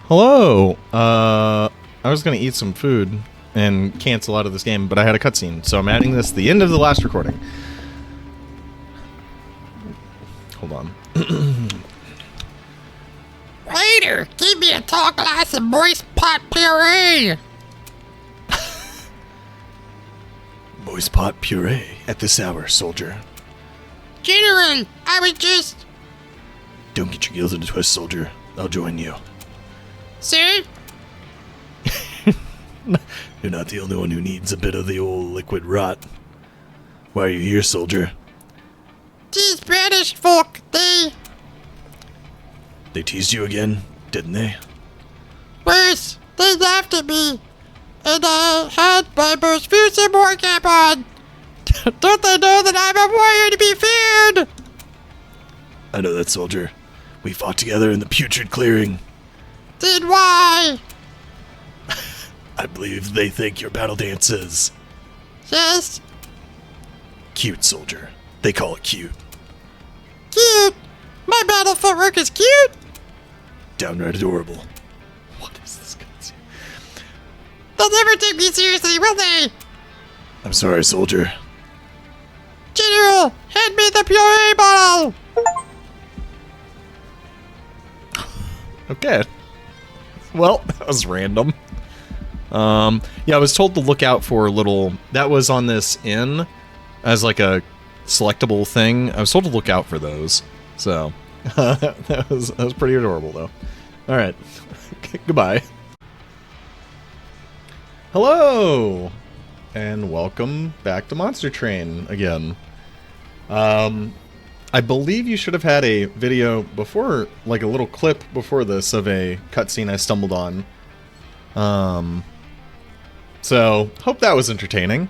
Hello. I was gonna eat some food and cancel out of this game, but I had a cutscene, so I'm adding this to the end of the last recording. Hold on. Waiter, give me a tall glass of moist pot puree. Moist pot puree at this hour, soldier. General, I was just... Don't get your gills in a twist, soldier. I'll join you. Sir? You're not the only one who needs a bit of the old liquid rot. Why are you here, soldier? These British folk, they... They teased you again, didn't they? Worse, they laughed at me. And I had my most fearsome war cap on. Don't they know that I'm a warrior to be feared? I know that, soldier. We fought together in the putrid clearing. Then why? I believe they think your battle dance is Yes, cute, soldier. They call it cute. cute. My battle footwork is cute. Downright adorable. What is this cutscene? They'll never take me seriously, will they? I'm sorry, soldier. General, hand me the puree bottle. Okay. Well, that was random. Yeah, I was told to look out for a little... That was on this inn as like a selectable thing. I was told to look out for those. So, that was pretty adorable, though. Alright. Goodbye. Hello! And welcome back to Monster Train again. I believe you should have had a video before, like a little clip before this of a cutscene I stumbled on. So, hope that was entertaining.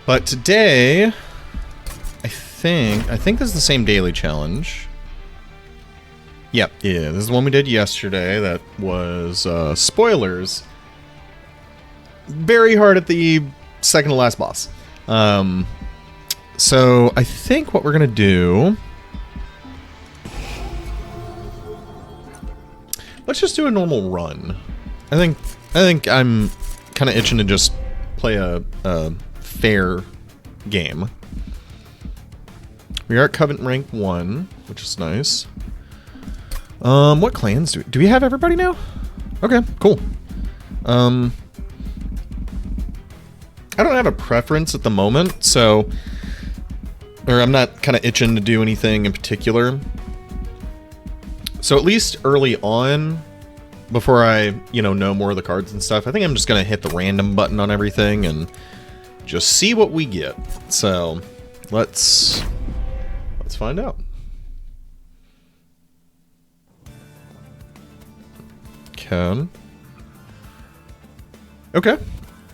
But today, I think this is the same daily challenge. Yep, yeah, this is the one we did yesterday that was, spoilers. Very hard at the second to last boss. So, I think what we're gonna do... Let's just do a normal run. I think I'm kind of itching to just play a fair game. We are at Covenant rank 1, which is nice. What clans do we have everybody now? Okay, cool. I don't have a preference at the moment, so... Or I'm not kind of itching to do anything in particular. So at least early on, before I, know more of the cards and stuff, I think I'm just going to hit the random button on everything and just see what we get. So, let's find out. Okay.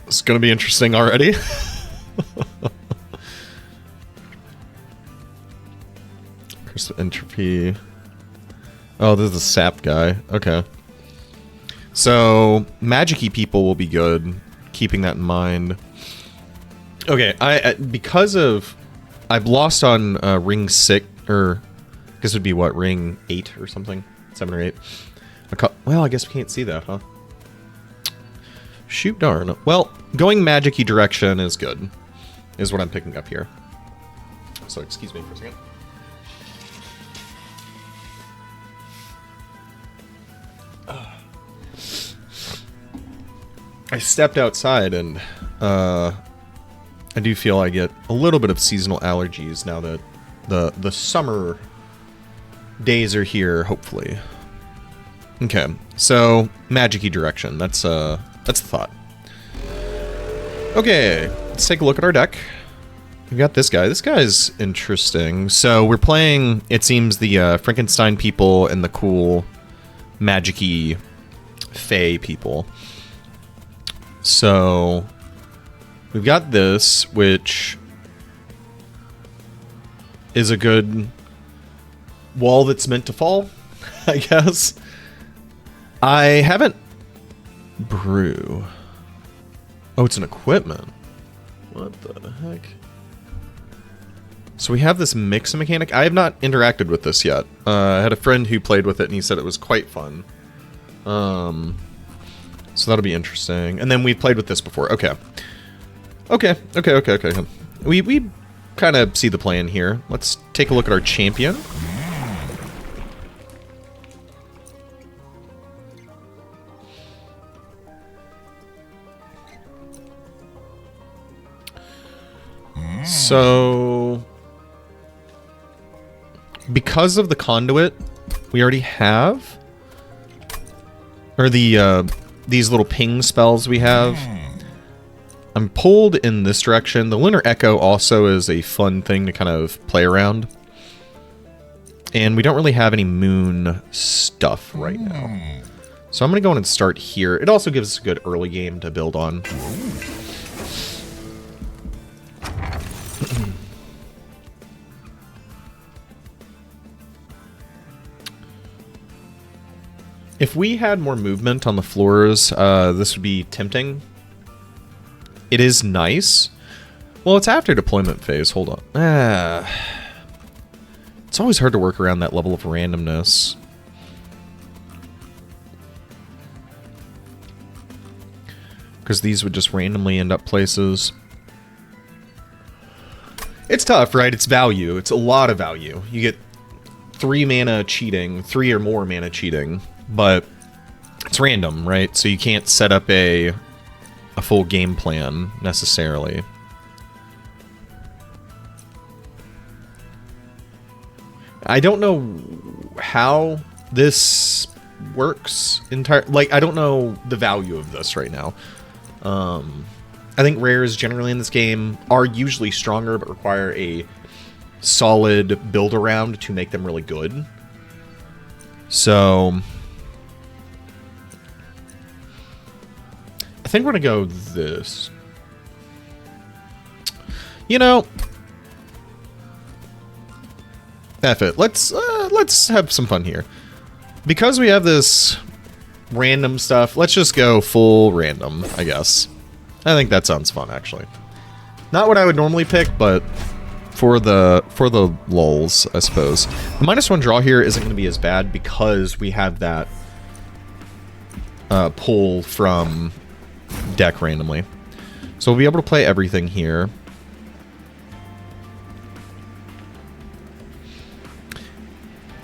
It's going to be interesting already. Crystal Entropy. Oh, this is the sap guy. Okay. So, magic-y people will be good, keeping that in mind. Okay, because of... I've lost on ring 6, or... I guess it would be, what, ring 8 or something? 7 or 8. Well, I guess we can't see that, huh? Shoot darn. Well, going magic-y direction is good, is what I'm picking up here. So, excuse me for a second. I stepped outside and I do feel I get a little bit of seasonal allergies now that the summer days are here, hopefully. Okay, so magic-y direction. That's the thought. Okay, let's take a look at our deck. We got this guy. This guy's interesting. So we're playing, it seems, the Frankenstein people and the cool magic-y Fae people. So, we've got this, which is a good wall that's meant to fall, I guess. I haven't... Brew. Oh, it's an equipment. What the heck? So we have this mix mechanic. I have not interacted with this yet. I had a friend who played with it, and he said it was quite fun. So that'll be interesting. And then we've played with this before. Okay. Okay. We kind of see the plan here. Let's take a look at our champion. So, because of the conduit we already have, or the these little ping spells we have, I'm pulled in this direction. The Lunar Echo also is a fun thing to kind of play around. And we don't really have any moon stuff right now. So I'm going to go in and start here. It also gives us a good early game to build on. If we had more movement on the floors, this would be tempting. It is nice. Well, it's after deployment phase. Hold on. It's always hard to work around that level of randomness. Because these would just randomly end up places. It's tough, right? It's value. It's a lot of value. You get 3 mana cheating, 3 or more mana cheating. But it's random, right? So you can't set up a full game plan, necessarily. I don't know how this works like, I don't know the value of this right now. I think rares generally in this game are usually stronger, but require a solid build around to make them really good. So I think we're gonna go this. You know, F it. Let's have some fun here. Because we have this random stuff, let's just go full random, I guess. I think that sounds fun, actually. Not what I would normally pick, but for the lulz, I suppose. The -1 draw here isn't going to be as bad because we have that pull from deck randomly. So we'll be able to play everything here.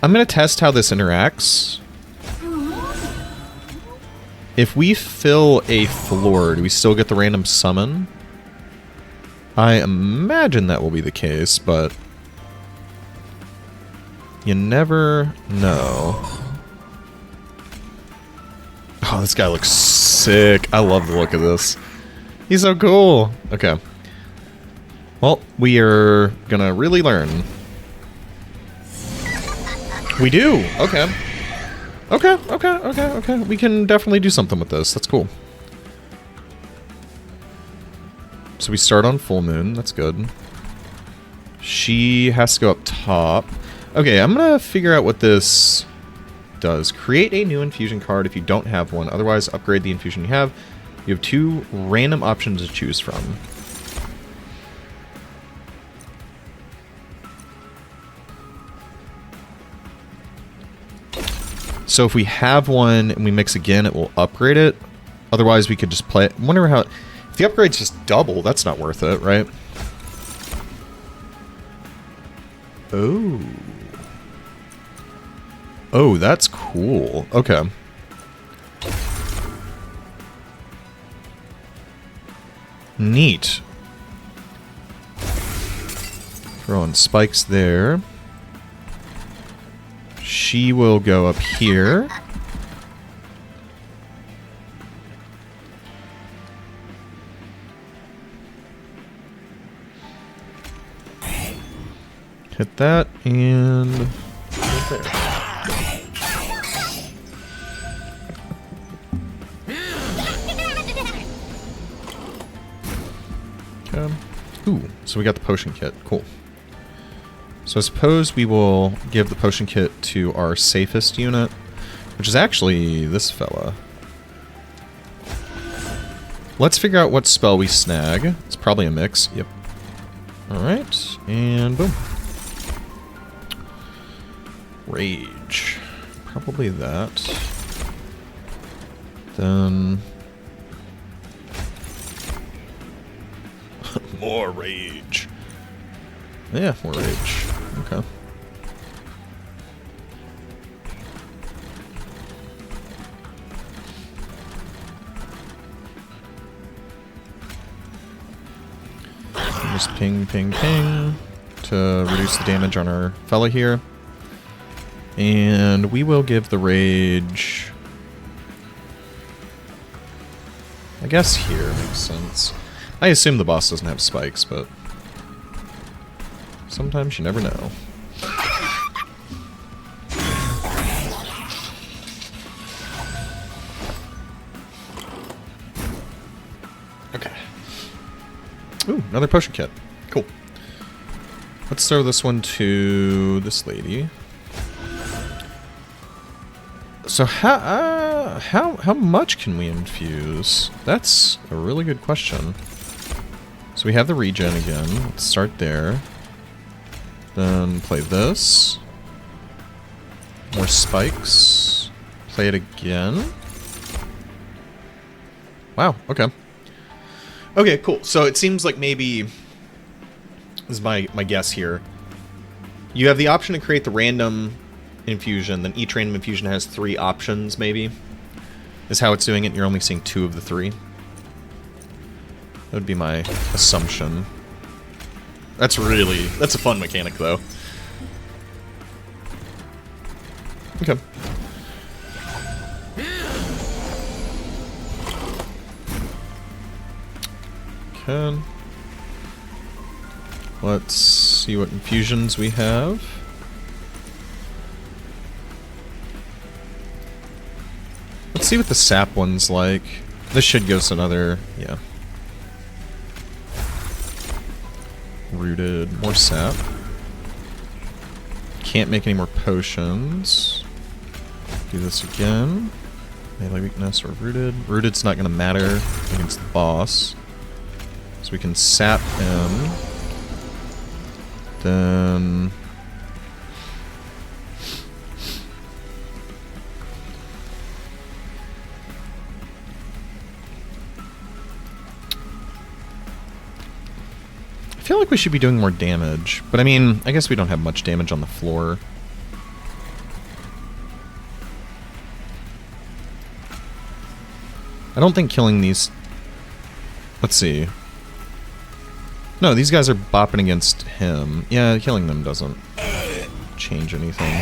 I'm going to test how this interacts. If we fill a floor, do we still get the random summon? I imagine that will be the case, but you never know. Oh, this guy looks sick. I love the look of this. He's so cool. Okay. Well, we are gonna really learn. We do. Okay. Okay. We can definitely do something with this. That's cool. So we start on full moon. That's good. She has to go up top. Okay, I'm gonna figure out what this does. Create a new infusion card if you don't have one. Otherwise, upgrade the infusion you have. You have 2 random options to choose from. So if we have one and we mix again, it will upgrade it. Otherwise, we could just play it. I wonder how... If the upgrade's just double, that's not worth it, right? Oh. Oh, that's cool. Okay. Neat. Throwing spikes there. She will go up here. Hit that and right there. Okay. Ooh, so we got the potion kit. Cool. So I suppose we will give the potion kit to our safest unit, which is actually this fella. Let's figure out what spell we snag. It's probably a mix. Yep. Alright, and boom. Rage. Probably that. Then more rage. Yeah, more rage. Okay. Just ping, ping, ping to reduce the damage on our fella here. And we will give the rage, I guess here makes sense. I assume the boss doesn't have spikes, but sometimes you never know. Okay. Ooh, another potion kit. Cool. Let's throw this one to this lady. So how much can we infuse? That's a really good question. So we have the regen again. Let's start there. Then play this. More spikes. Play it again. Wow, okay. Okay, cool. So it seems like maybe, this is my guess here, you have the option to create the random infusion, then each random infusion has 3 options, maybe, is how it's doing it, and you're only seeing 2 of the 3. That would be my assumption. That's a fun mechanic, though. Okay. Okay. Let's see what infusions we have. Let's see what the sap one's like. This should give us another, yeah. Rooted, more sap. Can't make any more potions. Do this again. Melee weakness or rooted. Rooted's not gonna matter against the boss. So we can sap him. Then I feel like we should be doing more damage, but I mean, I guess we don't have much damage on the floor. I don't think killing these... Let's see. No, these guys are bopping against him. Yeah, killing them doesn't change anything.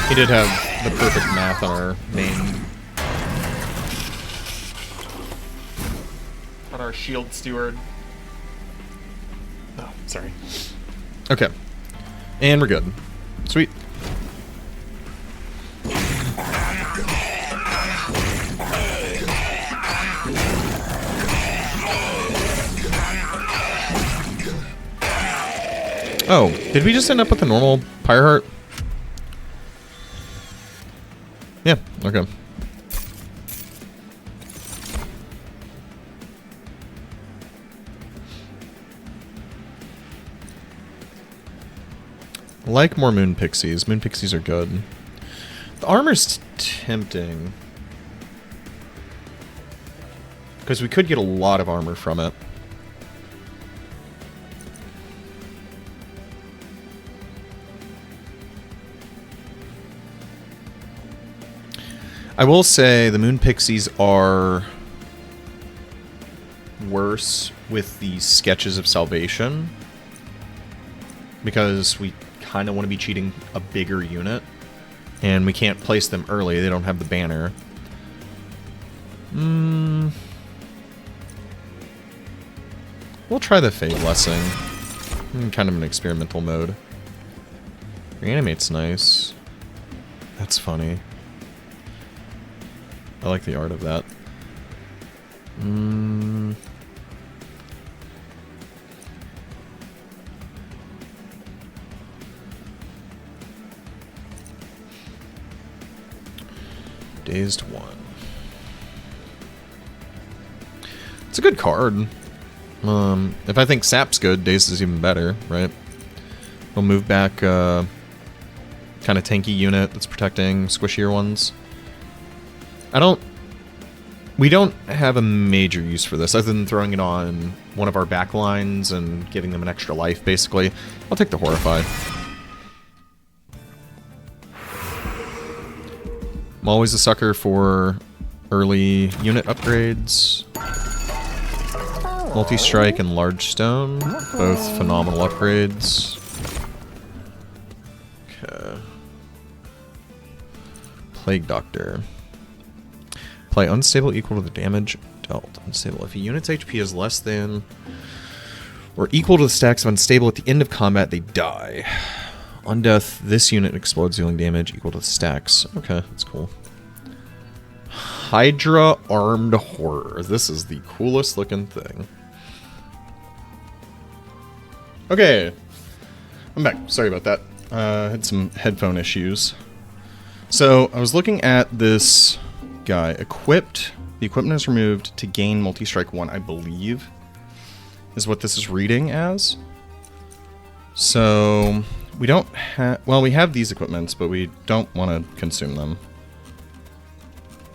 He did have the perfect math on our main... on our shield steward. Oh, sorry. Okay. And we're good. Sweet. Oh, did we just end up with a normal Pyreheart? Yeah, okay. I like more Moon Pixies. Moon Pixies are good. The armor's tempting. Because we could get a lot of armor from it. I will say the Moon Pixies are worse with the Sketches of Salvation. Because we kind of want to be cheating a bigger unit. And we can't place them early. They don't have the banner. We'll try the Fey Blessing. Kind of an experimental mode. Reanimate's nice. That's funny. I like the art of that. Dazed 1. It's a good card. If I think sap's good, Daze is even better, right? We'll move back kind of tanky unit that's protecting squishier ones. We don't have a major use for this other than throwing it on one of our back lines and giving them an extra life, basically. I'll take the Horrify. I'm always a sucker for early unit upgrades. Multi-strike and large stone, both phenomenal upgrades. Okay. Plague Doctor. Play unstable equal to the damage dealt. Unstable. If a unit's HP is less than or equal to the stacks of unstable at the end of combat, they die. On death, this unit explodes, dealing damage equal to the stacks. Okay, that's cool. Hydra Armed Horror. This is the coolest looking thing. Okay. I'm back. Sorry about that. Had some headphone issues. So, I was looking at this guy. Equipped. The equipment is removed to gain multi-strike 1, I believe, is what this is reading as. So, we don't have... Well, we have these equipments, but we don't want to consume them.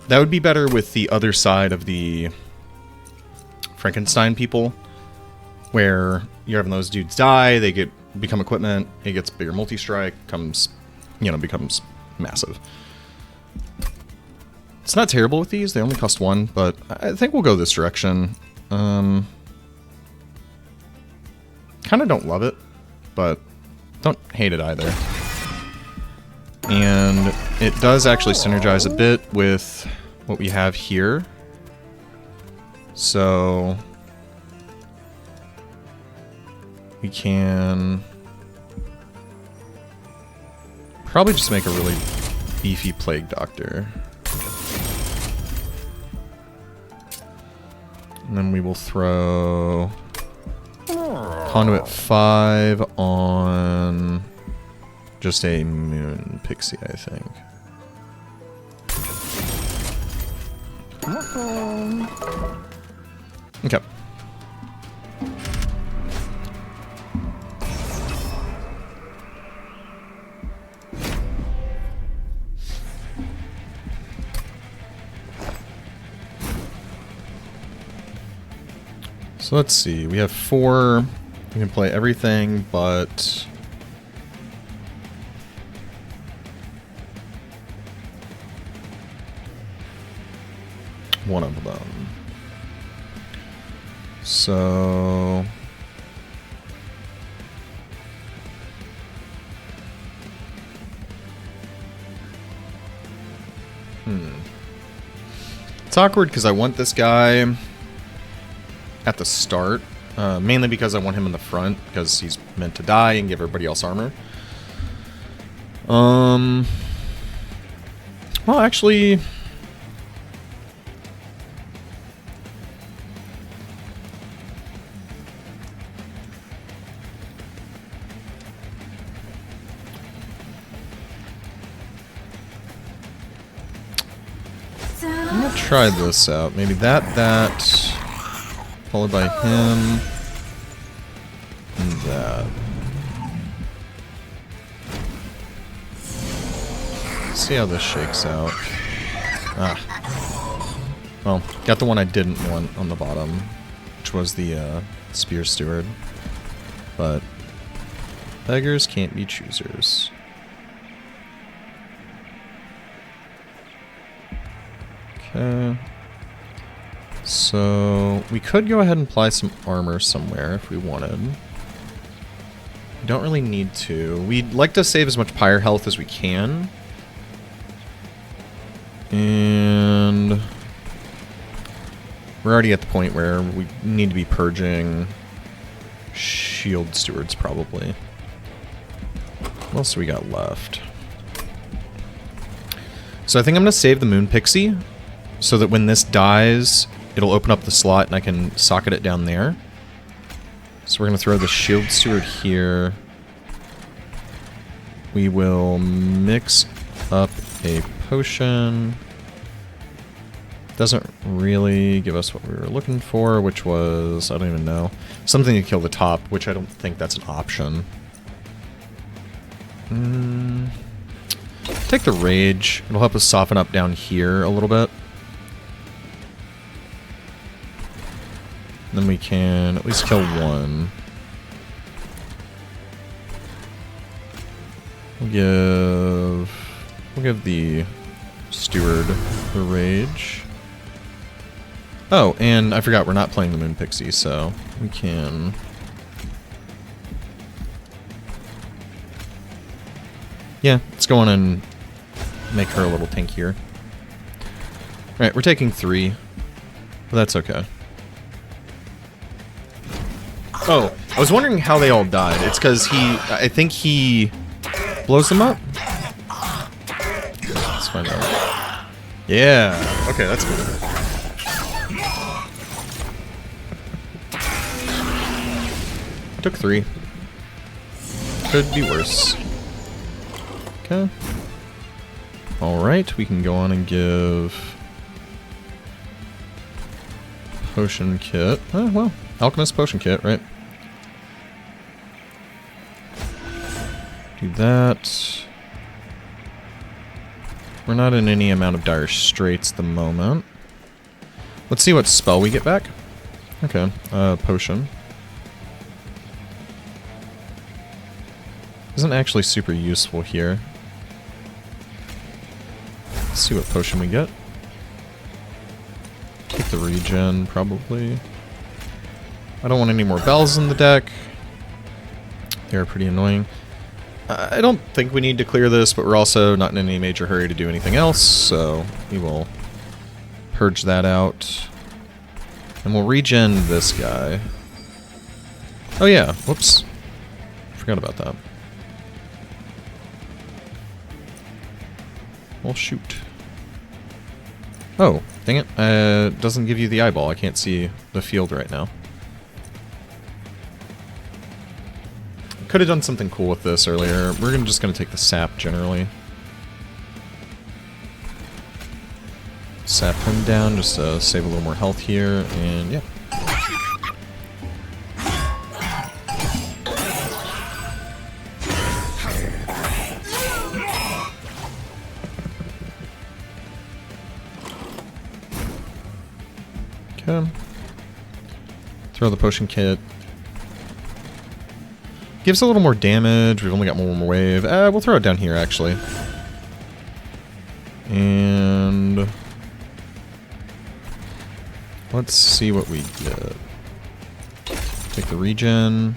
That would be better with the other side of the Frankenstein people, where you're having those dudes die, they become equipment, it gets bigger multi-strike, becomes massive. It's not terrible with these, they only cost 1, but I think we'll go this direction. Kind of don't love it, but don't hate it either. And it does actually synergize a bit with what we have here. So we can probably just make a really beefy Plague Doctor. And then we will throw Conduit 5 on just a Moon Pixie, I think. Okay. So let's see, we have 4, we can play everything but one of them. So it's awkward because I want this guy at the start, mainly because I want him in the front, because he's meant to die and give everybody else armor. Well, actually, I'm gonna try this out. Maybe that, followed by him, and that. Let's see how this shakes out. Well, got the one I didn't want on the bottom, which was the Spear Steward. But beggars can't be choosers. Okay. So, we could go ahead and apply some armor somewhere if we wanted. We don't really need to. We'd like to save as much pyre health as we can. And we're already at the point where we need to be purging Shield Stewards, probably. What else do we got left? So I think I'm going to save the Moon Pixie, so that when this dies, it'll open up the slot and I can socket it down there. So we're going to throw the Shield Steward here. We will mix up a potion. Doesn't really give us what we were looking for, which was, I don't even know, something to kill the top, which I don't think that's an option. Take the rage. It'll help us soften up down here a little bit. Then we can at least kill one. We'll give the steward the rage. Oh, and I forgot we're not playing the Moon Pixie, so we can... Yeah, let's go on and make her a little tankier. Alright, we're taking 3. But that's okay. Oh, I was wondering how they all died. It's because I think he blows them up? Let's find out. Yeah, okay, that's good. Took 3. Could be worse. Okay. Alright, we can go on and give... Potion kit. Oh, well, Alchemist potion kit, right? Do that. We're not in any amount of dire straits at the moment. Let's see what spell we get back. Okay, potion. Isn't actually super useful here. Let's see what potion we get. Take the regen, probably. I don't want any more bells in the deck. They're pretty annoying. I don't think we need to clear this, but we're also not in any major hurry to do anything else, so we will purge that out. And we'll regen this guy. Oh yeah, whoops. Forgot about that. Well, shoot. Oh, dang it. Doesn't give you the eyeball. I can't see the field right now. Could have done something cool with this earlier. We're just going to take the sap generally. Sap him down just to save a little more health here, and yeah. Okay. Throw the potion kit. Gives a little more damage. We've only got one more wave. We'll throw it down here, actually. And... let's see what we get. Take the regen.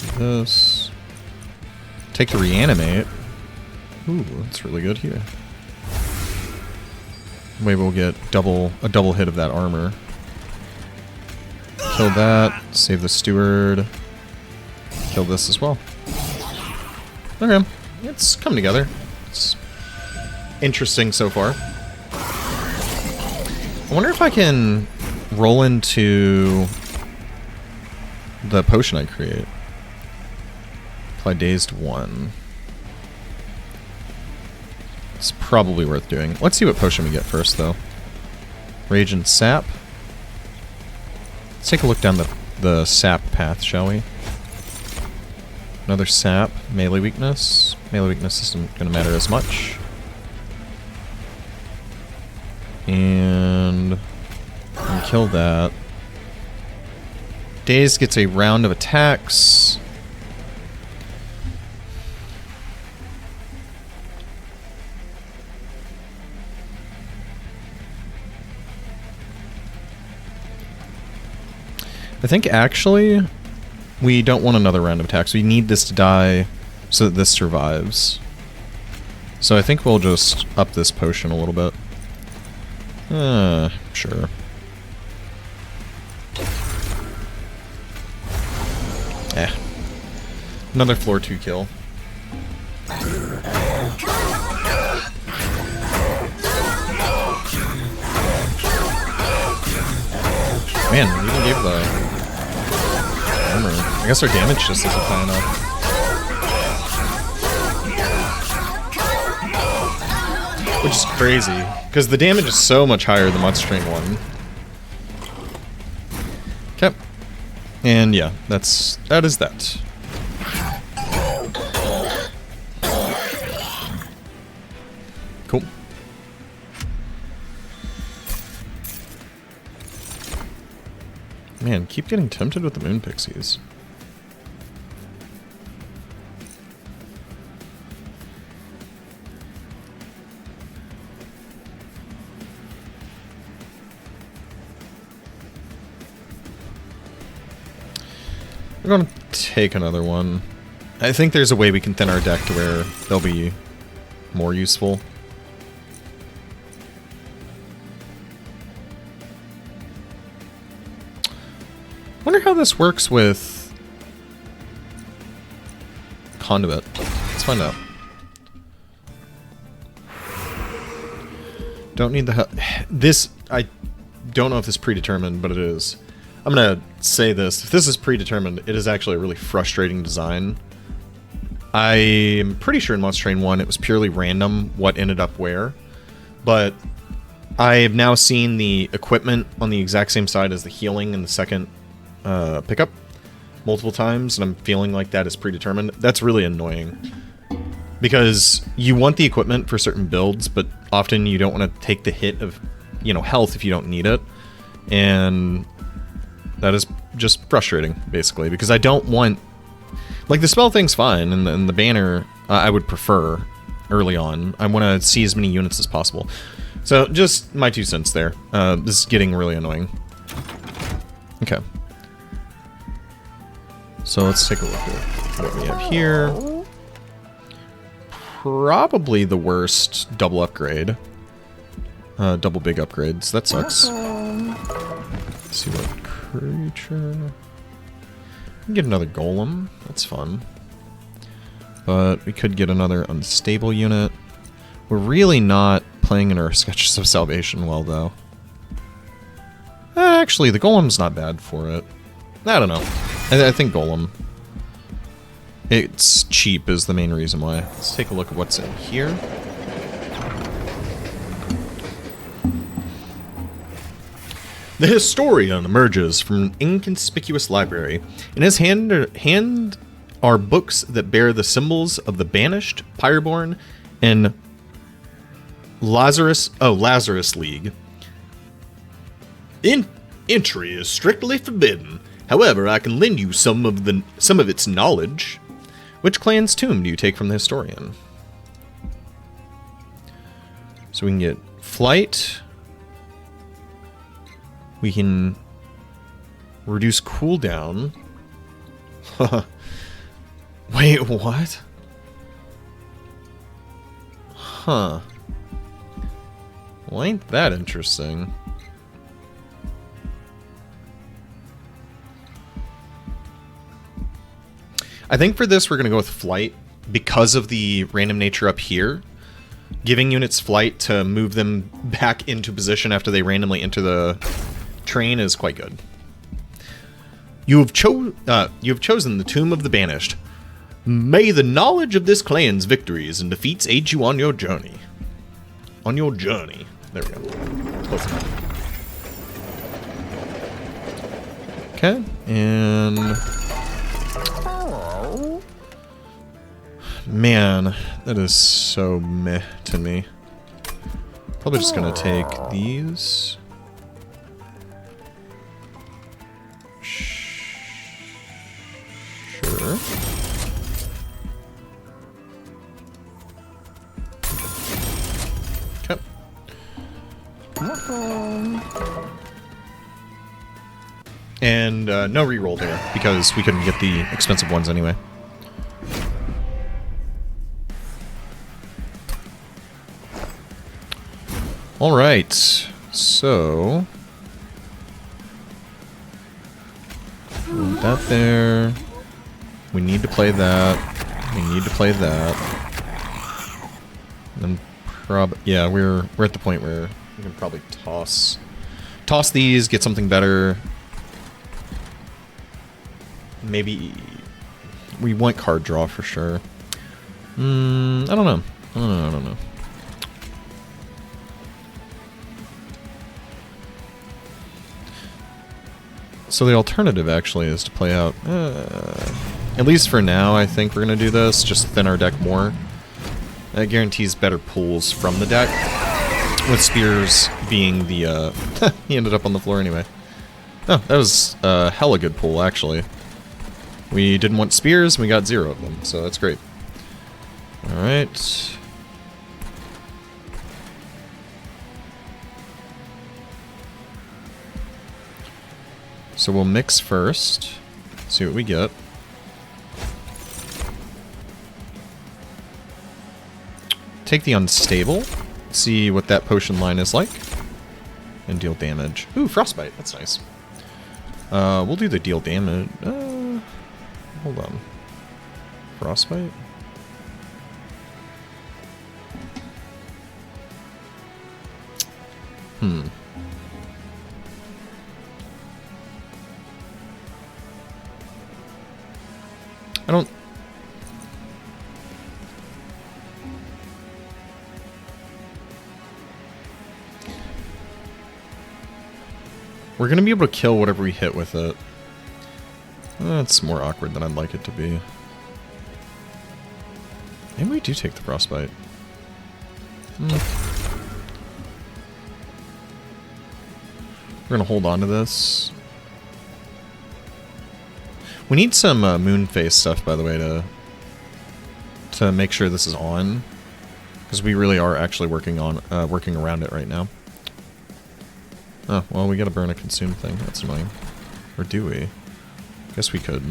Do this. Take the reanimate. Ooh, that's really good here. Maybe we'll get a double hit of that armor. Kill that, save the steward, kill this as well. Okay, it's coming together. It's interesting so far. I wonder if I can roll into the potion I create. Apply dazed 1. It's probably worth doing. Let's see what potion we get first, though. Rage and sap. Let's take a look down the sap path, shall we? Another sap. Melee weakness. Melee weakness isn't going to matter as much. And kill that. Dazed gets a round of attacks. I think actually we don't want another round of attacks. We need this to die so that this survives. So I think we'll just up this potion a little bit. Sure. Another floor 2 kill. Man, we even gave the armor. I guess our damage just isn't high enough. Which is crazy, because the damage is so much higher than Monster Train 1. Okay. And yeah, that is that. Cool. Man, keep getting tempted with the Moon Pixies. We're going to take another one. I think there's a way we can thin our deck to where they'll be more useful. Wonder how this works with Conduit. Let's find out. Don't need the help. This, I don't know if this is predetermined, but it is. I'm gonna say this. If this is predetermined, it is actually a really frustrating design. I'm pretty sure in Monster Train 1 it was purely random what ended up where. But I have now seen the equipment on the exact same side as the healing in the second pickup multiple times, and I'm feeling like that is predetermined. That's really annoying. Because you want the equipment for certain builds, but often you don't want to take the hit of, you know, health if you don't need it. And that is just frustrating, basically, because I don't want... Like, the spell thing's fine, and the banner I would prefer early on. I want to see as many units as possible. So, just my 2 cents there. This is getting really annoying. Okay. So, let's take a look at what we have here. Probably the worst double upgrade. Double big upgrades. That sucks. Let's see what creature... We can get another golem. That's fun. But we could get another unstable unit. We're really not playing in our Sketches of Salvation well, though. Actually, the golem's not bad for it. I don't know. I think golem. It's cheap is the main reason why. Let's take a look at what's in here. The historian emerges from an inconspicuous library. In his hand are books that bear the symbols of the Banished, Pyreborn, and Lazarus League. Entry is strictly forbidden. However, I can lend you some of its knowledge. Which clan's tomb do you take from the historian? So we can get flight. We can reduce cooldown. Wait, what? Huh. Well, ain't that interesting? I think for this we're going to go with flight because of the random nature up here. Giving units flight to move them back into position after they randomly enter the train is quite good. You have chosen the Tomb of the Banished. May the knowledge of this clan's victories and defeats aid you on your journey. On your journey. There we go. Close enough. Okay, and... Man, that is so meh to me. Probably just gonna take these. Sure. Okay. And no reroll there, because we couldn't get the expensive ones anyway. Alright, so... Put that there. We need to play that. We need to play that. And yeah, we're at the point where we can probably toss these, get something better. Maybe we want card draw for sure. I don't know. So the alternative actually is to play out, at least for now, I think we're going to do this, just thin our deck more. That guarantees better pulls from the deck, with Spears being the, he ended up on the floor anyway. Oh, that was a hella good pull, actually. We didn't want Spears, and we got 0 of them, so that's great. Alright. So we'll mix first, see what we get. Take the unstable, see what that potion line is like, and deal damage. Ooh, frostbite, that's nice. We'll do the deal damage. Hold on. Frostbite? I don't... We're gonna be able to kill whatever we hit with it. That's more awkward than I'd like it to be. Maybe we do take the frostbite. We're gonna hold on to this. We need some Moonface stuff, by the way, to make sure this is on, because we really are actually working around it right now. Oh, well, we gotta burn a consume thing. That's annoying. Or do we? Guess we could.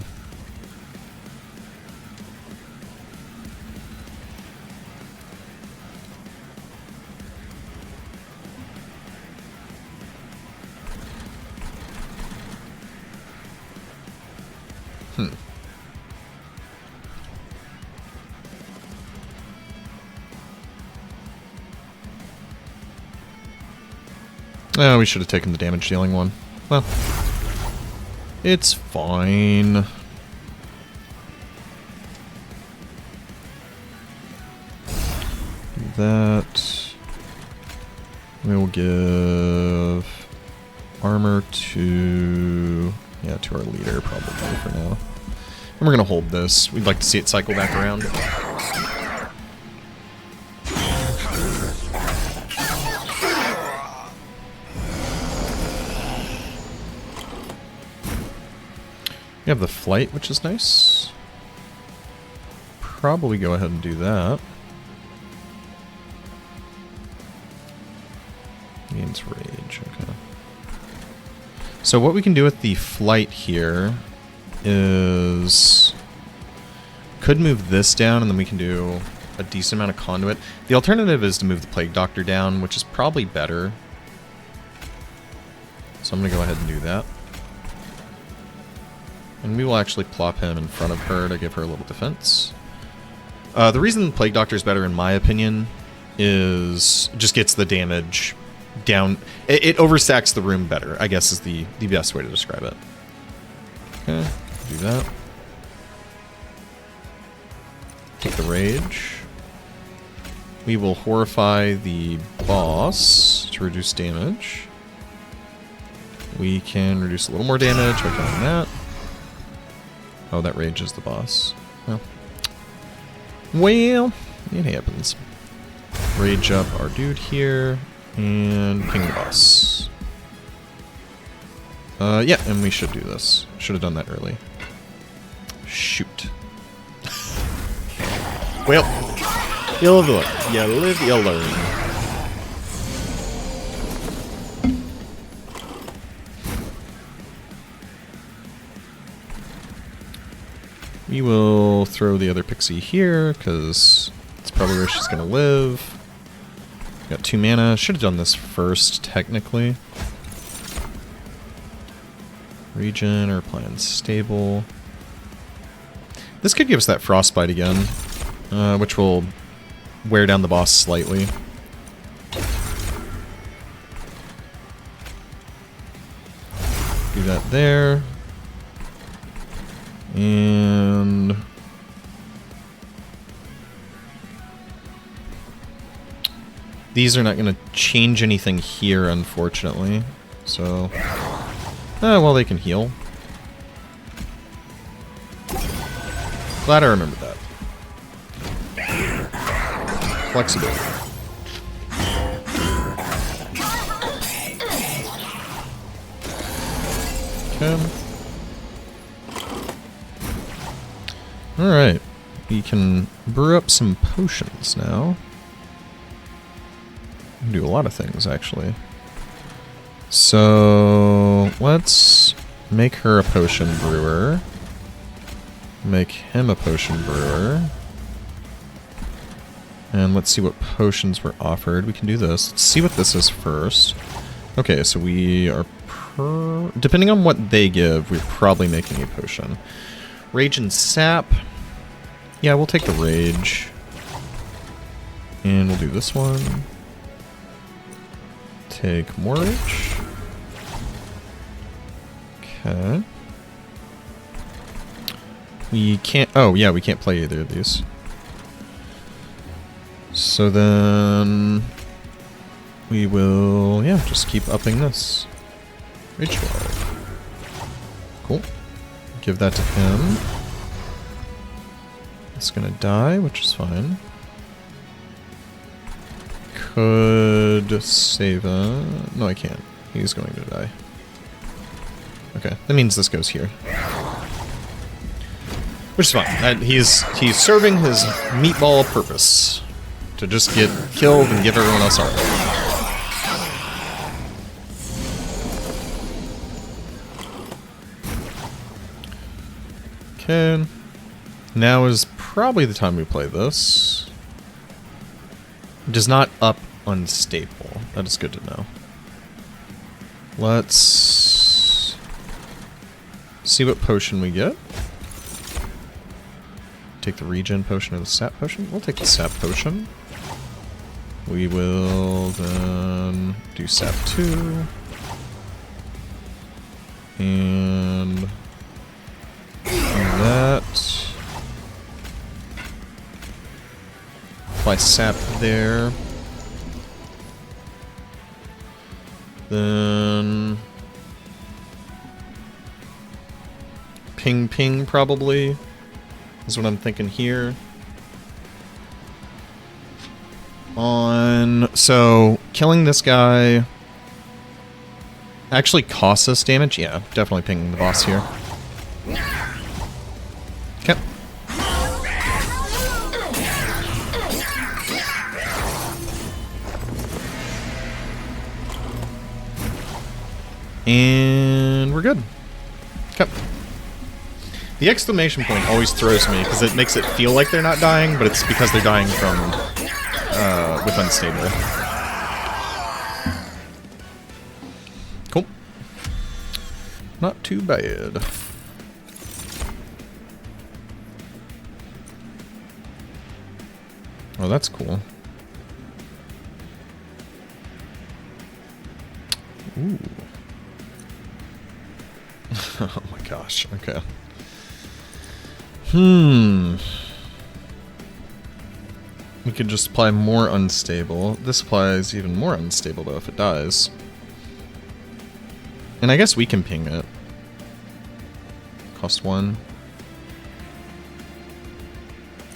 Oh, we should have taken the damage dealing one. Well, it's fine. Do that. We'll give armor to, yeah, to our leader probably for now. And we're gonna hold this. We'd like to see it cycle back around. We have the flight, which is nice. Probably go ahead and do that. Gains rage, okay. So what we can do with the flight here is... could move this down, and then we can do a decent amount of conduit. The alternative is to move the Plague Doctor down, which is probably better. So I'm going to go ahead and do that. And we will actually plop him in front of her to give her a little defense. The reason Plague Doctor is better, in my opinion, is just gets the damage down. It overstacks the room better, I guess is the best way to describe it. Okay, do that. Take the rage. We will horrify the boss to reduce damage. We can reduce a little more damage by killing that. Oh, that rage is the boss. Well, it happens. Rage up our dude here, and ping the boss. Yeah, and we should do this. Should have done that early. Shoot. Well, you live, you learn. We will throw the other pixie here, because it's probably where she's going to live. Got 2 mana. Should have done this first, technically. Regen or plan stable. This could give us that frostbite again, which will wear down the boss slightly. Do that there. And these are not going to change anything here, unfortunately. So Well, they can heal. Glad I remembered that. Flexibility. Okay. Alright. We can brew up some potions now. We can do a lot of things, actually. So, let's make her a potion brewer. Make him a potion brewer. And let's see what potions were offered. We can do this. Let's see what this is first. Okay, so we are depending on what they give, we're probably making a potion. Rage and Sap. Yeah, we'll take the Rage. And we'll do this one. Take more Rage. Okay. We can't... Oh, yeah, we can't play either of these. So then... we will, yeah, just keep upping this. Rage 12. Cool. Give that to him. It's gonna die, which is fine. Could save no, I can't. He's going to die. Okay, that means this goes here. Which is fine. He's serving his meatball purpose. To just get killed and give everyone else armor. Okay. Now is probably the time we play this. It does not up unstable. That is good to know. Let's see what potion we get. Take the regen potion or the sap potion? We'll take the sap potion. We will then do sap 2. And that. Apply sap there. Then ping ping probably is what I'm thinking here. So killing this guy actually costs us damage. Yeah, definitely pinging the boss here. Okay. And we're good. Okay. The exclamation point always throws me because it makes it feel like they're not dying, but it's because they're dying from with unstable. Cool. Not too bad. Oh, that's cool. Ooh. Oh my gosh, okay. We could just apply more unstable. This applies even more unstable though if it dies. And I guess we can ping it. Cost 1.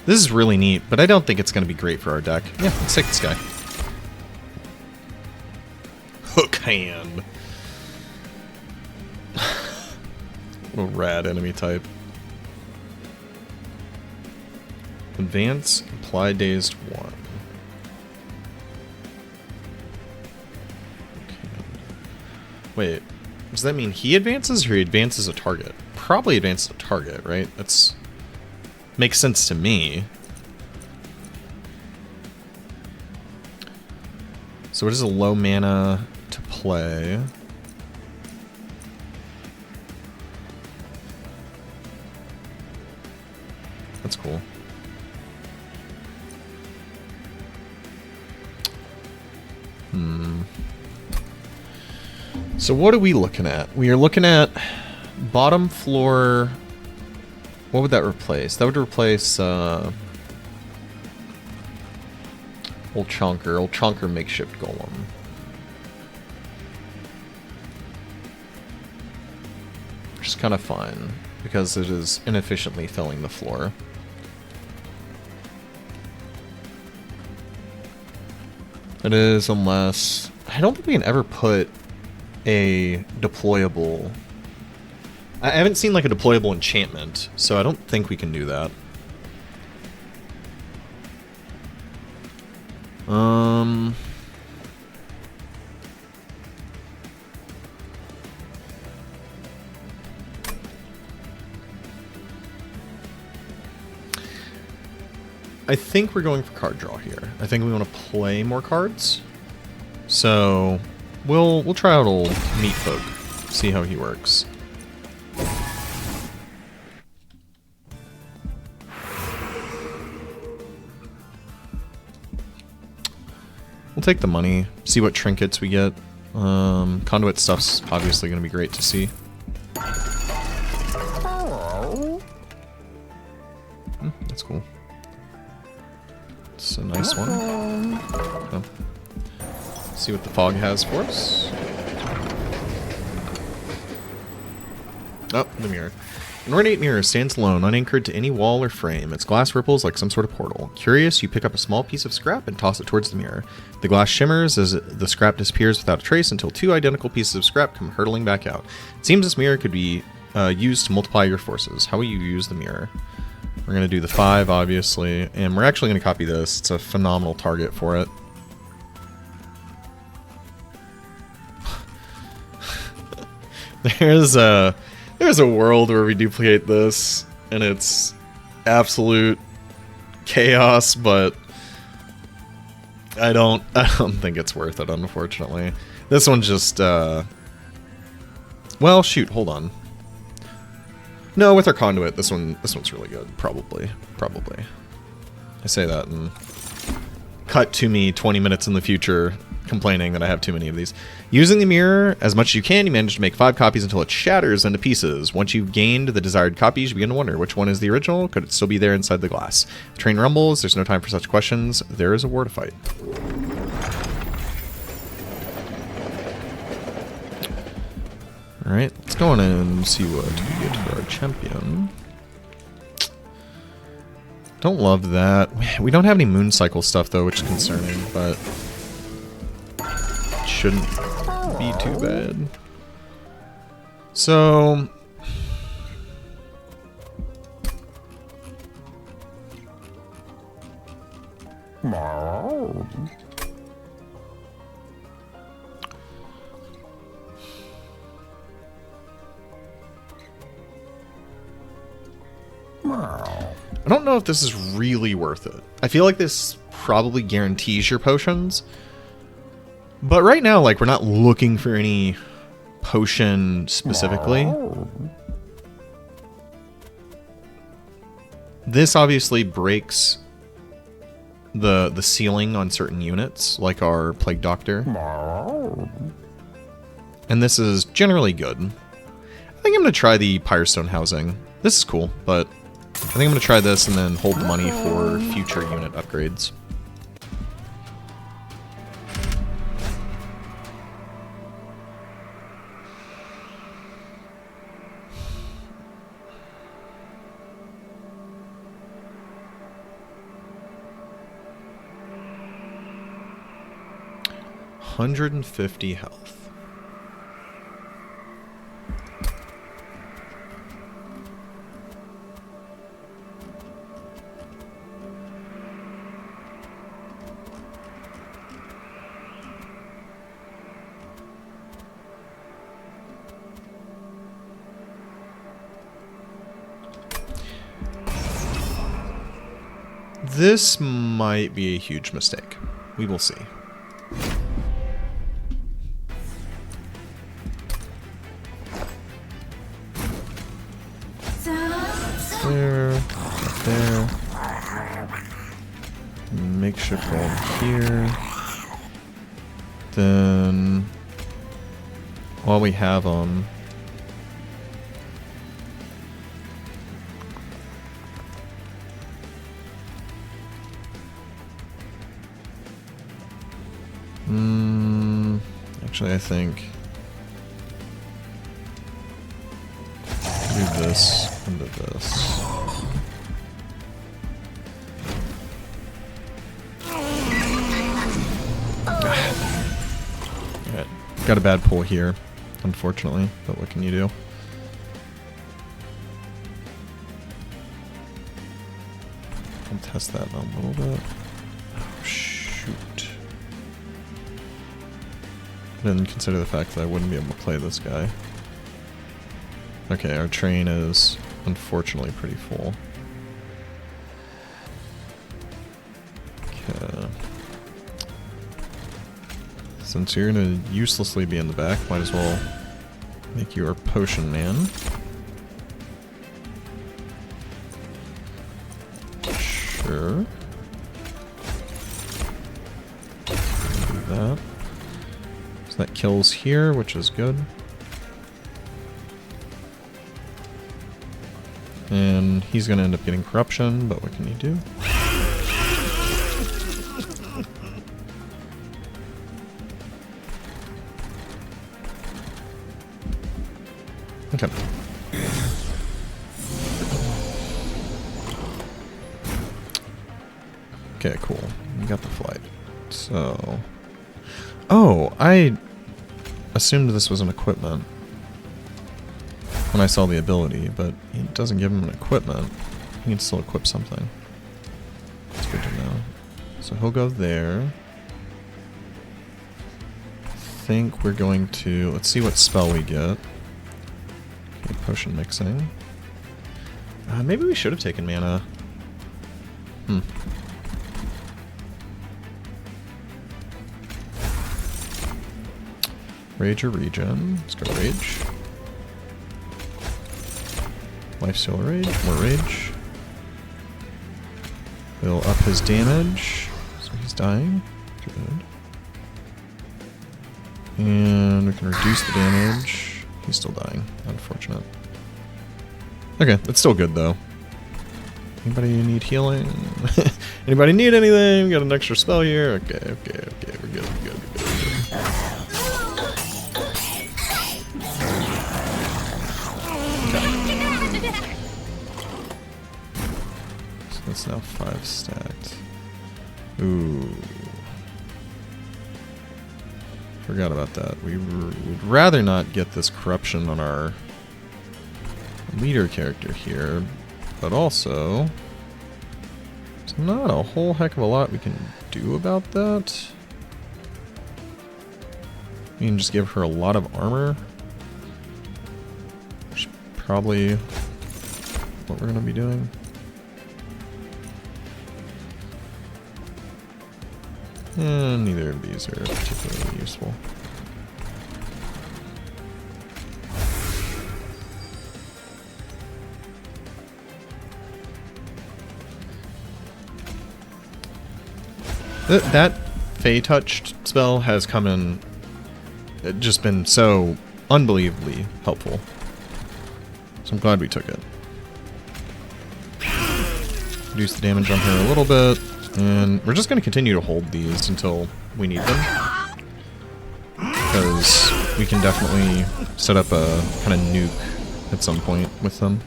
This is really neat, but I don't think it's going to be great for our deck. Yeah, let's take this guy. Hook hand. What a rad enemy type. Advance, apply dazed 1. Okay. Wait, does that mean he advances or he advances a target? Probably advances a target, right? That's makes sense to me. So what is a low mana to play? That's cool. So what are we looking at? We are looking at bottom floor. What would that replace? That would replace Old Chonker makeshift golem. is kind of fine, because it is inefficiently filling the floor. It is, unless... I don't think we can ever put a deployable... I haven't seen like a deployable enchantment, so I don't think we can do that. I think we're going for card draw here. I think we want to play more cards. So we'll try out old Meatfolk, see how he works. We'll take the money, see what trinkets we get. Conduit stuff's obviously going to be great to see. That's cool. It's a nice one. Oh. See what the fog has for us. Oh, the mirror. An ornate mirror stands alone, unanchored to any wall or frame. Its glass ripples like some sort of portal. Curious, you pick up a small piece of scrap and toss it towards the mirror. The glass shimmers as the scrap disappears without a trace until two identical pieces of scrap come hurtling back out. It seems this mirror could be used to multiply your forces. How will you use the mirror? We're going to do the 5, obviously, and we're actually going to copy this. It's a phenomenal target for it. There's a world where we duplicate this, and it's absolute chaos, but I don't think it's worth it, unfortunately. This one's just, well, shoot, hold on. No, with our conduit, this one's really good. Probably. I say that and cut to me 20 minutes in the future complaining that I have too many of these. Using the mirror as much as you can, you manage to make 5 copies until it shatters into pieces. Once you've gained the desired copies, you begin to wonder which one is the original. Could it still be there inside the glass? The train rumbles. There's no time for such questions. There is a war to fight. Alright, let's go on and see what we get for our champion. Don't love that. We don't have any moon cycle stuff though, which is concerning, but it shouldn't be too bad. So I don't know if this is really worth it. I feel like this probably guarantees your potions. But right now, like, we're not looking for any potion specifically. This obviously breaks the ceiling on certain units, like our Plague Doctor. And this is generally good. I think I'm going to try the Pyrestone housing. This is cool, but I think I'm going to try this and then hold the money for future unit upgrades. $150 health. This might be a huge mistake. We will see. There, there. Makeshift wall here. Then, while we have them, actually, I think do this into this. Alright. Got a bad pull here, unfortunately, but what can you do? I'll test that a little bit. Oh, shoot. I didn't consider the fact that I wouldn't be able to play this guy. Okay, our train is unfortunately pretty full. Okay. Since you're gonna uselessly be in the back, might as well make you our potion man. Sure. Do that. So that kills here, which is good. And he's gonna end up getting corruption, but what can you do? Okay. Okay, cool. We got the flight. So... Oh, I assumed this was an equipment when I saw the ability, but it doesn't give him an equipment. He can still equip something. That's good to know. So he'll go there. I think we're going to... Let's see what spell we get. Okay, potion mixing. Maybe we should have taken mana. Rage or regen? Let's go rage. Life steal rage, more rage. We'll up his damage, so he's dying. Good. And we can reduce the damage. He's still dying. Unfortunate. Okay, that's still good though. Anybody need healing? Anybody need anything? We got an extra spell here? Okay, okay, okay. We're good, we're good, we're good. It's now 5 stacked. Ooh. Forgot about that. We would rather not get this corruption on our leader character here, but also there's not a whole heck of a lot we can do about that. We can just give her a lot of armor, which is probably what we're going to be doing. And neither of these are particularly useful. That Fey Touched spell has come in, just been so unbelievably helpful. So I'm glad we took it. Reduce the damage on her a little bit. And we're just going to continue to hold these until we need them. Because we can definitely set up a kind of nuke at some point with them.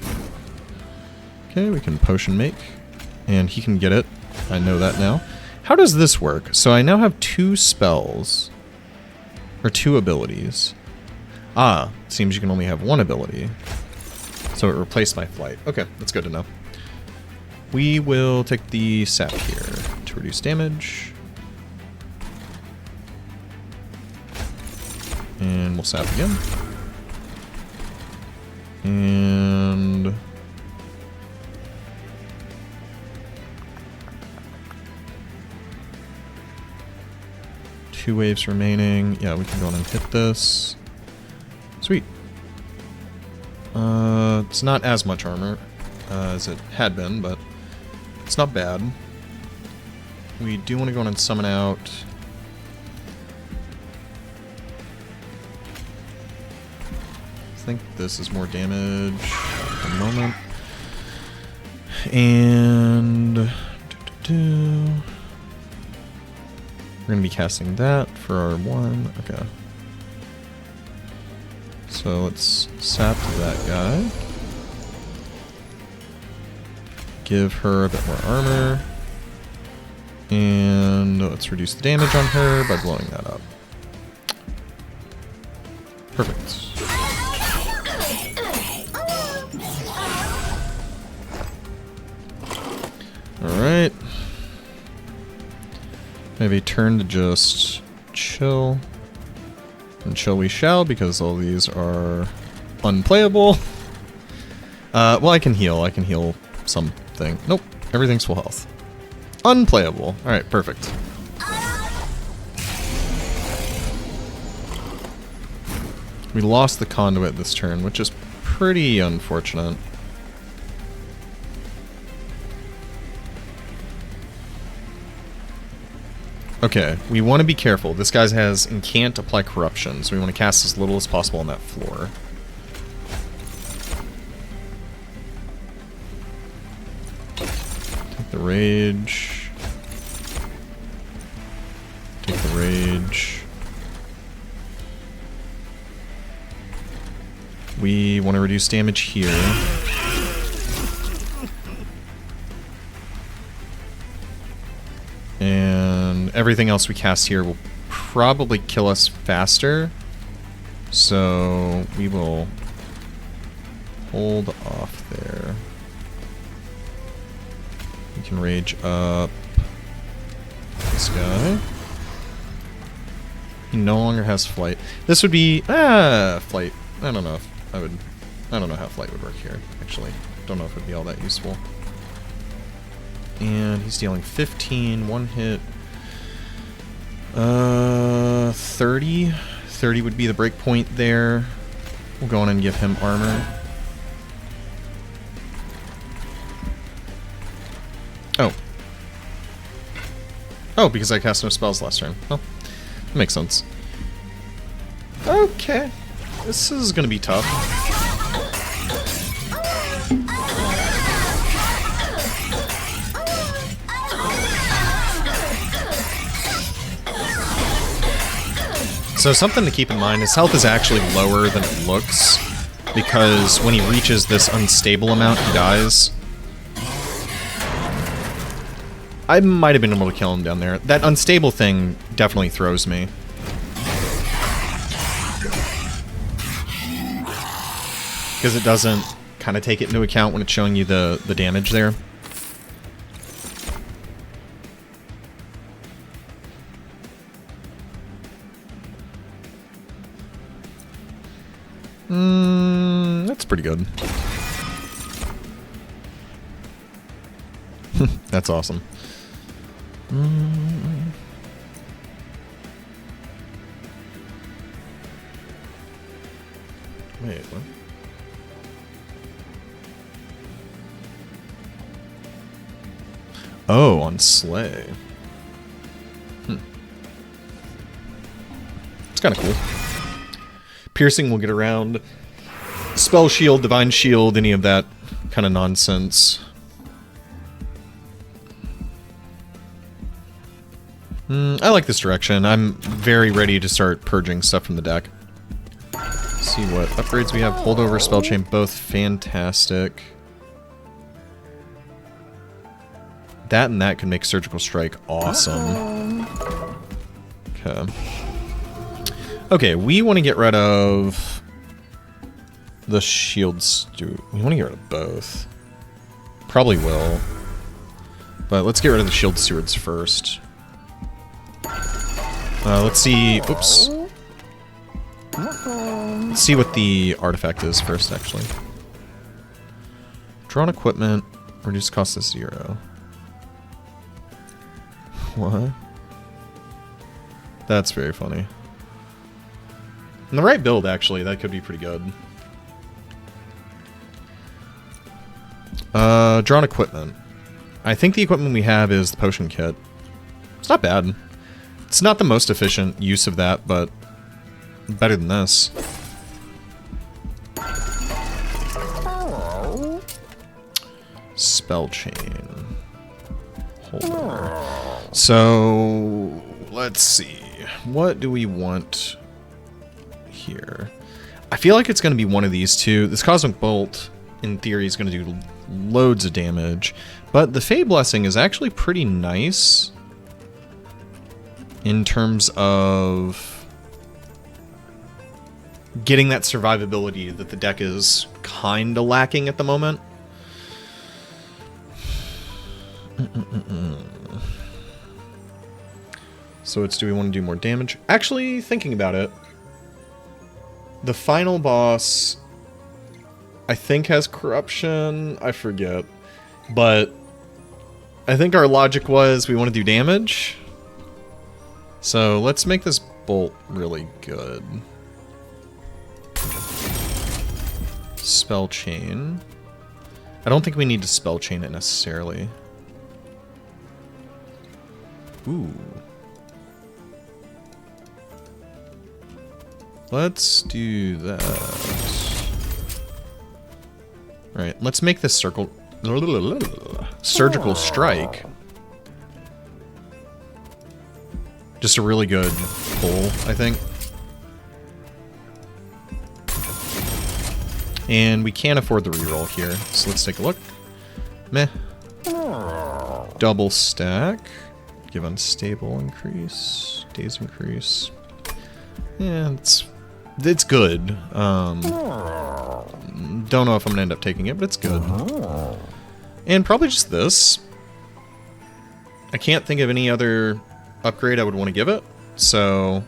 Okay, we can potion make. And he can get it. I know that now. How does this work? So I now have 2 spells. Or 2 abilities. Ah, seems you can only have 1 ability. So it replaced my flight. Okay, that's good to know. We will take the sap here to reduce damage. And we'll sap again. And... two waves remaining. Yeah, we can go on and hit this. Sweet. It's not as much armor as it had been, but it's not bad. We do want to go on and summon out. I think this is more damage at the moment. And we're going to be casting that for our 1. Okay. So let's sap that guy. give her a bit more armor. And let's reduce the damage on her by blowing that up. Perfect. Alright. Maybe turn to just chill. And chill we shall, because all these are unplayable. Well, I can heal. I can heal something. Nope. Everything's full health. Unplayable. Alright, perfect. We lost the conduit this turn, which is pretty unfortunate. Okay, we want to be careful. This guy has and can't apply corruption, so we want to cast as little as possible on that floor. Take the rage. Take the rage. We want to reduce damage here. And everything else we cast here will probably kill us faster. So we will hold off there. We can rage up this guy. He no longer has flight. This would be flight. I don't know if I don't know how flight would work here, actually. Don't know if it would be all that useful. And he's dealing 15, one hit. 30. 30 would be the break point there. We'll go on and give him armor. Oh. Oh, because I cast no spells last turn. Well, that makes sense. Okay. This is gonna be tough. So something to keep in mind, his health is actually lower than it looks, because when he reaches this unstable amount, he dies. I might have been able to kill him down there. That unstable thing definitely throws me. Because it doesn't kind of take it into account when it's showing you the damage there. That's pretty good. That's awesome. Wait, what? Oh, on Slay. It's kind of cool. Piercing will get around. Spell Shield, Divine Shield, any of that kind of nonsense. I like this direction. I'm very ready to start purging stuff from the deck. Let's see what upgrades we have. Holdover, Spell Chain, both fantastic. That and that can make Surgical Strike awesome. Okay. Okay, we want to get rid of the shields. We want to get rid of both. Probably will. But let's get rid of the shield stewards first. Let's see. Oops. Let's see what the artifact is first, actually. Drawn equipment. Reduce cost to 0. What? That's very funny. In the right build, actually, that could be pretty good. Drawn equipment. I think the equipment we have is the potion kit. It's not bad. It's not the most efficient use of that, but better than this. Spell chain. Hold on. So, let's see. What do we want here? I feel like it's going to be one of these two. This Cosmic Bolt in theory, is going to do loads of damage. But the Fey Blessing is actually pretty nice in terms of getting that survivability that the deck is kind of lacking at the moment. So do we want to do more damage? Actually, thinking about it, the final boss, I think, has corruption. I forget. But I think our logic was we want to do damage. So let's make this bolt really good. Spell chain. I don't think we need to spell chain it necessarily. Ooh. Let's do that. Alright, let's make this surgical strike. Just a really good pull, I think. And we can't afford the reroll here, so let's take a look. Meh. Double stack. Give unstable increase. Days increase. Yeah, it's good. Don't know if I'm gonna end up taking it, but it's good. And probably just this. I can't think of any other upgrade I would want to give it. So,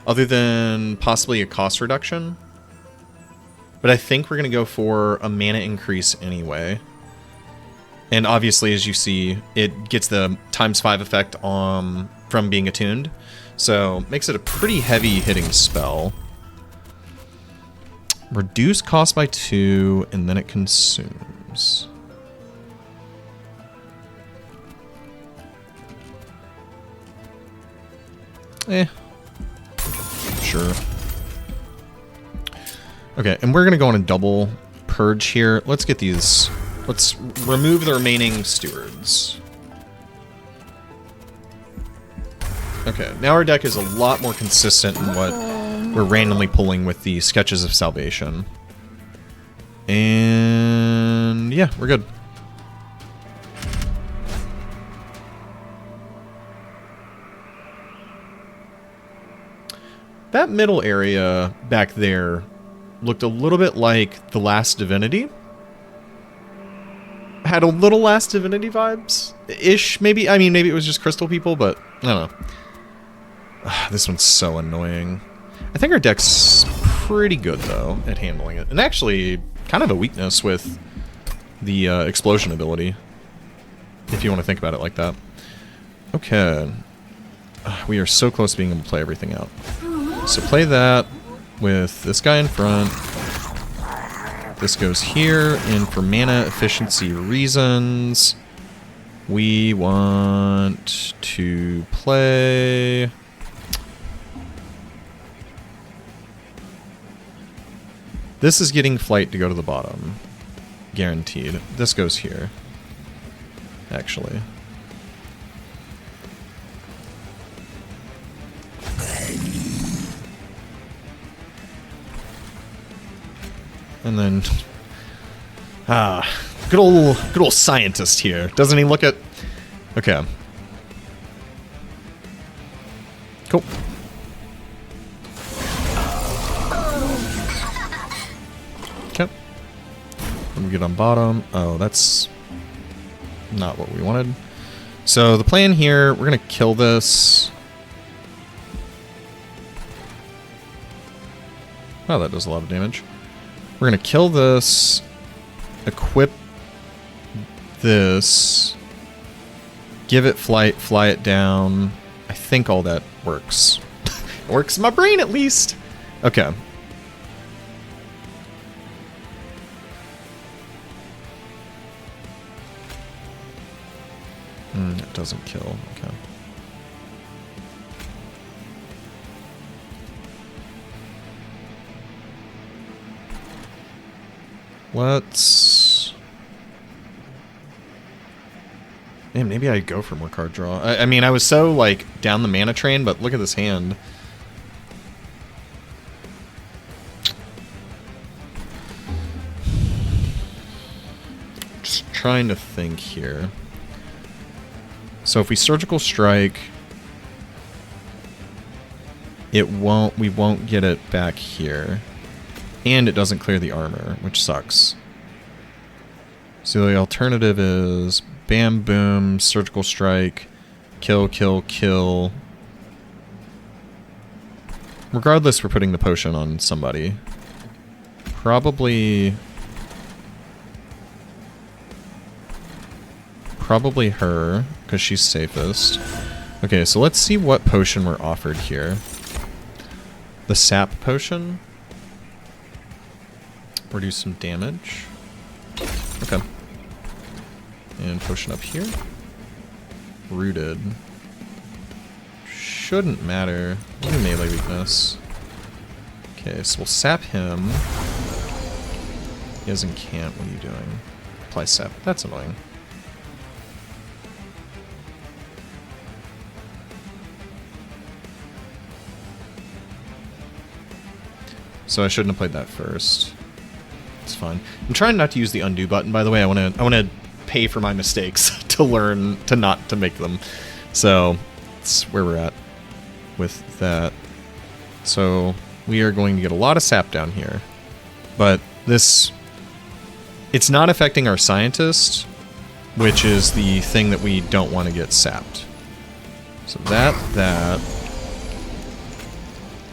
other than possibly a cost reduction. But I think we're gonna go for a mana increase anyway. And obviously, as you see, it gets the ×5 effect from being attuned. So, makes it a pretty heavy hitting spell. Reduce cost by 2, and then it consumes. Sure. Okay, and we're gonna go on a double purge here. Let's get these. Let's remove the remaining stewards. Okay, now our deck is a lot more consistent in what we're randomly pulling with the Sketches of Salvation. And yeah, we're good. That middle area back there looked a little bit like the Last Divinity. Had a little Last Divinity vibes ish, maybe. I mean, maybe it was just crystal people, but I don't know. This one's so annoying. I think our deck's pretty good, though, at handling it. And actually, kind of a weakness with the explosion ability, if you want to think about it like that. Okay. We are so close to being able to play everything out. So play that with this guy in front. This goes here, and for mana efficiency reasons, we want to play... This is getting flight to go to the bottom. Guaranteed. This goes here. Actually. And then... good old scientist here. Doesn't he look at... Okay. Cool. Okay. Let me get on bottom. Oh, that's not what we wanted. So the plan here, we're going to kill this. Wow, that does a lot of damage. We're going to kill this, equip this, give it flight, fly it down. I think all that works. It works in my brain, at least. Okay. It doesn't kill. Okay. Let's... Man, maybe I'd go for more card draw. I mean, I was so, like, down the mana train, but look at this hand. trying to think here. So if we Surgical Strike, we won't get it back here. And it doesn't clear the armor, which sucks. So the alternative is Bam Boom, Surgical Strike, kill, kill, kill. Regardless, we're putting the potion on somebody. Probably her, because she's safest. Okay, so let's see what potion we're offered here. The sap potion. Reduce some damage. Okay. And potion up here. Rooted. Shouldn't matter. Maybe melee weakness. Okay, so we'll sap him. He has incant. What are you doing? Apply sap. That's annoying. So I shouldn't have played that first. It's fine. I'm trying not to use the undo button, by the way. I wanna pay for my mistakes to learn to not to make them. So that's where we're at with that. So we are going to get a lot of sap down here. But it's not affecting our scientist, which is the thing that we don't want to get sapped. So that,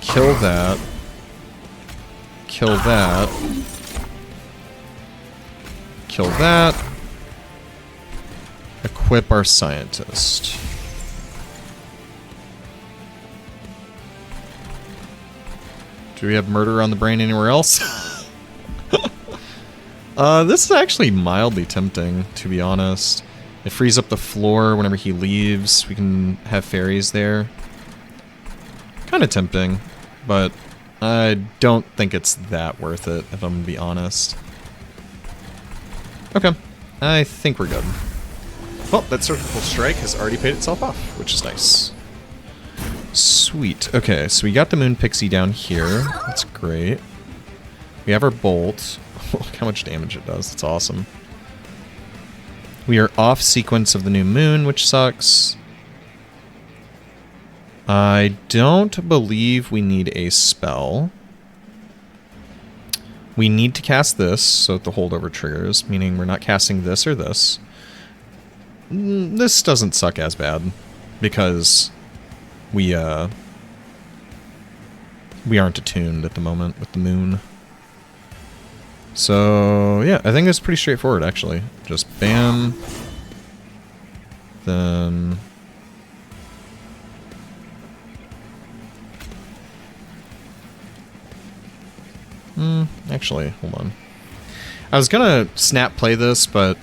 kill that, kill that, kill that, equip our scientist. Do we have murder on the brain anywhere else? This is actually mildly tempting, to be honest. It frees up the floor whenever he leaves. We can have fairies there. Kind of tempting, but I don't think it's that worth it, if I'm gonna be honest. Okay, I think we're good. Well, that Surgical Strike has already paid itself off, which is nice. Sweet. Okay, so we got the Moon Pixie down here. That's great. We have our Bolt. Look how much damage it does. That's awesome. We are off sequence of the new moon, which sucks. I don't believe we need a spell. We need to cast this so that the holdover triggers, meaning we're not casting this or this. This doesn't suck as bad because we aren't attuned at the moment with the moon. So yeah, I think it's pretty straightforward actually. Just bam, then actually, hold on. I was gonna snap play this, but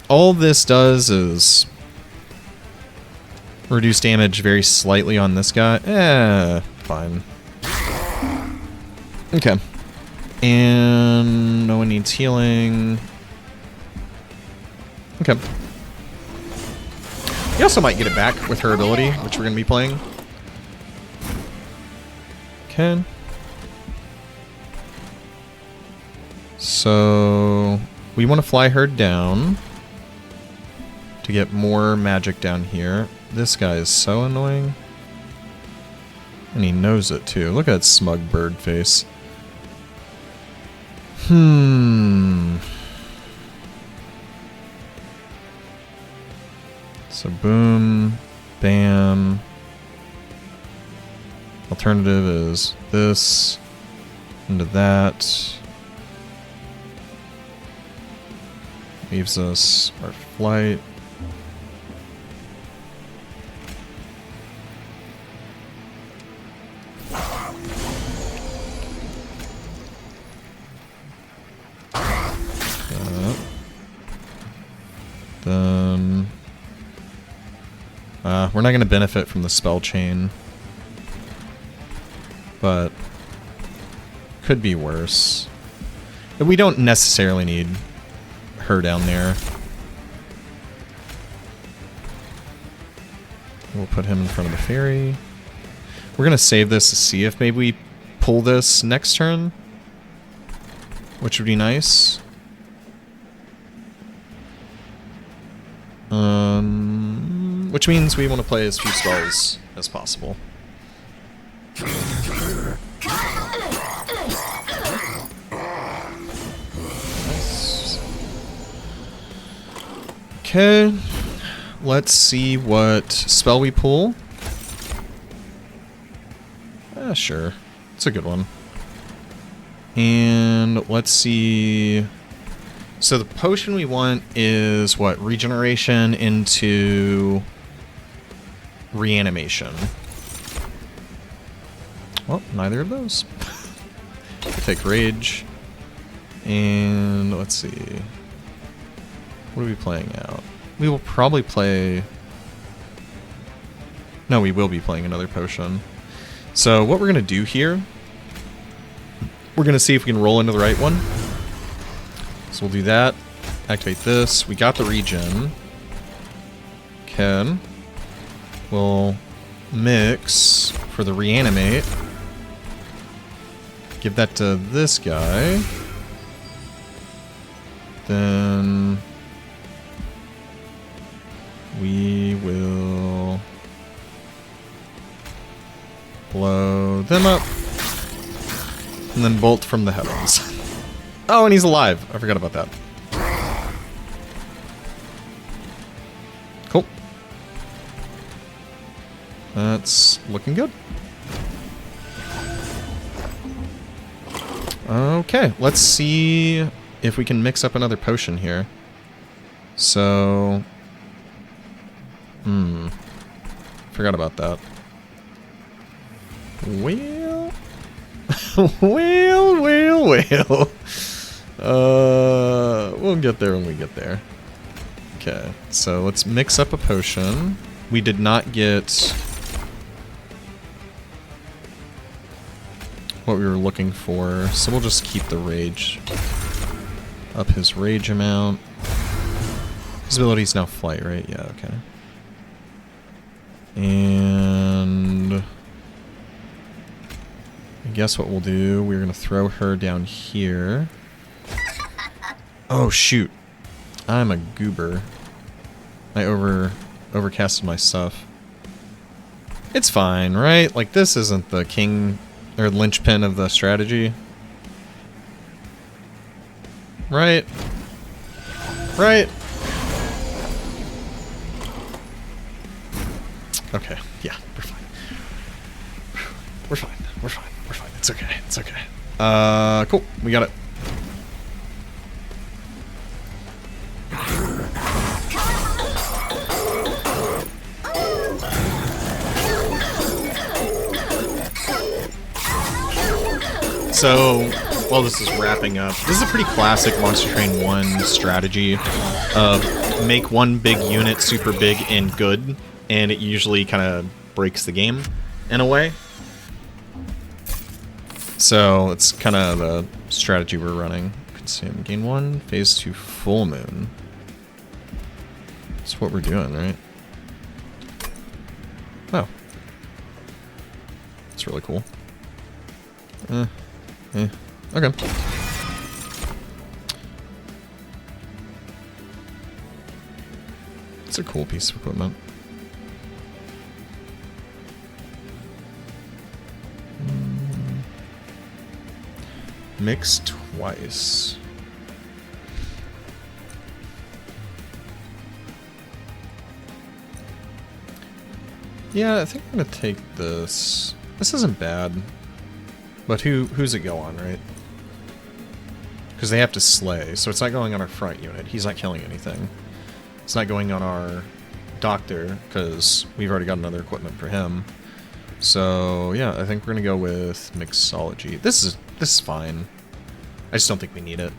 all this does is reduce damage very slightly on this guy. Fine. Okay. And no one needs healing. Okay. You also might get it back with her ability, which we're going to be playing. Okay. So we want to fly her down to get more magic down here. This guy is so annoying. And he knows it too. Look at that smug bird face. So boom, bam. Alternative is this into that. Leaves us our flight. Then we're not going to benefit from the spell chain, but could be worse. We don't necessarily need her down there. We'll put him in front of the fairy. We're going to save this to see if maybe we pull this next turn, which would be nice. Which means we want to play as few spells as possible. Nice. Okay, let's see what spell we pull. Sure, it's a good one. And let's see. So the potion we want is what? Regeneration into reanimation. Well, neither of those. We'll take rage. And let's see. What are we playing out? We will probably play... No, we will be playing another potion. So what we're going to do here, we're going to see if we can roll into the right one. So we'll do that. Activate this. We got the regen. Okay. We'll mix for the reanimate. Give that to this guy. Then we will blow them up. And then bolt from the heavens. Oh, and he's alive. I forgot about that. Cool. That's looking good. Okay, let's see if we can mix up another potion here. So... Forgot about that. Well... well... We'll get there when we get there. Okay, so let's mix up a potion. We did not get what we were looking for, so we'll just keep the rage. Up his rage amount. His ability's now flight, right? Yeah, okay. And I guess what we'll do, we're gonna throw her down here. Oh shoot. I'm a goober. I overcasted my stuff. It's fine, right? Like, this isn't the king or linchpin of the strategy. Right? Right? Okay, yeah, we're fine. We're fine. We're fine. We're fine. It's okay. It's okay. Cool. We got it. So, while this is wrapping up, this is a pretty classic Monster Train 1 strategy of make one big unit super big and good, and it usually kind of breaks the game in a way. So, it's kind of the strategy we're running. Consume, gain 1, phase 2 full moon. That's what we're doing, right? Oh. That's really cool. Okay. It's a cool piece of equipment. Mix twice. Yeah, I think I'm gonna take this. This isn't bad. But who's it go on, right? Because they have to slay, so it's not going on our front unit. He's not killing anything. It's not going on our doctor, because we've already got another equipment for him. So yeah, I think we're gonna go with mixology. This is fine. I just don't think we need it.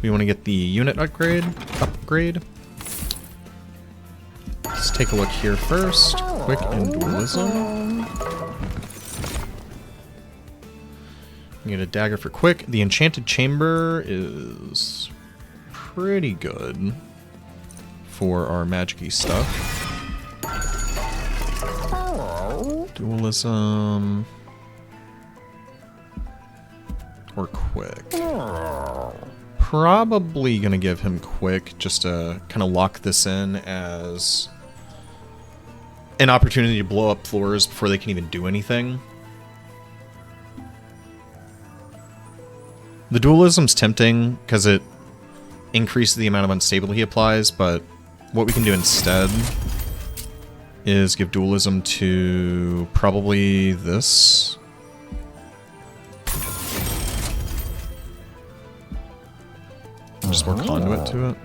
We want to get the unit upgrade. Let's take a look here first. Quick and dualism. We get a dagger for quick. The enchanted chamber is pretty good for our magic-y stuff. Dualism. Or Probably gonna give him quick just to kind of lock this in as an opportunity to blow up floors before they can even do anything. The dualism's tempting because it increases the amount of unstable he applies, but what we can do instead is give dualism to probably this. Just more conduit to it.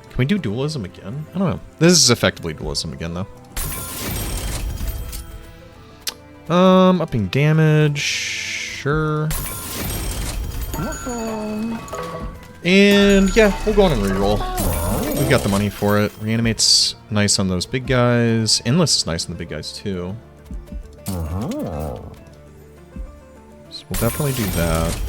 Can we do dualism again? I don't know. This is effectively dualism again, though. Upping damage. Sure. And yeah, we'll go on and reroll. We've got the money for it. Reanimate's nice on those big guys. Endless is nice on the big guys, too. So we'll definitely do that.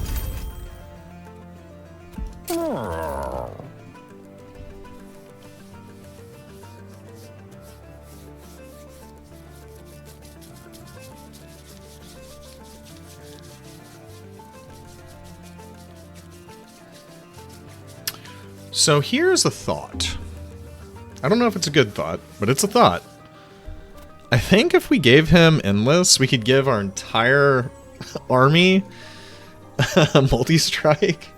So here's a thought. I don't know if it's a good thought, but it's a thought. I think if we gave him Endless, we could give our entire army multi-strike,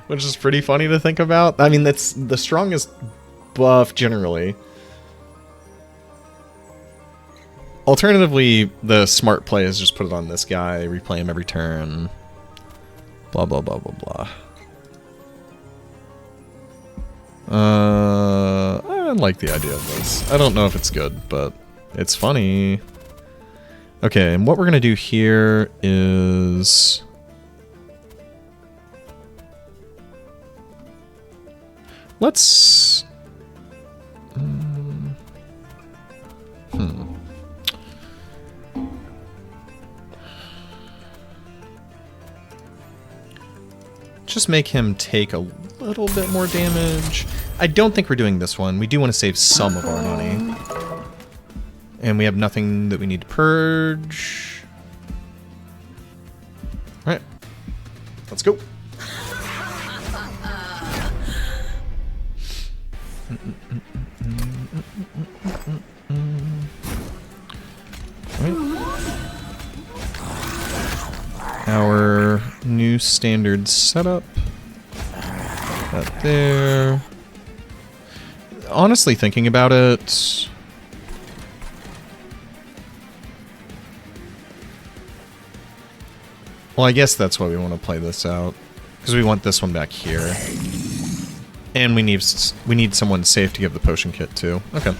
which is pretty funny to think about. I mean, that's the strongest buff generally. Alternatively, the smart play is just put it on this guy, replay him every turn, blah, blah, blah, blah, blah. I like the idea of this. I don't know if it's good, but it's funny. Okay, and what we're gonna do here is... let's... Just make him take a little bit more damage. I don't think we're doing this one. We do want to save some of our money. And we have nothing that we need to purge. Alright. Let's go. Our new standard setup. That there. Honestly, thinking about it, well, I guess that's why we want to play this out, because we want this one back here, and we need someone safe to give the potion kit to. Okay,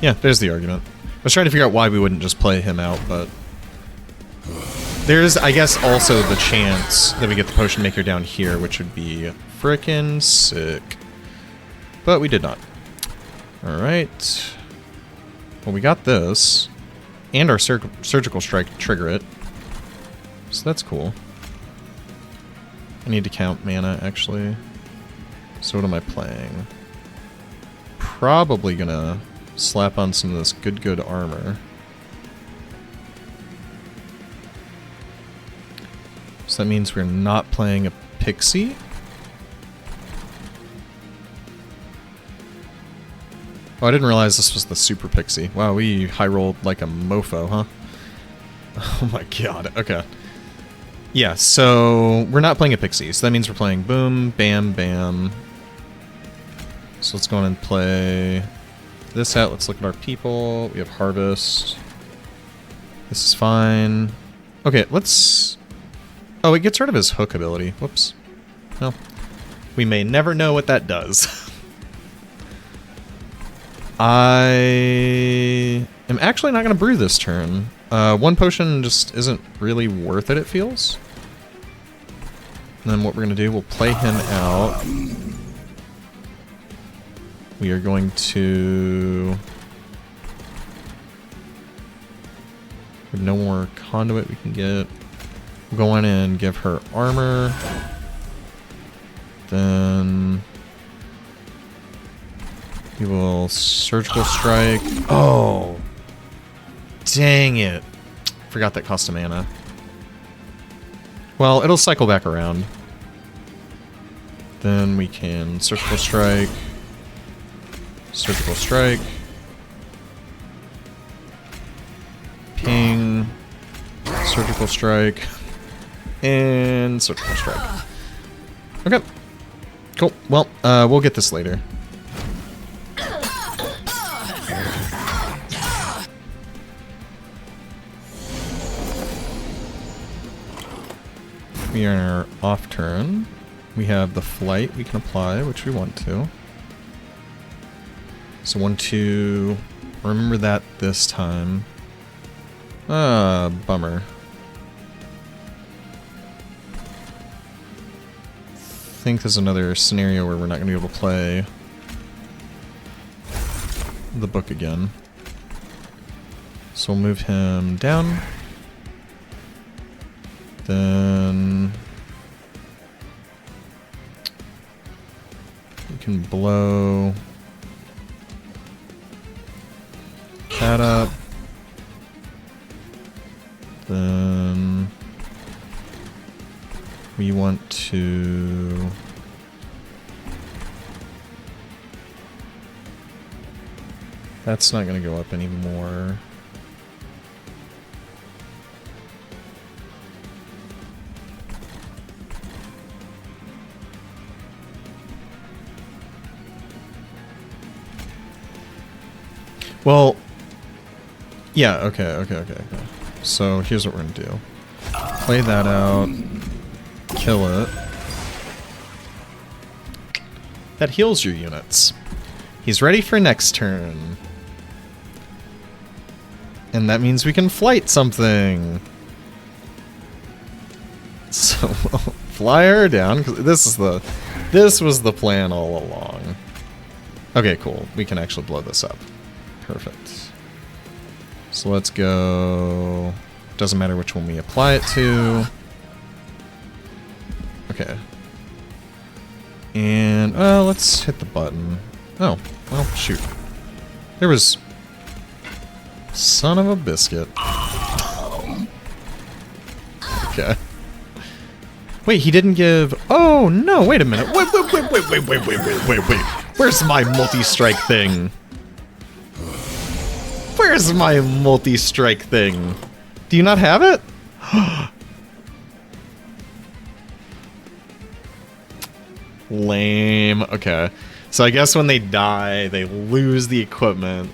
yeah, there's the argument. I was trying to figure out why we wouldn't just play him out, but there's, I guess, also the chance that we get the potion maker down here, which would be frickin' sick. But we did not. Alright. Well, we got this. And our surgical strike to trigger it. So that's cool. I need to count mana, actually. So what am I playing? Probably gonna slap on some of this good armor. So that means we're not playing a pixie. Oh, I didn't realize this was the super pixie. Wow, we high rolled like a mofo, huh? Oh my god, okay. Yeah, so we're not playing a pixie, so that means we're playing boom, bam, bam. So let's go on and play this out. Let's look at our people. We have harvest. This is fine. Okay, let's... oh, it gets rid of his hook ability. Whoops. No. We may never know what that does. I am actually not going to brew this turn. One potion just isn't really worth it, it feels. And then what we're going to do, we'll play him out. We are going to... we have no more conduit we can get. We'll go in and give her armor. Then... we will surgical strike. Oh! Dang it. Forgot that cost a mana. Well, it'll cycle back around. Then we can surgical strike. Surgical strike. Ping. Surgical strike. And surgical strike. Okay. Cool. Well, we'll get this later. We are in our off turn. We have the flight we can apply, which we want to. So 1, 2. Remember that this time. Ah, bummer. I think there's another scenario where we're not going to be able to play the book again. So we'll move him down. Then we can blow that up. Then we want to that's not going to go up anymore. Well, yeah, okay. So here's what we're gonna do. Play that out. Kill it. That heals your units. He's ready for next turn. And that means we can flight something. So we'll fly her down, because this was the plan all along. Okay, cool. We can actually blow this up. Perfect. So let's go. Doesn't matter which one we apply it to. Okay. And let's hit the button. Oh, well, shoot. There was. Son of a biscuit. Okay. Wait, he didn't give. Oh no! Wait a minute. Wait. Where's my multi-strike thing? Where's my multi-strike thing? Do you not have it? Lame. Okay. So I guess when they die, they lose the equipment.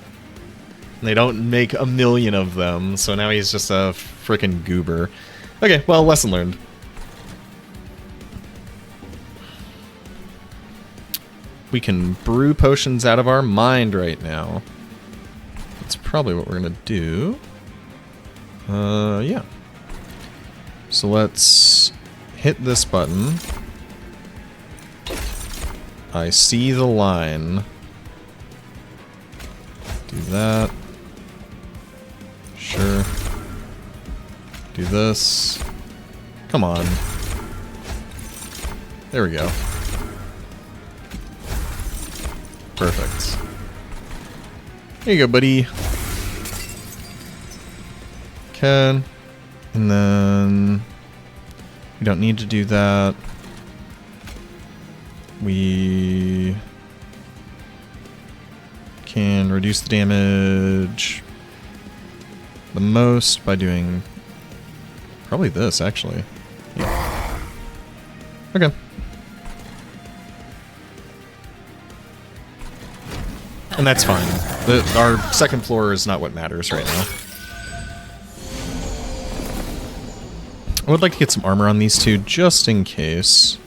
They don't make a million of them, so now he's just a frickin' goober. Okay, well, lesson learned. We can brew potions out of our mind right now. That's probably what we're gonna do. Yeah. So let's hit this button. I see the line. Do that. Sure. Do this. Come on. There we go. Perfect. There you go, buddy. Okay. And then we don't need to do that. We can reduce the damage the most by doing probably this, actually. Yeah. Okay. And that's fine. Our second floor is not what matters right now. I would like to get some armor on these two, just in case.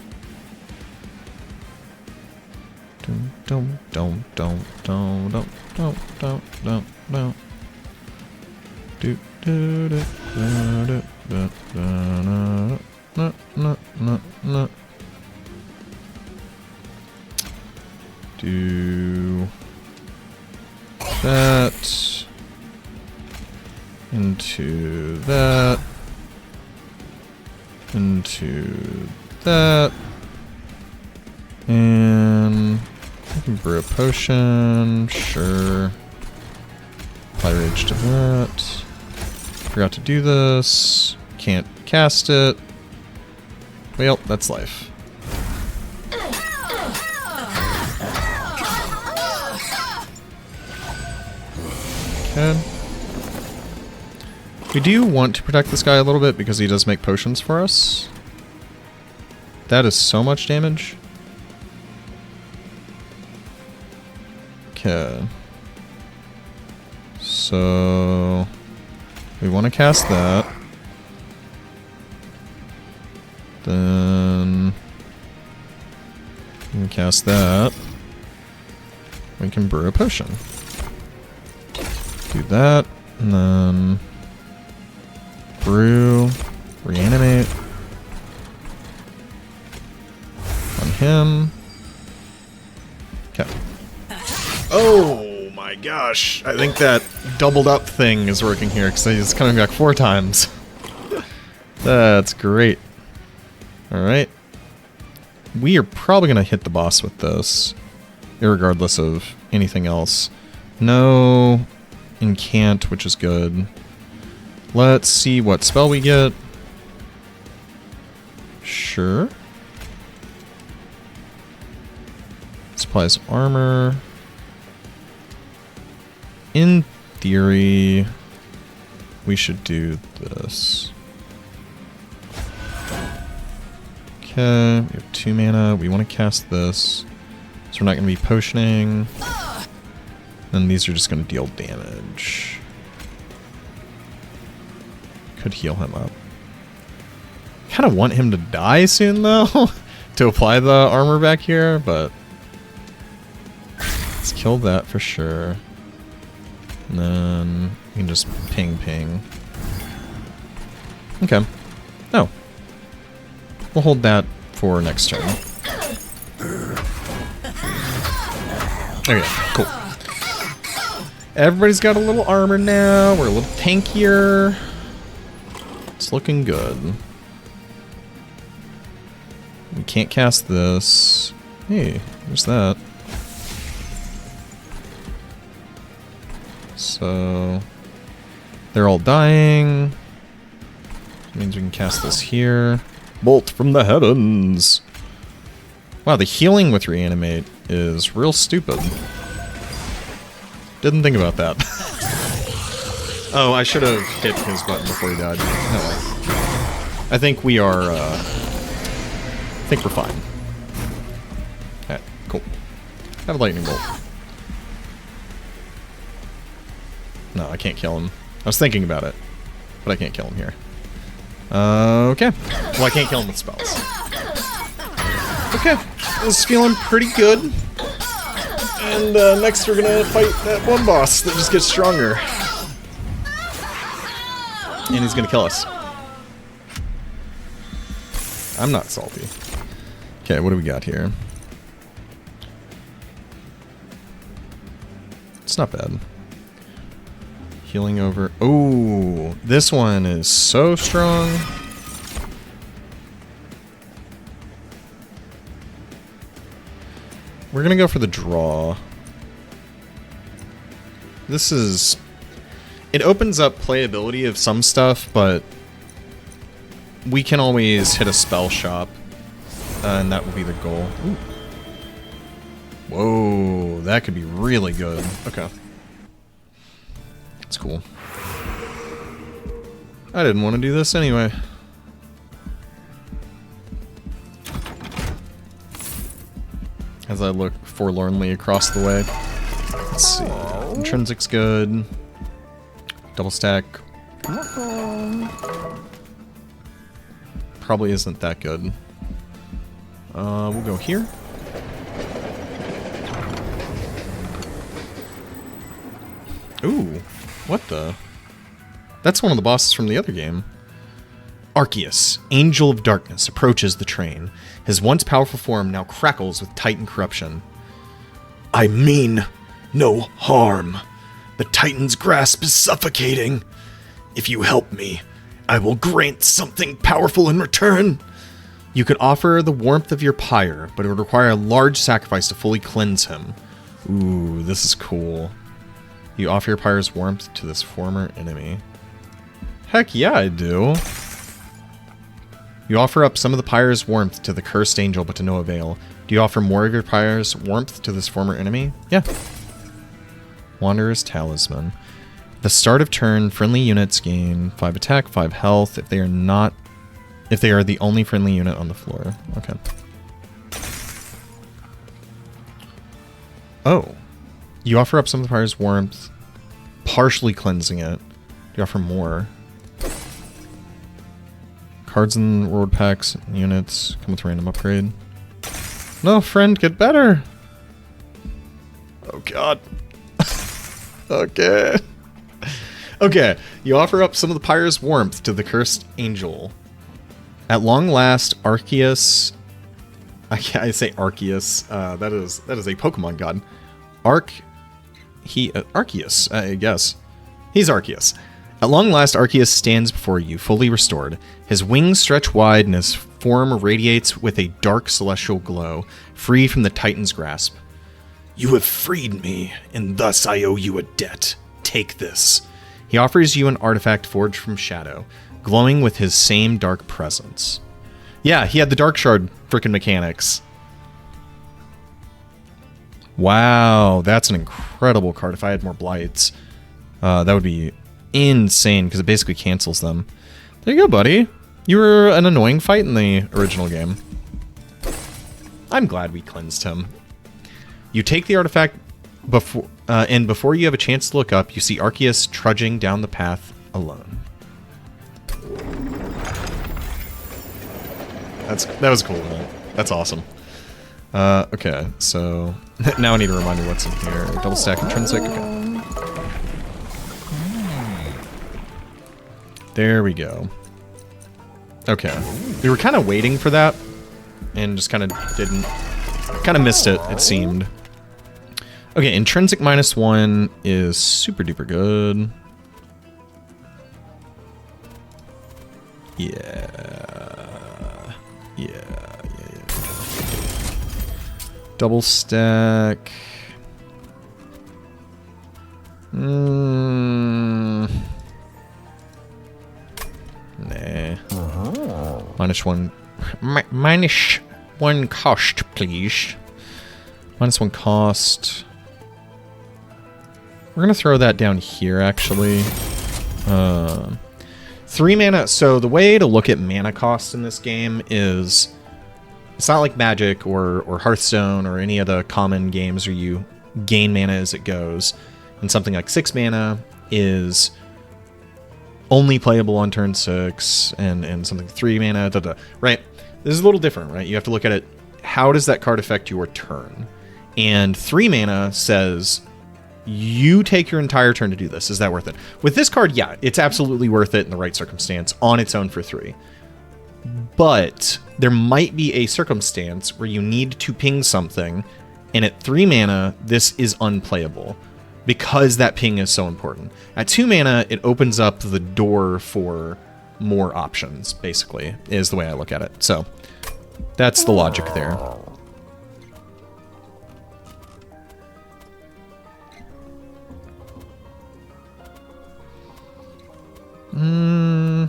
Don't. Do that into that into that, and I can brew a potion, sure. Apply rage to that. Forgot to do this. Can't cast it. Well, that's life. Okay. We do want to protect this guy a little bit because he does make potions for us. That is so much damage. Okay. So we want to cast that. Then we can cast that. We can brew a potion. Do that, and then brew, reanimate on him. Okay. Oh my gosh! I think that doubled up thing is working here because he's coming back 4 times. That's great. All right. We are probably gonna hit the boss with this, irregardless of anything else. No incant, which is good. Let's see what spell we get. Sure. Supplies armor. In theory, we should do this. Okay, we have 2 mana. We want to cast this. So we're not going to be potioning. And these are just going to deal damage. Could heal him up. Kind of want him to die soon, though, to apply the armor back here, but let's kill that for sure. And then we can just ping. Okay. Oh. We'll hold that for next turn. Okay, cool. Everybody's got a little armor now. We're a little tankier. It's looking good. We can't cast this. Hey, there's that. So they're all dying. That means we can cast this here. Bolt from the heavens. Wow, the healing with reanimate is real stupid. Didn't think about that. Oh, I should have hit his button before he died. Oh. I think we are, I think we're fine. Alright, cool. Have a lightning bolt. No, I can't kill him. I was thinking about it, but I can't kill him here. Okay. Well, I can't kill him with spells. Okay. This is feeling pretty good. And next we're gonna fight that one boss that just gets stronger. And he's gonna kill us. I'm not salty. Okay, what do we got here? It's not bad. Healing over. Oh, this one is so strong. We're gonna go for the draw. This is... It opens up playability of some stuff, but we can always hit a spell shop, and that will be the goal. Ooh. Whoa, that could be really good. Okay. That's cool. I didn't want to do this anyway. As I look forlornly across the way. Let's see. Intrinsic's good. Double stack. Probably isn't that good. We'll go here. Ooh. What the? That's one of the bosses from the other game. Arceus, Angel of Darkness, approaches the train. His once powerful form now crackles with Titan corruption. I mean no harm. The Titan's grasp is suffocating. If you help me, I will grant something powerful in return. You could offer the warmth of your pyre, but it would require a large sacrifice to fully cleanse him. Ooh, this is cool. You offer your pyre's warmth to this former enemy. Heck yeah, I do. You offer up some of the pyre's warmth to the cursed angel, but to no avail. Do you offer more of your pyre's warmth to this former enemy? Yeah. Wanderer's Talisman. The start of turn, friendly units gain 5 attack, 5 health if they are the only friendly unit on the floor. Okay. Oh. You offer up some of the pyre's warmth, partially cleansing it. Do you offer more? Cards in reward packs, units come with random upgrade. No, friend, get better. Oh god. Okay. Okay, you offer up some of the pyre's warmth to the cursed angel. At long last, Arceus... I say Arceus. That is a Pokemon god. Arceus, I guess. He's Arceus. At long last, Arceus stands before you, fully restored. His wings stretch wide and his form radiates with a dark celestial glow, free from the Titan's grasp. You have freed me, and thus I owe you a debt. Take this. He offers you an artifact forged from shadow, glowing with his same dark presence. Yeah, he had the Dark Shard frickin' mechanics. Wow, that's an incredible card. If I had more Blights, that would be insane, because it basically cancels them. There you go, buddy. You were an annoying fight in the original game. I'm glad we cleansed him. You take the artifact and before you have a chance to look up, you see Arceus trudging down the path alone. That was cool, man. That's awesome. Okay, so now I need to remind me what's in here. Double stack intrinsic. Okay. There we go. Okay. We were kind of waiting for that and just kind of didn't. Kind of missed it, it seemed. Okay, intrinsic -1 is super duper good. Yeah. Double stack. Nah. -1. -1 cost, please. -1 cost. We're gonna throw that down here, actually. 3 mana. So the way to look at mana cost in this game is, it's not like Magic or Hearthstone or any of the common games where you gain mana as it goes. And something like 6 mana is only playable on turn 6, and something 3 mana, right? This is a little different, right? You have to look at it, how does that card affect your turn? And 3 mana says, you take your entire turn to do this. Is that worth it? With this card, yeah, it's absolutely worth it in the right circumstance on its own for 3. But there might be a circumstance where you need to ping something, and at 3 mana, this is unplayable because that ping is so important. At 2 mana, it opens up the door for more options, basically, is the way I look at it. So that's the logic there. I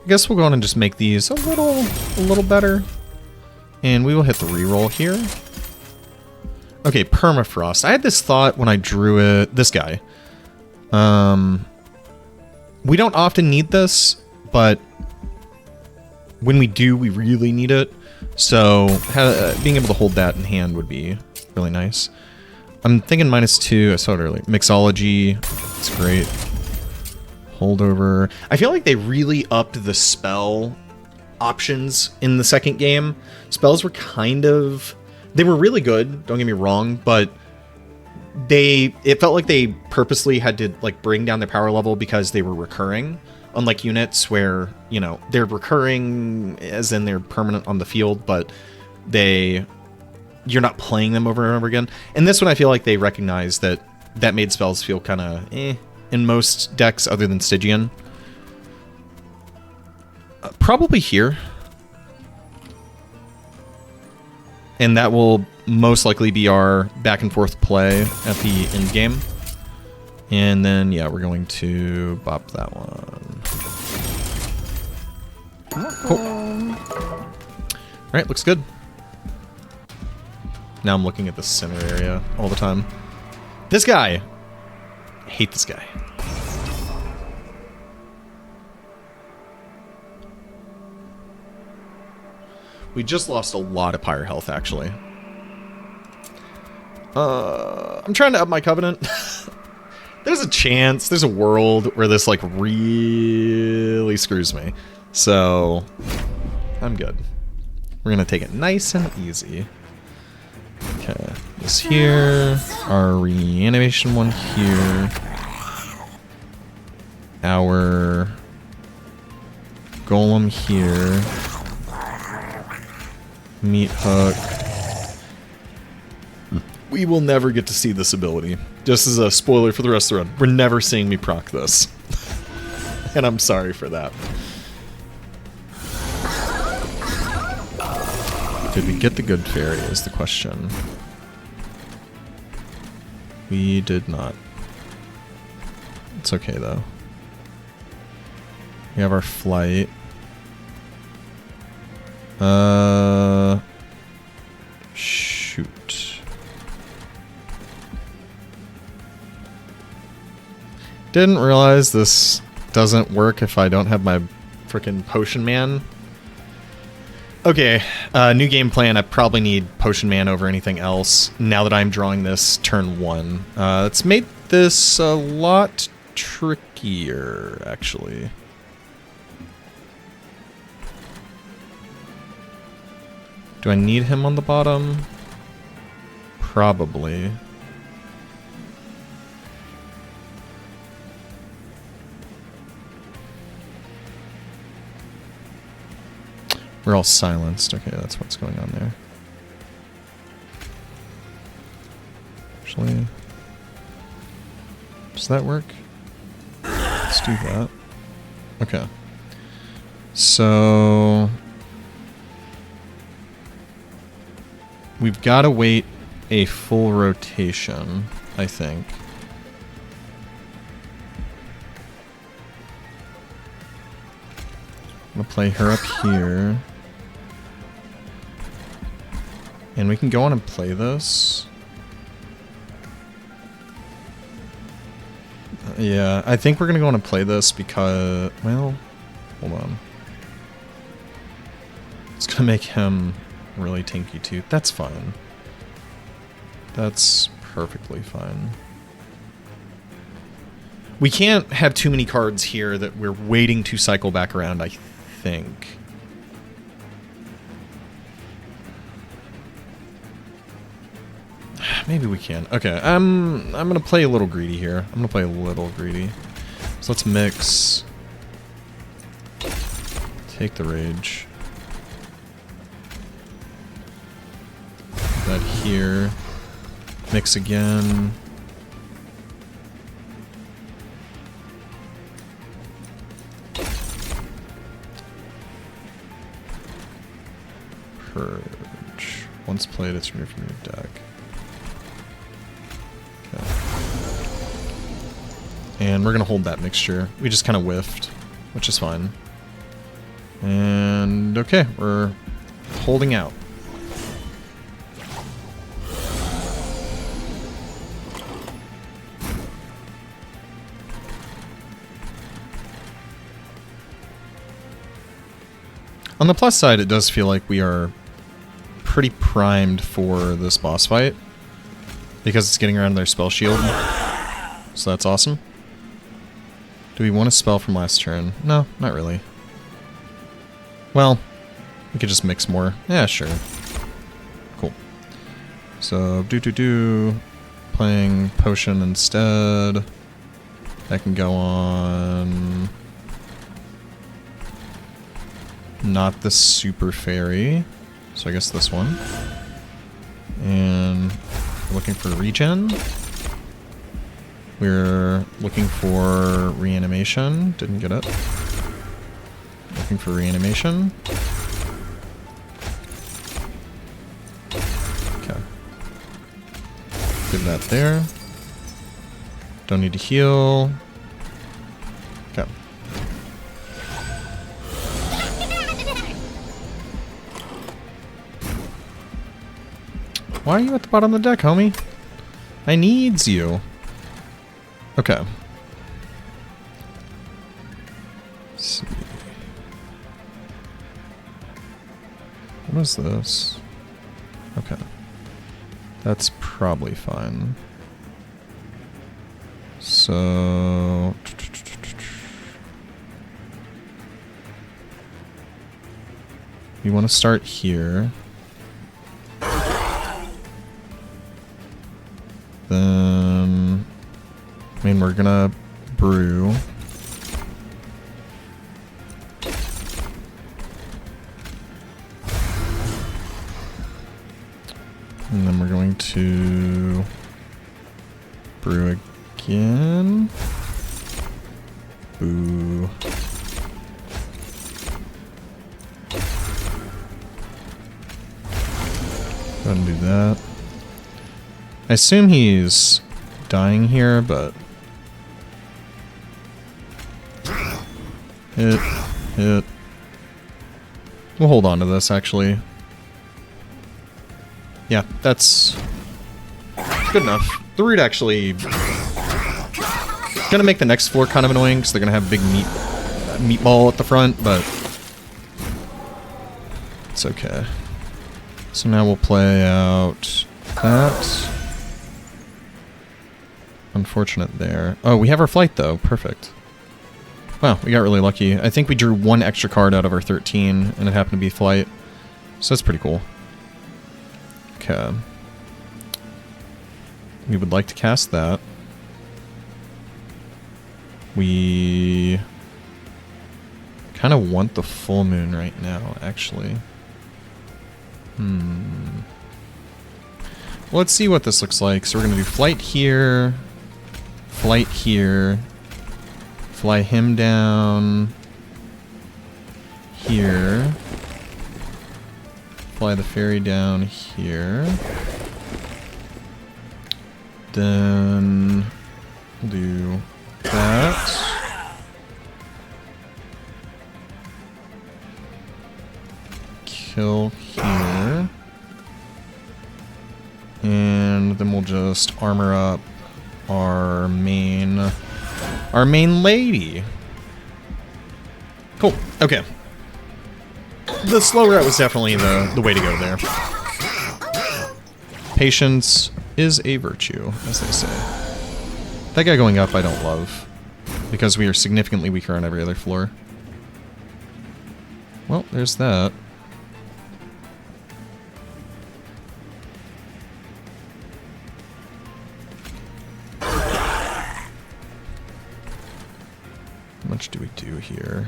guess we'll go on and just make these a little better. And we will hit the reroll here. Okay, Permafrost. I had this thought when I drew it. This guy. We don't often need this, but when we do, we really need it. So being able to hold that in hand would be really nice. I'm thinking -2. I saw it earlier. Mixology. It's great. Holdover. I feel like they really upped the spell options in the second game. Spells were they were really good, don't get me wrong, but it felt like they purposely had to like bring down their power level because they were recurring. Unlike units where, you know, they're recurring as in they're permanent on the field, but you're not playing them over and over again. And this one I feel like they recognized that made spells feel kind of in most decks other than Stygian. Probably here. And that will most likely be our back and forth play at the end game. And then, yeah, we're going to bop that one. Cool. Alright, looks good. Now I'm looking at the center area all the time. This guy! I hate this guy. We just lost a lot of pyre health, actually. I'm trying to up my covenant. There's a chance, there's a world where this, like, really screws me. So, I'm good. We're gonna take it nice and easy. Okay, this here. Our reanimation one here. Our golem here. Meat hook. We will never get to see this ability. Just as a spoiler for the rest of the run, we're never seeing me proc this. And I'm sorry for that. Did we get the good fairy is the question. We did not. It's okay though. We have our flight. Shoot. Didn't realize this doesn't work if I don't have my frickin' potion man. Okay, new game plan. I probably need Potion Man over anything else now that I'm drawing this turn 1. It's made this a lot trickier, actually. Do I need him on the bottom? Probably. We're all silenced. Okay, that's what's going on there. Actually, does that work? Let's do that. Okay. So we've got to wait a full rotation, I think. I'm gonna play her up here. And we can go on and play this. Yeah, I think we're gonna go on and play this because, well, hold on. It's gonna make him really tanky too. That's fine. That's perfectly fine. We can't have too many cards here that we're waiting to cycle back around, I think. Maybe we can. Okay, I'm gonna play a little greedy here. I'm gonna play a little greedy. So let's mix. Take the rage. Put that here. Mix again. Purge. Once played, it's removed from your deck. And we're going to hold that mixture. We just kind of whiffed, which is fine. And okay, we're holding out. On the plus side, it does feel like we are pretty primed for this boss fight. Because it's getting around their spell shield. So that's awesome. Do we want a spell from last turn? No, not really. Well, we could just mix more. Yeah, sure. Cool. So, playing potion instead. That can go on. Not the super fairy. So I guess this one. And looking for regen. We're looking for reanimation. Didn't get it. Looking for reanimation. Okay. Give that there. Don't need to heal. Okay. Why are you at the bottom of the deck, homie? I needs you. Okay. Let's see. What is this? Okay. That's probably fine. So... we want to start here. Then... I mean, we're gonna brew. And then we're going to brew again. Boo. Go ahead and do that. I assume he's dying here, but... hit. We'll hold on to this, actually. Yeah, that's good enough. The root actually gonna make the next floor kind of annoying because they're gonna have big meatball at the front, but it's okay. So now we'll play out that. Unfortunate there. Oh, we have our flight though. Perfect. Wow, we got really lucky. I think we drew one extra card out of our 13, and it happened to be flight. So that's pretty cool. Okay. We would like to cast that. We kind of want the full moon right now, actually. Let's see what this looks like. So we're going to do flight here, flight here, fly him down here, fly the fairy down here. Then we'll do that. Kill here. And then we'll just armor up our main lady. Cool. Okay. The slow route was definitely the way to go there. Patience is a virtue, as they say. That guy going up I don't love, because we are significantly weaker on every other floor. Well, there's that. How much do we do here?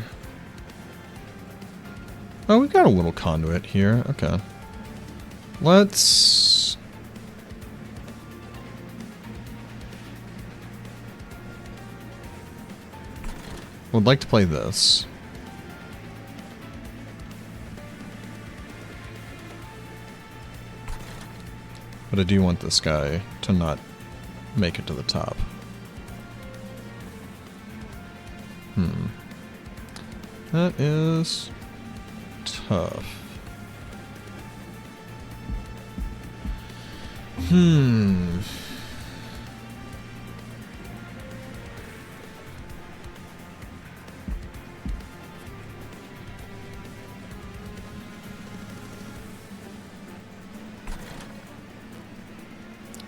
Oh, we've got a little conduit here. Okay. Let's... would like to play this. But I do want this guy to not make it to the top. That is tough.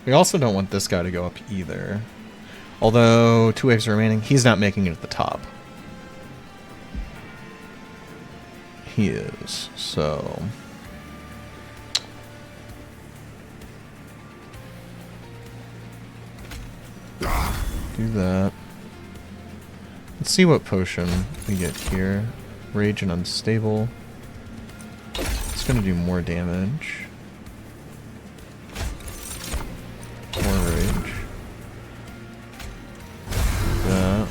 We also don't want this guy to go up either. Although, 2 waves remaining, he's not making it at the top. He is, so... do that. Let's see what potion we get here. Rage and Unstable. It's gonna do more damage. More rage. That.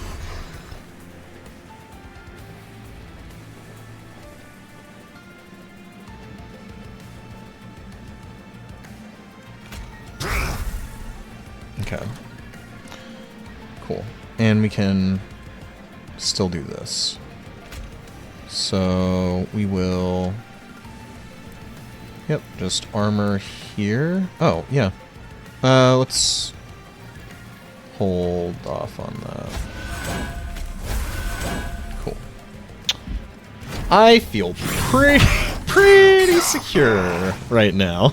Okay. Cool. And we can still do this. So we will... Yep, just armor here. Oh, yeah. Let's hold off on that. Cool. I feel pretty secure right now.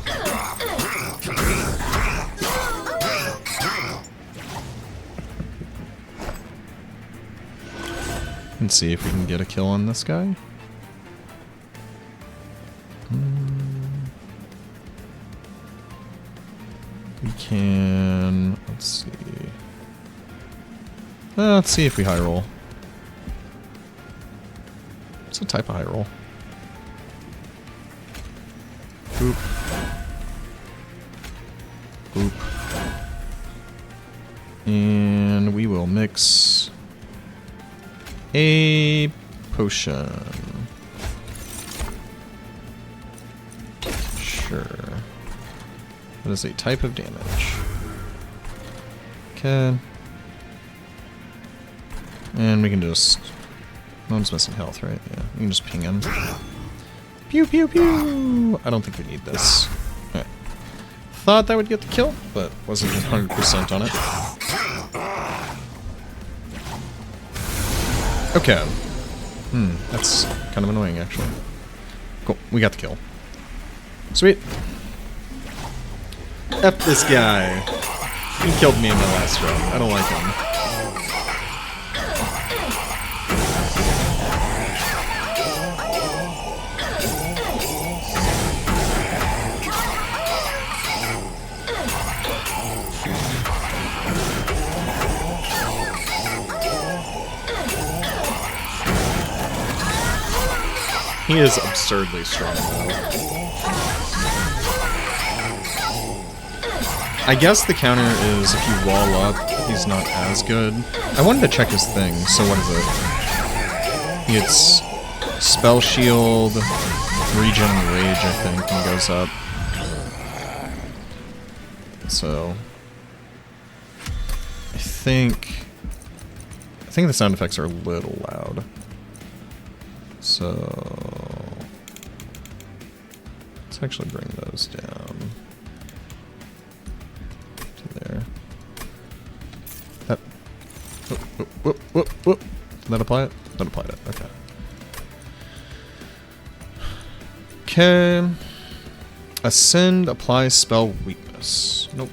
Let's see if we can get a kill on this guy. We can... Let's see. Let's see if we high roll. What's the type of high roll? Boop. Boop. And we will mix a potion. Sure. That is a type of damage. Okay. And we can just... No one's missing health, right? Yeah, we can just ping him. Pew pew pew! I don't think we need this. Alright. Thought that would get the kill, but wasn't 100% on it. Okay. That's kind of annoying, actually. Cool, we got the kill. Sweet. F this guy. He killed me in my last round. I don't like him. He is absurdly strong, though. I guess the counter is if you wall up, he's not as good. I wanted to check his thing, so what is it? It's Spell Shield, Regen Rage, I think, when it goes up. So... I think the sound effects are a little loud. So... let's actually bring those down. There. That. Whoop. Did that apply it? That applied it. Okay. Okay. Ascend, apply spell weakness. Nope.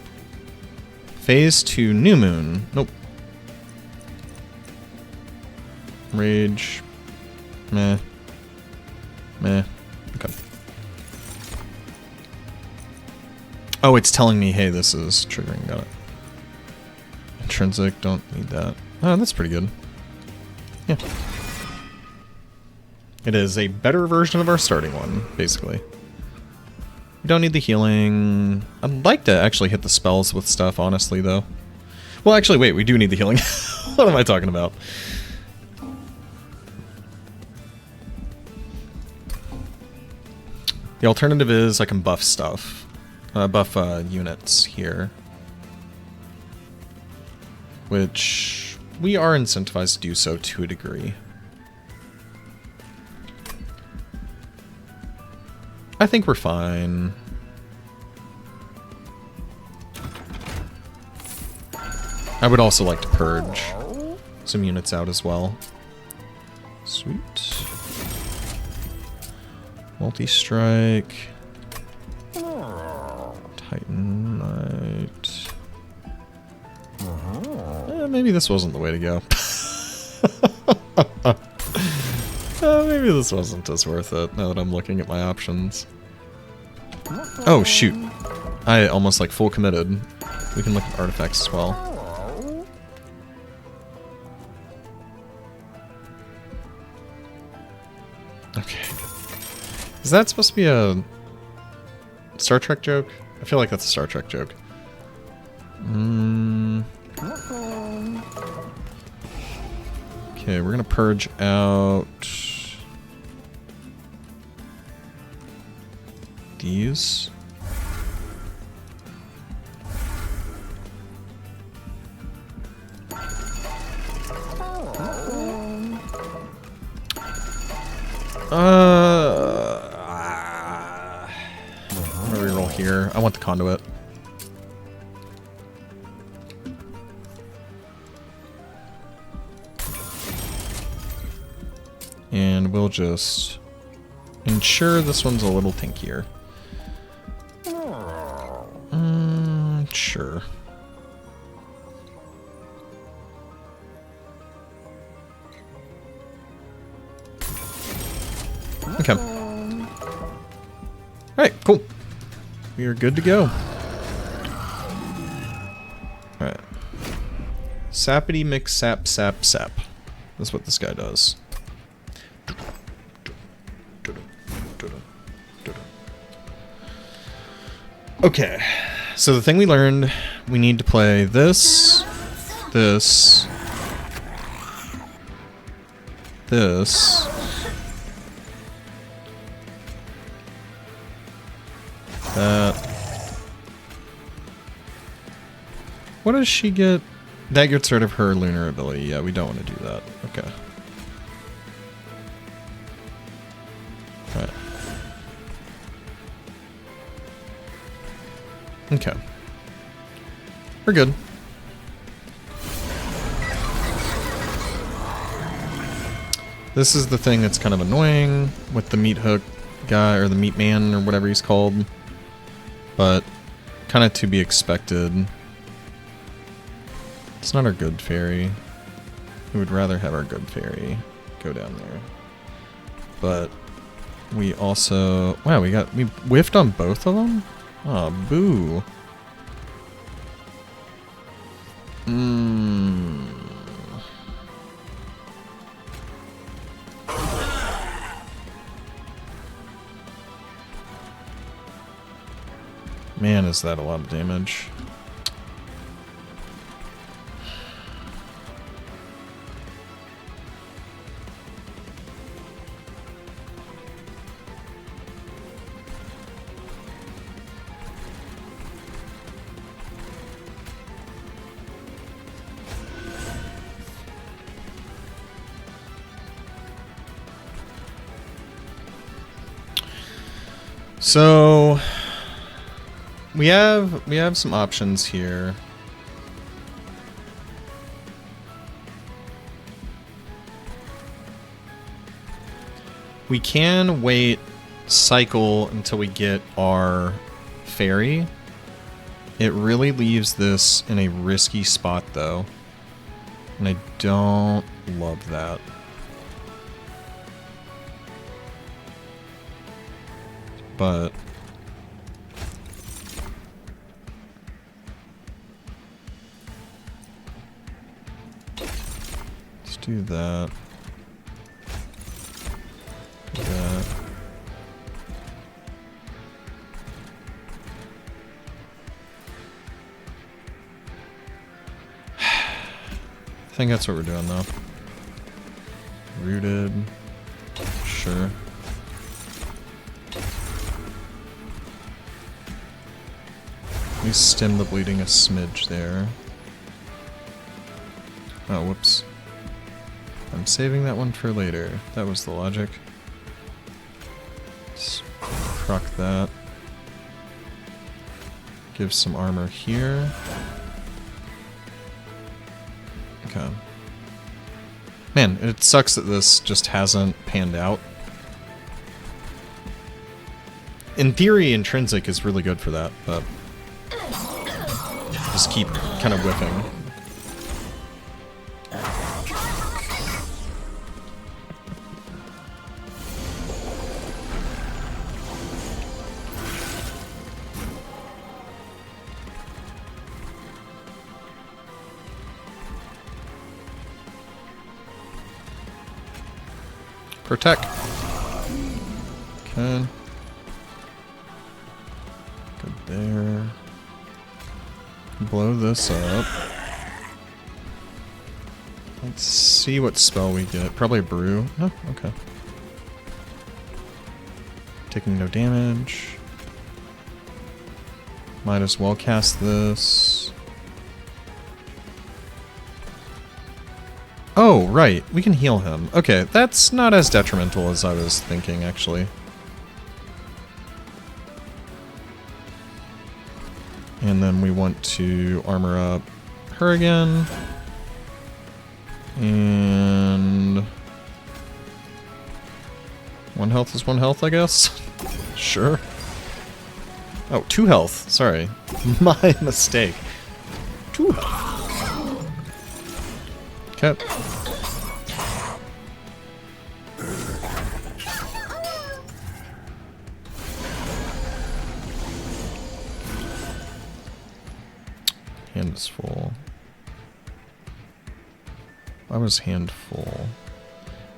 Phase to New Moon. Nope. Rage. Meh. Okay. Oh, it's telling me, hey, this is triggering. Got it. Intrinsic, don't need that. Oh, that's pretty good. Yeah. It is a better version of our starting one, basically. We don't need the healing. I'd like to actually hit the spells with stuff, honestly, though. Well, actually, wait, we do need the healing. What am I talking about? The alternative is I can buff stuff. Buff units here. Which we are incentivized to do so to a degree. I think we're fine. I would also like to purge some units out as well. Sweet. Multi-strike. Titan Knight. Maybe this wasn't the way to go. Maybe this wasn't as worth it, now that I'm looking at my options. Oh, shoot. I almost, like, full committed. We can look at artifacts as well. Okay. Is that supposed to be a Star Trek joke? I feel like that's a Star Trek joke. Okay, we're gonna purge out these. I'm gonna reroll here. I want the conduit. And we'll just ensure this one's a little tinkier. Sure. Okay. Alright, cool. We are good to go. Alright. Sappity mix sap sap sap. That's what this guy does. Okay. So the thing we learned, we need to play this, this, this, that. What does she get? That gets rid of her lunar ability. Yeah, we don't want to do that. Okay. Alright. Okay. We're good. This is the thing that's kind of annoying with the meat hook guy, or the meat man, or whatever he's called. But kind of to be expected. It's not our good fairy. We would rather have our good fairy go down there. But we also... Wow, we whiffed on both of them? Oh, boo. Man, is that a lot of damage. So we have some options here. We can wait, cycle until we get our fairy. It really leaves this in a risky spot though, and I don't love that. But let's do that. Do that. I think that's what we're doing though. Rooted. Sure. We stem the bleeding a smidge there. Oh, whoops. I'm saving that one for later. That was the logic. Let's proc that. Give some armor here. Okay. Man, it sucks that this just hasn't panned out. In theory, Intrinsic is really good for that, but just keep kind of whiffing. Protect. Okay. Good there. Blow this up. Let's see what spell we get. Probably a brew. Oh, okay. Taking no damage. Might as well cast this. Oh, right. We can heal him. Okay, that's not as detrimental as I was thinking, actually. And then we want to armor up her again. And... 1 health is 1 health, I guess? Sure. Oh, 2 health. Sorry. My mistake. 2 health. Okay. Hand is full. I was hand full.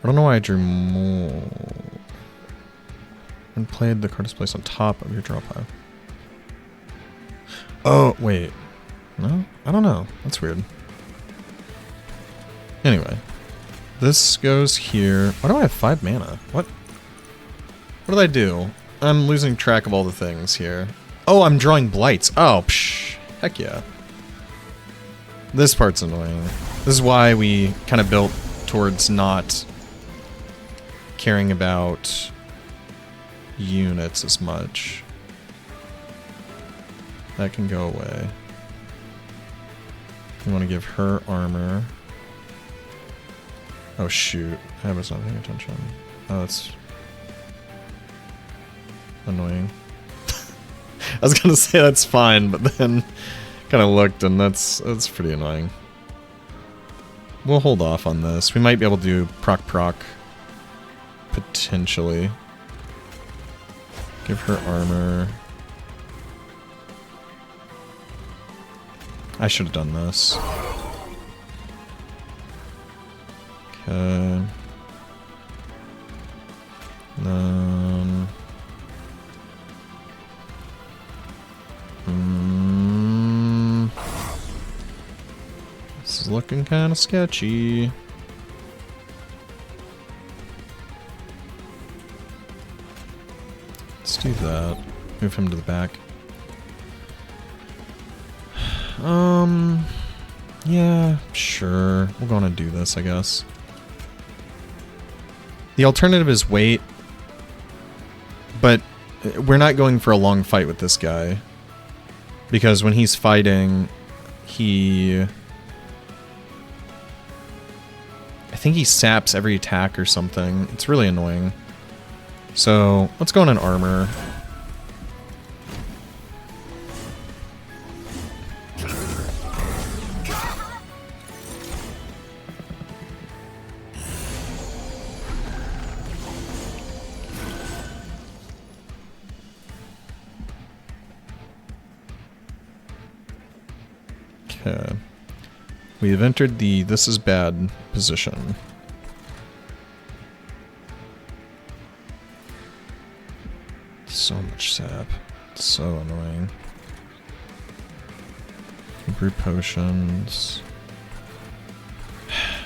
I don't know why I drew more. When played, the card is placed on top of your draw pile. Oh, wait. No? I don't know. That's weird. Anyway. This goes here. Why do I have 5 mana? What? What did I do? I'm losing track of all the things here. Oh, I'm drawing blights. Oh, psh. Heck yeah. This part's annoying. This is why we kind of built towards not caring about units as much. That can go away. We want to give her armor. Oh shoot, I was not paying attention. Oh, that's annoying. I was gonna say that's fine, but then kind of looked and that's pretty annoying. We'll hold off on this. We might be able to do proc potentially. Give her armor. I should have done this. Okay. Then... This is looking kind of sketchy. Let's do that. Move him to the back. Yeah, sure. We're gonna do this, I guess. The alternative is wait. But we're not going for a long fight with this guy. Because when he's fighting, I think he saps every attack or something. It's really annoying. So, let's go on an armor. Okay. We have entered the this is bad position. So much sap. It's so annoying. Brew potions.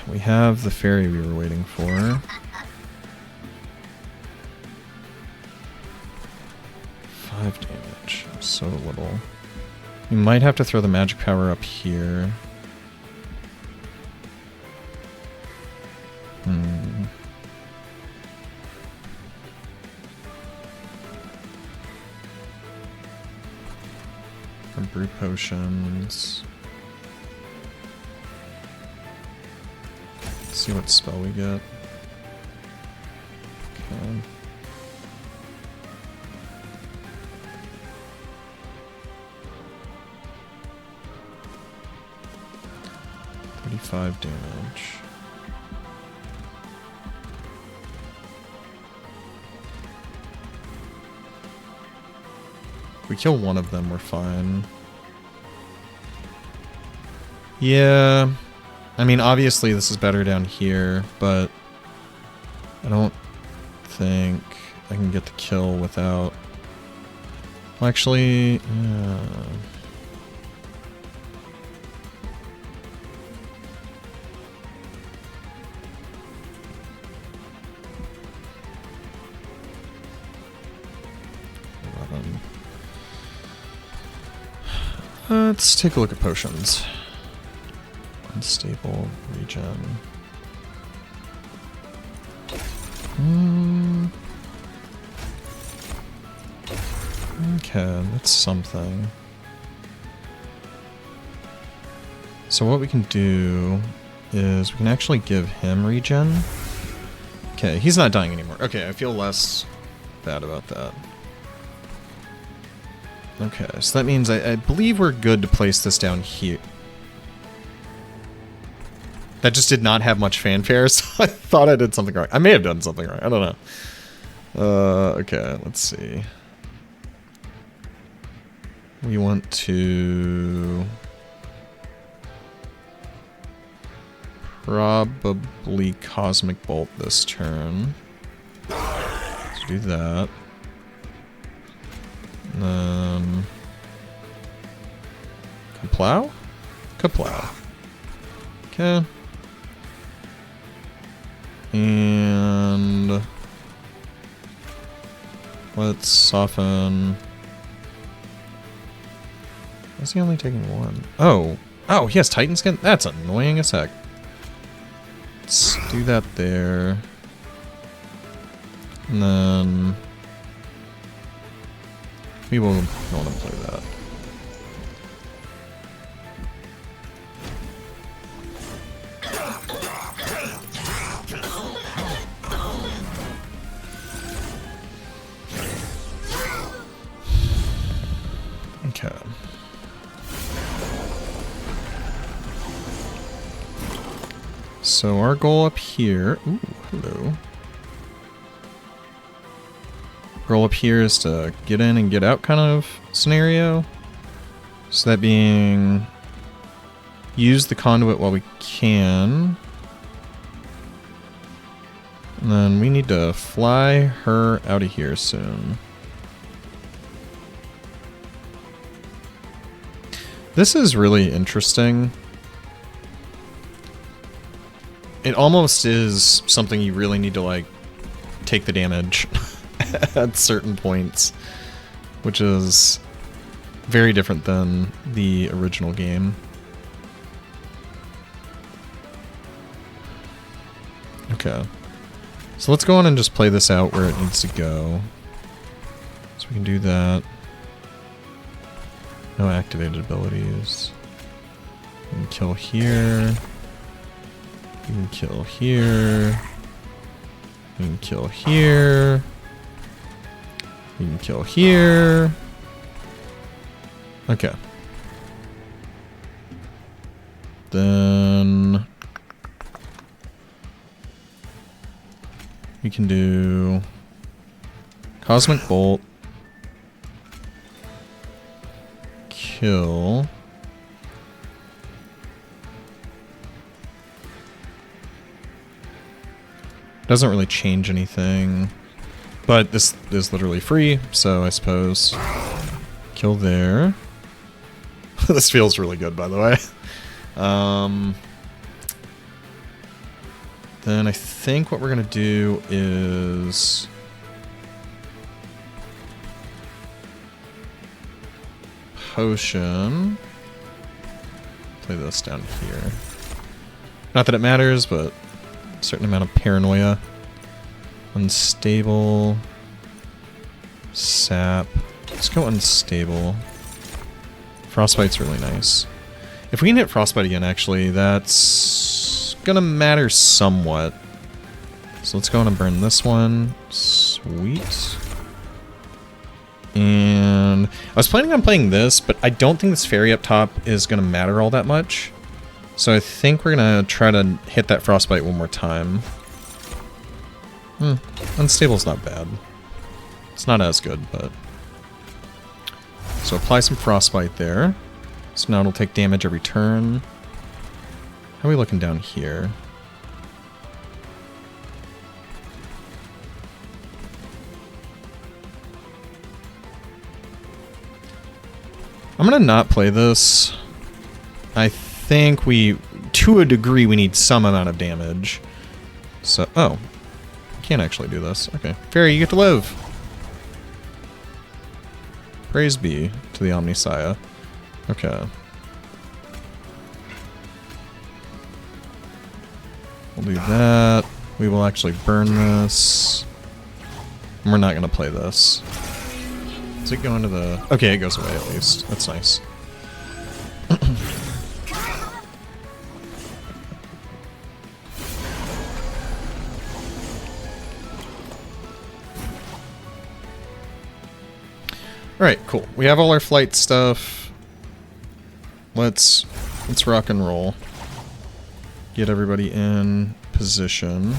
We have the fairy we were waiting for. 5 damage. So little. We might have to throw the magic power up here. Or brew potions. Let's see what spell we get. Okay. .35 damage. If we kill one of them, we're fine. Yeah. I mean, obviously this is better down here, but I don't think I can get the kill without... Well, actually, yeah. Let's take a look at potions. Unstable regen. Okay, that's something. So what we can do is we can actually give him regen. Okay, he's not dying anymore. Okay, I feel less bad about that. Okay, so that means I believe we're good to place this down here. That just did not have much fanfare, so I thought I did something wrong. I may have done something wrong. I don't know. Okay, let's see. We want to probably Cosmic Bolt this turn. Let's do that. And then Kaplow? Kaplow. Okay. And let's soften. Why is he only taking one? Oh. Oh, he has Titan Skin? That's annoying as heck. Let's do that there. And then we will want to play that. Okay. So our goal up here, ooh, hello. Goal up here is to get in and get out kind of scenario. So that being, use the conduit while we can. And then we need to fly her out of here soon. This is really interesting. It almost is something you really need to, like, take the damage at certain points, which is very different than the original game. Okay. So let's go on and just play this out where it needs to go. So we can do that. No activated abilities. We can kill here. We can kill here. We can kill here. We can kill here. Okay. Then we can do Cosmic Bolt. Kill. Doesn't really change anything. But this is literally free, so I suppose kill there. This feels really good, by the way. Then I think what we're gonna do is potion. Play this down here. Not that it matters, but a certain amount of paranoia. Unstable. Sap. Let's go unstable. Frostbite's really nice. If we can hit Frostbite again, actually, that's gonna matter somewhat. So let's go on and burn this one. Sweet. And I was planning on playing this, but I don't think this fairy up top is gonna matter all that much. So I think we're gonna try to hit that Frostbite one more time. Unstable's not bad. It's not as good, but... So apply some Frostbite there. So now it'll take damage every turn. How are we looking down here? I'm gonna not play this. I think we, to a degree, we need some amount of damage. So, oh. Can't actually do this. Okay. Fairy, you get to live! Praise be to the Omnissiah. Okay. We'll do that. We will actually burn this. We're not going to play this. Does it go into the... Okay, it goes away at least. That's nice. Alright, cool. We have all our flight stuff. Let's rock and roll. Get everybody in position.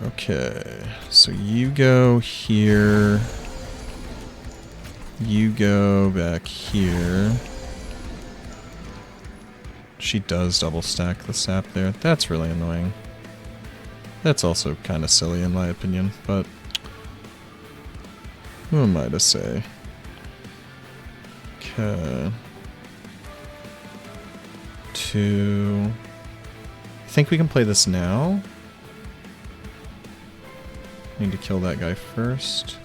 Okay, so you go here. You go back here. She does double stack the sap there. That's really annoying. That's also kind of silly in my opinion, but who am I to say? Okay. 2. I think we can play this now. Need to kill that guy first.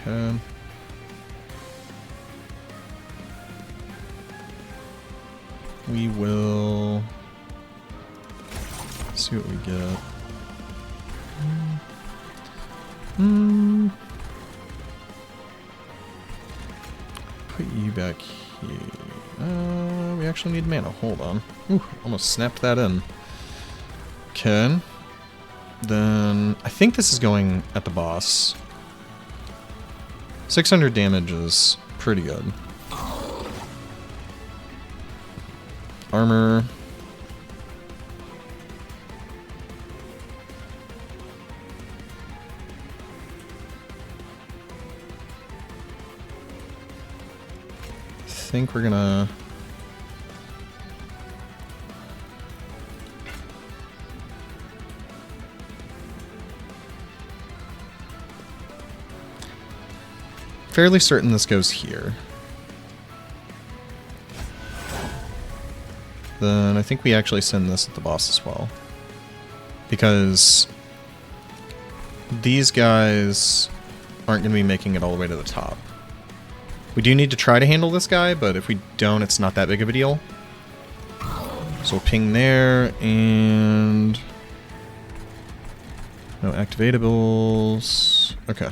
Okay. We will see what we get. Put you back here. We actually need mana. Hold on. Ooh, almost snapped that in. Okay. Then I think this is going at the boss. 600 damage is pretty good. Armor. I think we're gonna... Fairly certain this goes here. Then I think we actually send this at the boss as well. Because these guys aren't going to be making it all the way to the top. We do need to try to handle this guy, but if we don't, it's not that big of a deal. So we'll ping there, and... no activatables. Okay.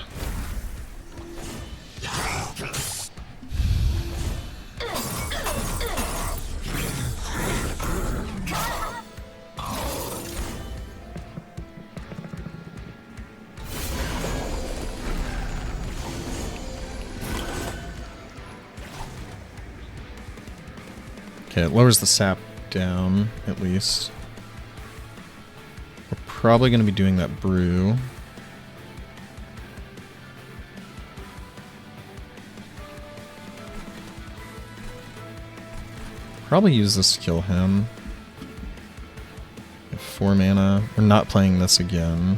Okay, it lowers the sap down, at least. We're probably going to be doing that brew. Probably use this to kill him. 4 mana. We're not playing this again.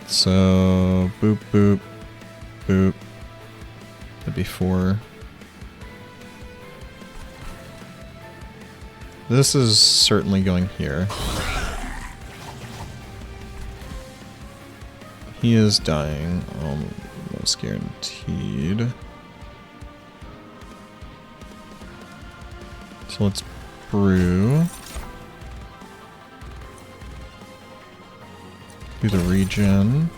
So, boop, boop, boop. That'd be 4. This is certainly going here. He is dying, almost guaranteed. So let's brew. Do the regen.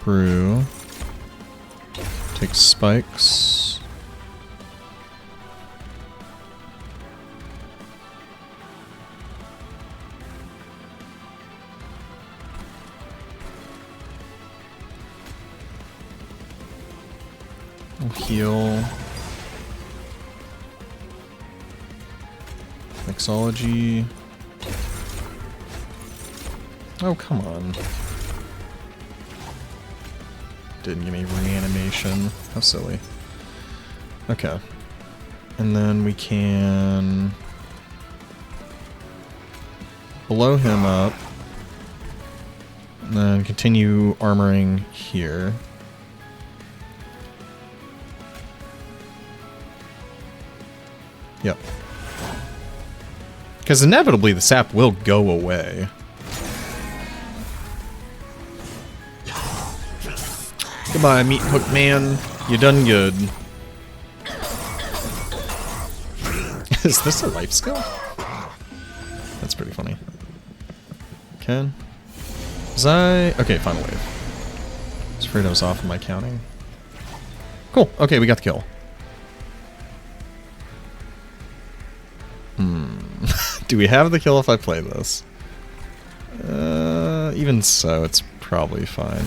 Brew. Take spikes. We'll heal. Mixology. Oh, come on. Didn't give me reanimation. How silly. Okay. And then we can blow him up. And then continue armoring here. Yep. Because inevitably the sap will go away. Goodbye, meat hook man. You done good. Is this a life skill? That's pretty funny. Okay. Okay, final wave. I was afraid I was off in my counting. Cool. Okay, we got the kill. Do we have the kill if I play this? Even so, it's probably fine.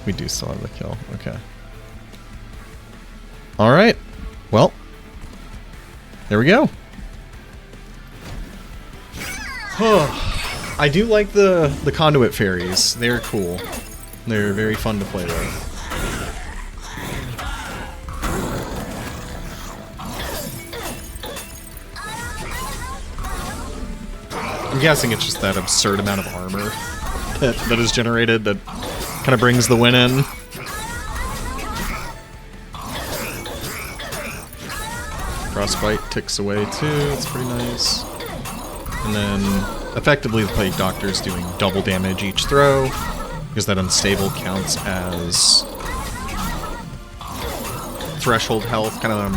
We do still have the kill. Okay. Alright. Well. There we go. I do like the conduit fairies. They're cool. They're very fun to play with. I'm guessing it's just that absurd amount of armor that is generated that kind of brings the win in. Frostbite ticks away too, it's pretty nice. And then effectively the Plague Doctor's doing double damage each throw, because that unstable counts as threshold health. Kind of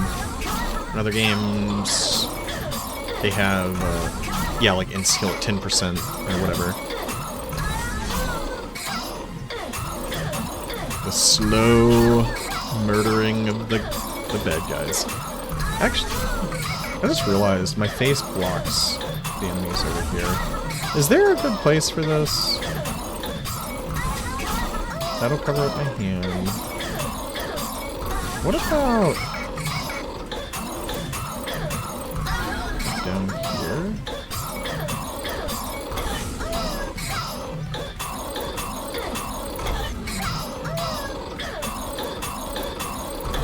in other games, they have, yeah, like insta-kill at 10% or whatever. The slow murdering of the bad guys. Actually, I just realized my face blocks the enemies over here. Is there a good place for this? That'll cover up my hand. What about down here?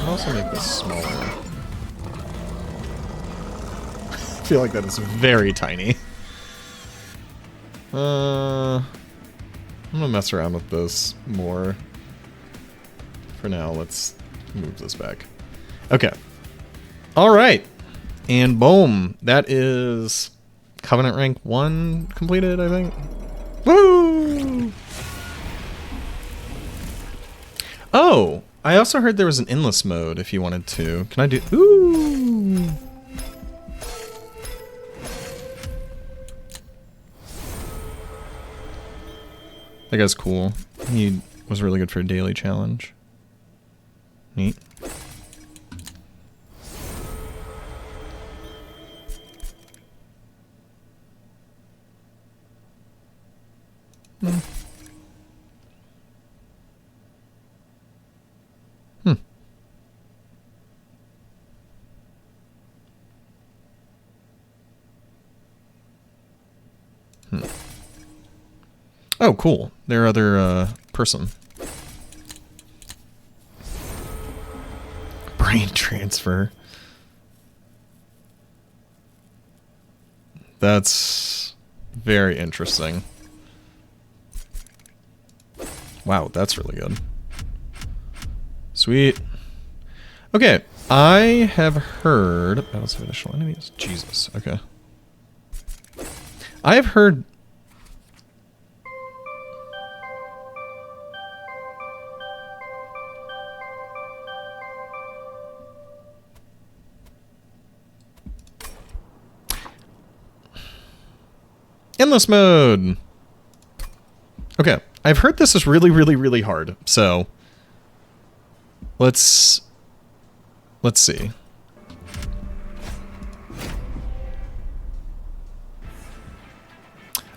I'll also make this smaller. I feel like that is very tiny. I'm gonna mess around with this more. For now, let's move this back. Okay. Alright. And boom. That is Covenant rank 1 completed, I think. Woo! Oh! I also heard there was an endless mode if you wanted to. Can I do... Ooh! That guy's cool. He was really good for a daily challenge. Neat. Oh, cool. Their other person. Brain transfer. That's very interesting. Wow, that's really good. Sweet. Okay, I have heard... Battles of additional enemies? Jesus, okay. I have heard... Endless mode! Okay, I've heard this is really, really, really hard, so... Let's see.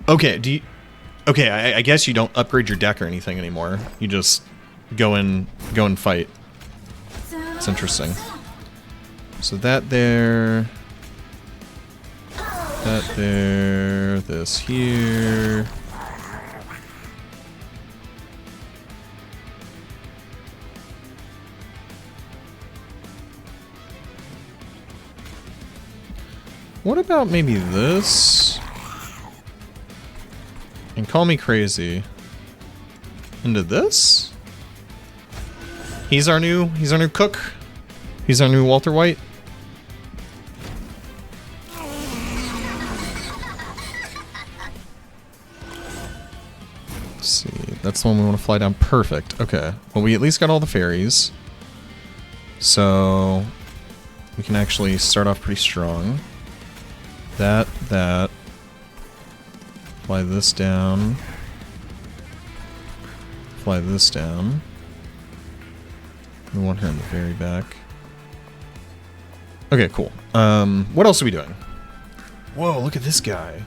Okay, I guess you don't upgrade your deck or anything anymore. You just go and fight. It's interesting. So that there... That there, this here. What about maybe this? And call me crazy. Into this? He's our new cook. He's our new Walter White. that's the one we want to fly down. Perfect. Okay. Well, we at least got all the fairies. So we can actually start off pretty strong. That. Fly this down. Fly this down. We want her in the very back. Okay, cool. What else are we doing? Whoa, look at this guy.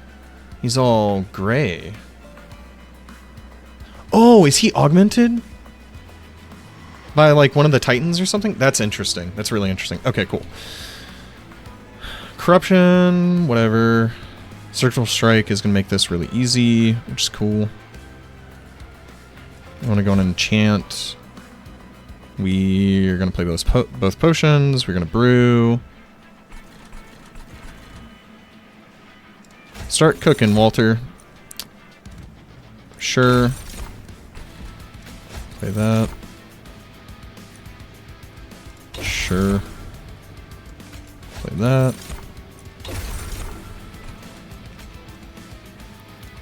He's all gray. Oh, is he augmented? By, like, one of the titans or something? That's interesting. That's really interesting. Okay, cool. Corruption, whatever. Surgical Strike is going to make this really easy, which is cool. I want to go and enchant. We're going to play both potions. We're going to brew. Start cooking, Walter. Sure. Play that. Sure. Play that.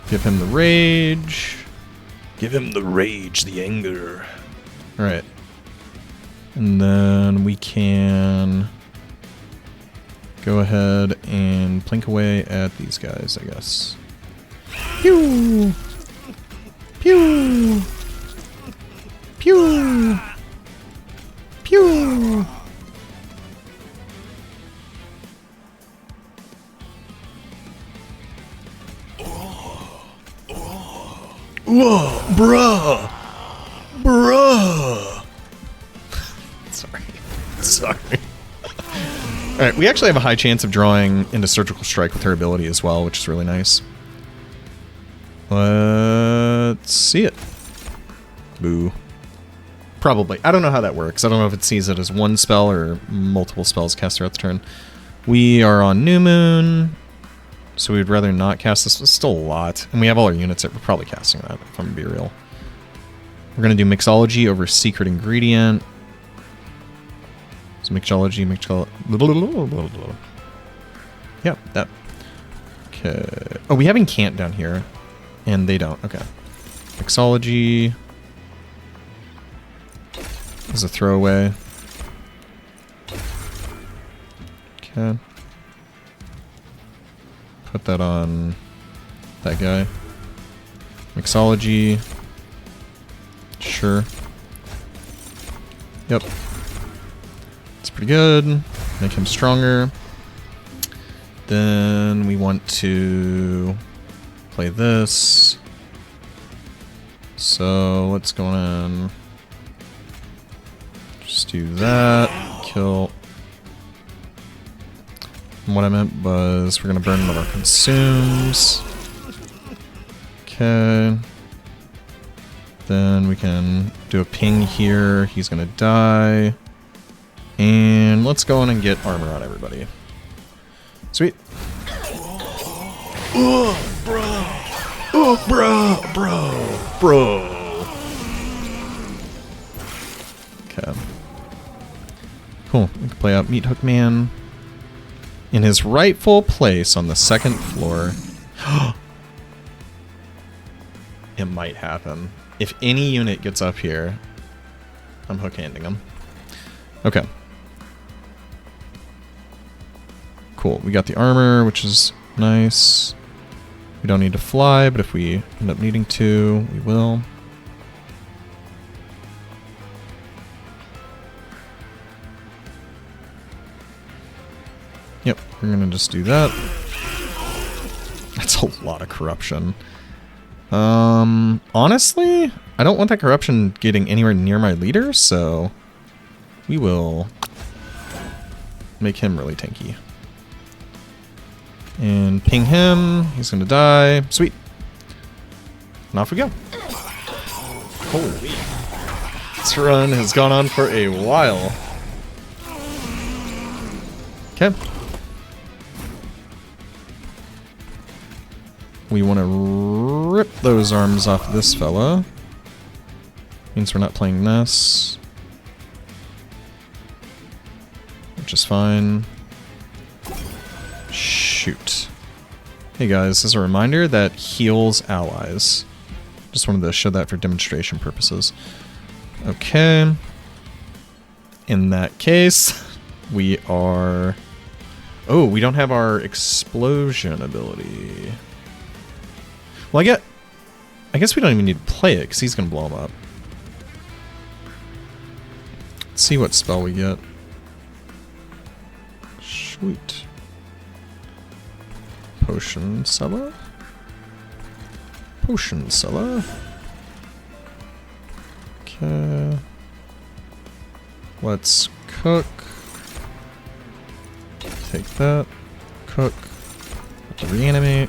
Give him the rage. Give him the rage, the anger. Alright. And then we can go ahead and plink away at these guys, I guess. Pew! Pew! Pew! Pew! Whoa, bruh! Bruh! Sorry. Alright, we actually have a high chance of drawing into Surgical Strike with her ability as well, which is really nice. Let's see it. Boo. Probably. I don't know how that works. I don't know if it sees it as one spell or multiple spells cast throughout the turn. We are on New Moon, so we'd rather not cast this. It's still a lot. And we have all our units that we're probably casting that, if I'm going to be real. We're going to do Mixology over Secret Ingredient. So Mixology. Yeah, that. Okay. Oh, we have Incant down here. And they don't. Okay. Mixology is a throwaway. Okay. Put that on that guy. Mixology. Sure. Yep. It's pretty good. Make him stronger. Then we want to play this. So let's go on. Just do that. Kill. And what I meant was we're going to burn one of our consumes. Okay. Then we can do a ping here. He's going to die. And let's go on and get armor on everybody. Sweet. Oh, bro. Oh, bro. Okay. Cool. We can play out Meat Hook Man in his rightful place on the second floor. It might happen. If any unit gets up here, I'm hook-handing him. Okay. Cool. We got the armor, which is nice. We don't need to fly, but if we end up needing to, we will. Yep, we're gonna just do that. That's a lot of corruption. Honestly, I don't want that corruption getting anywhere near my leader, so we will make him really tanky. And ping him. He's gonna die. Sweet. And off we go. Holy. This run has gone on for a while. Okay. We want to rip those arms off this fella. Means we're not playing this. Which is fine. Shoot. Hey guys, as a reminder, that heals allies. Just wanted to show that for demonstration purposes. Okay. In that case, we are... Oh, we don't have our explosion ability. Well, I guess we don't even need to play it, because he's going to blow him up. Let's see what spell we get. Sweet. Potion seller? Potion seller. Okay. Let's cook. Take that. Cook. Reanimate.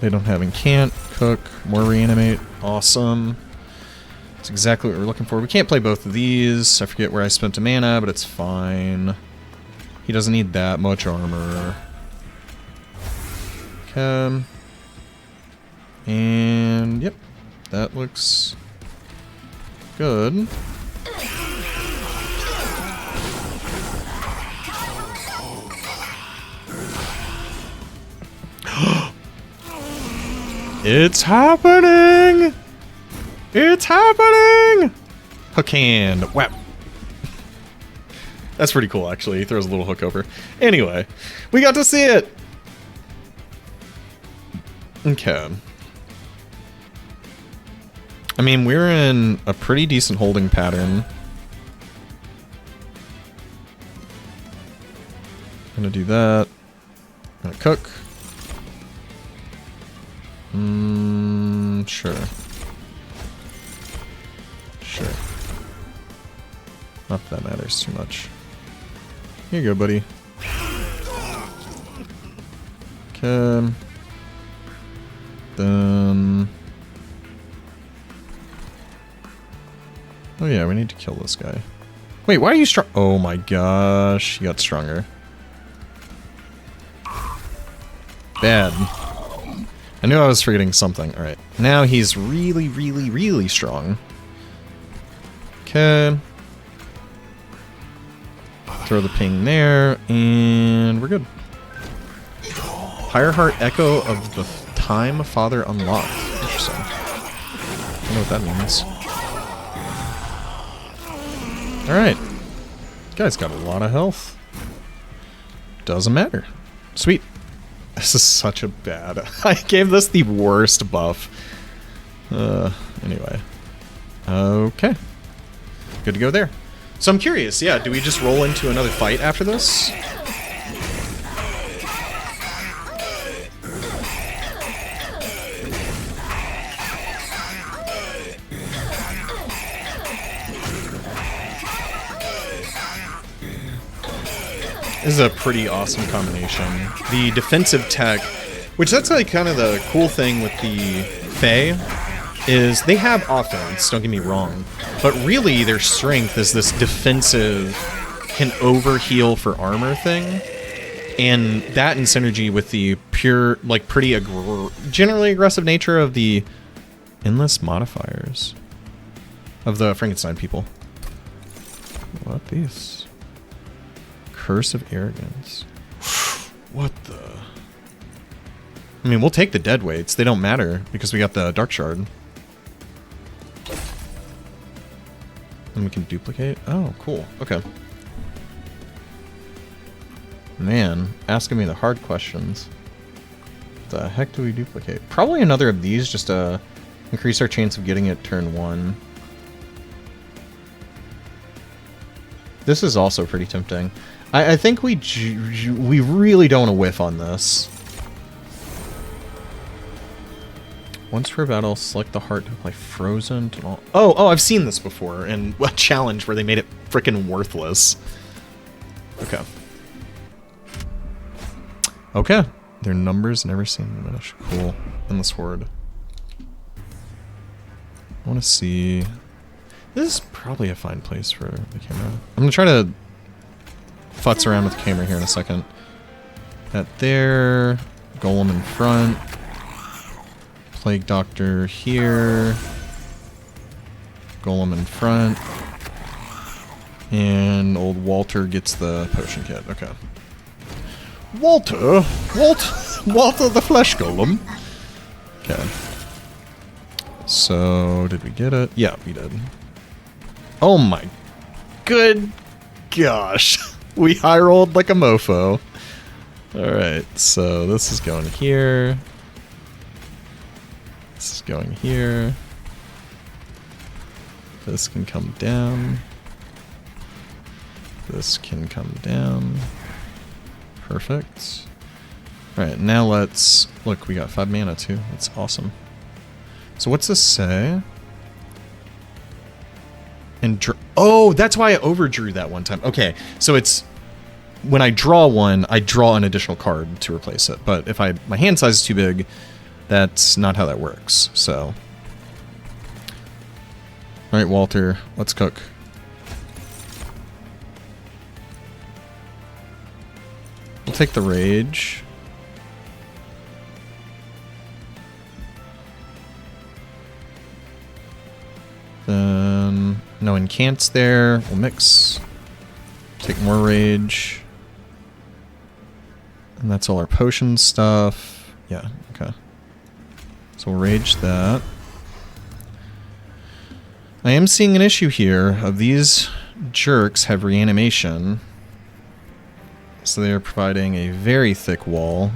They don't have and can't. Cook. More reanimate. Awesome. That's exactly what we're looking for. We can't play both of these. I forget where I spent a mana, but it's fine. He doesn't need that much armor. Okay. And, yep. That looks good. It's happening! It's happening! Hook hand. Whap. That's pretty cool, actually. He throws a little hook over. Anyway, we got to see it! Okay. I mean, we're in a pretty decent holding pattern. Gonna do that. Gonna cook. Sure. Sure. Not that matters too much. Here you go, buddy. Okay. Then... Oh yeah, we need to kill this guy. Wait, why are you strong? Oh my gosh, he got stronger. Bad. I knew I was forgetting something. Alright, now he's really, really, really strong. Okay. Throw the ping there, and we're good. Higher Heart Echo of the Time Father unlocked. Interesting. I don't know what that means. Alright. Guy's got a lot of health. Doesn't matter. Sweet. This is such a bad... I gave this the worst buff. Anyway. Okay. Good to go there. So I'm curious, yeah, do we just roll into another fight after this? This is a pretty awesome combination. The defensive tech, which that's like kind of the cool thing with the Fae, is they have offense, don't get me wrong, but really their strength is this defensive, can overheal for armor thing, and that in synergy with the pure, like pretty generally aggressive nature of the endless modifiers of the Frankenstein people. What these? Curse of Arrogance. What the? I mean, we'll take the dead weights. They don't matter because we got the Dark Shard. And we can duplicate. Oh, cool. Okay. Man, asking me the hard questions. What the heck do we duplicate? Probably another of these just to increase our chance of getting it turn 1. This is also pretty tempting. I think we really don't want to whiff on this. Once per battle, select the heart to apply frozen to all... Oh, I've seen this before in a challenge where they made it frickin' worthless. Okay. Okay. Their numbers never seem to diminish. Cool. Endless Horde. I want to see... This is probably a fine place for the camera. I'm going to try to futz around with the camera here in a second. That there. Golem in front. Plague Doctor here. Golem in front. And old Walter gets the potion kit. Okay. Walter the Flesh Golem. Okay. So, did we get it? Yeah, we did. Oh my good gosh. We high rolled like a mofo. Alright, so this is going here. This is going here. This can come down. This can come down. Perfect. Alright, now let's... Look, we got 5 mana too. That's awesome. So what's this say? And oh, that's why I overdrew that one time. Okay, so it's... When I draw one, I draw an additional card to replace it. But if my hand size is too big, that's not how that works. So... Alright, Walter, let's cook. We'll take the rage. Then no incants there. We'll mix. Take more rage. And that's all our potion stuff. Yeah, okay. So we'll rage that. I am seeing an issue here of these jerks have reanimation. So they are providing a very thick wall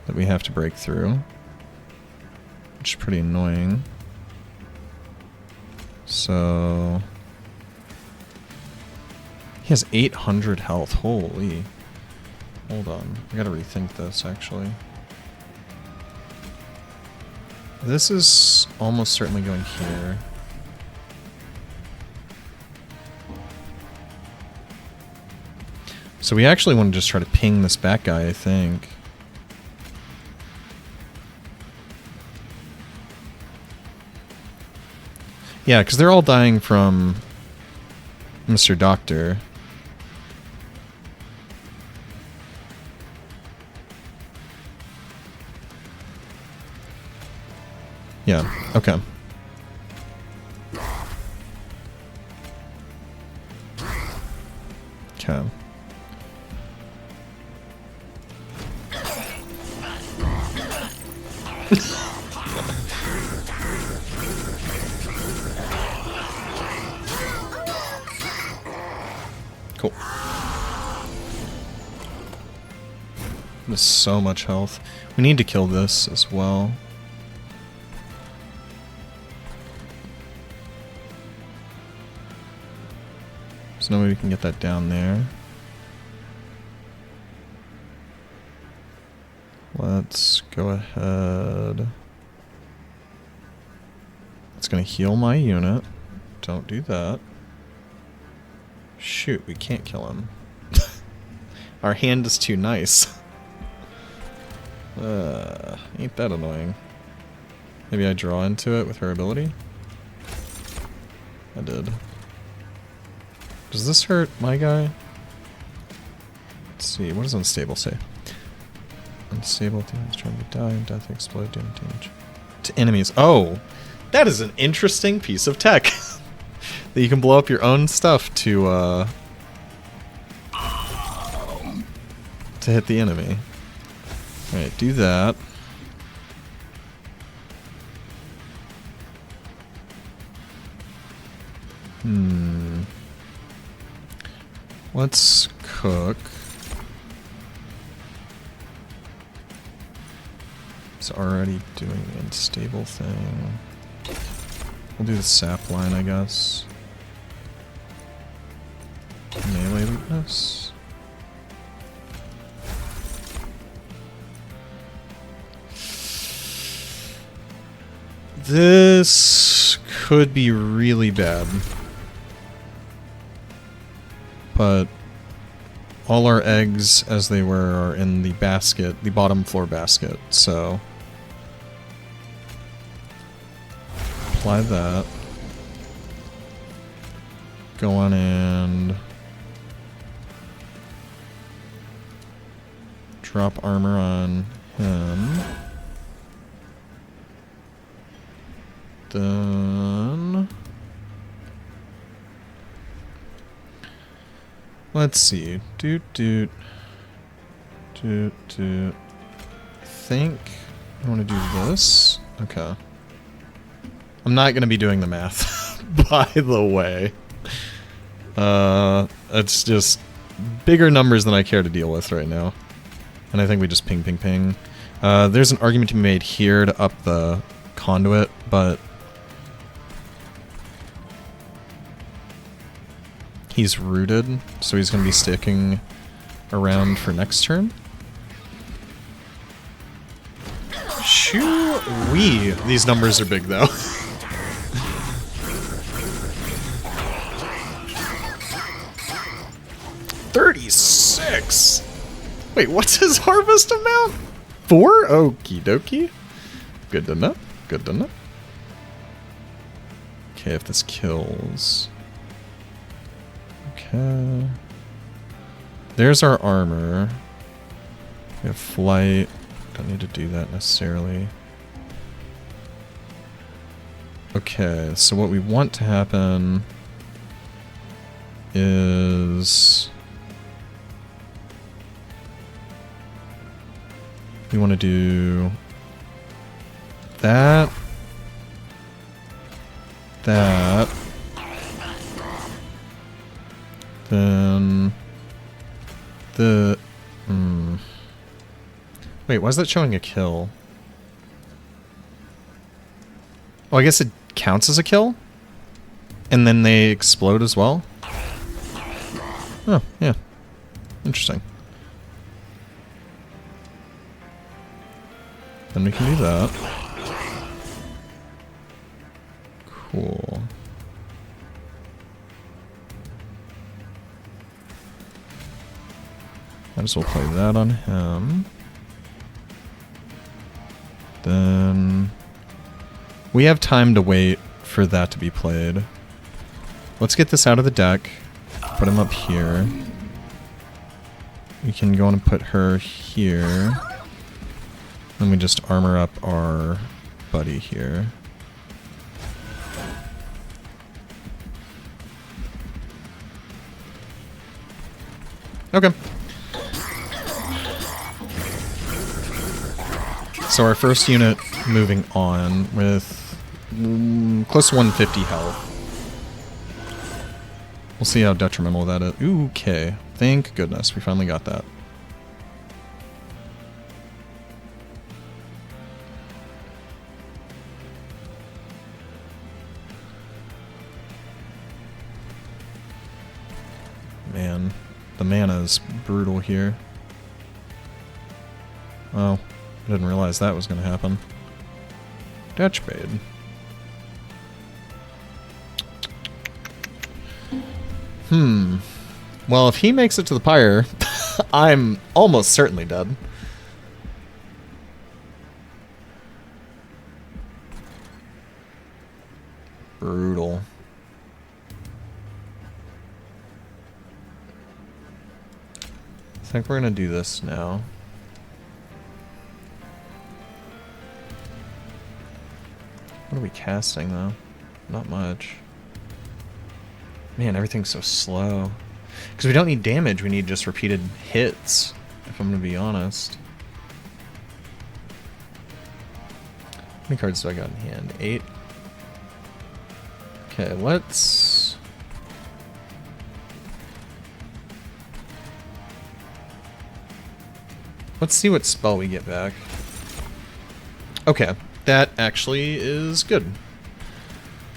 that we have to break through. Which is pretty annoying. So... He has 800 health. Holy. Hold on. I gotta rethink this, actually. This is almost certainly going here. So we actually want to just try to ping this back guy, I think. Yeah, because they're all dying from Mr. Doctor. Yeah, okay. Okay. Cool. There's so much health. We need to kill this as well. There's no way we can get that down there. Let's go ahead. It's gonna heal my unit. Don't do that. Shoot, we can't kill him. Our hand is too nice. Ain't that annoying. Maybe I draw into it with her ability? I did. Does this hurt my guy? Let's see, what does unstable say? Unstable demons trying to die and death explode doing damage to enemies. Oh! That is an interesting piece of tech. That you can blow up your own stuff to hit the enemy. Alright, do that. Let's cook. It's already doing the unstable thing. We'll do the sap line, I guess. Melee weakness. This could be really bad. But all our eggs, as they were, are in the basket, the bottom floor basket, so... Apply that. Go on and... drop armor on him. Then... Let's see. Doot. I think I want to do this. Okay. I'm not going to be doing the math, by the way. It's just bigger numbers than I care to deal with right now. And I think we just ping, ping, ping. There's an argument to be made here to up the conduit, but he's rooted, so he's going to be sticking around for next turn. Shoo-wee! These numbers are big, though. $36! Wait, what's his harvest amount? 4? Okie dokie. Good to know. Good to know. Okay, if this kills... Okay. There's our armor. We have flight. Don't need to do that necessarily. Okay, so what we want to happen is we want to do that, that, then the wait, why is that showing a kill? Oh, I guess it counts as a kill? And then they explode as well? Oh, yeah. Interesting. Then we can do that. Cool. Might as well play that on him. Then we have time to wait for that to be played. Let's get this out of the deck. Put him up here. We can go on and put her here. Then we just armor up our buddy here. Okay. So our first unit moving on with close to 150 health. We'll see how detrimental that is. Ooh, okay. Thank goodness we finally got that. Man, the mana is brutal here. Oh. I didn't realize that was going to happen. Dutch Bade. Well, if he makes it to the pyre, I'm almost certainly dead. Brutal. I think we're going to do this now. What are we casting, though? Not much. Man, everything's so slow. Because we don't need damage, we need just repeated hits, if I'm going to be honest. How many cards do I got in hand? 8? Okay, let's... Let's see what spell we get back. Okay. That actually is good.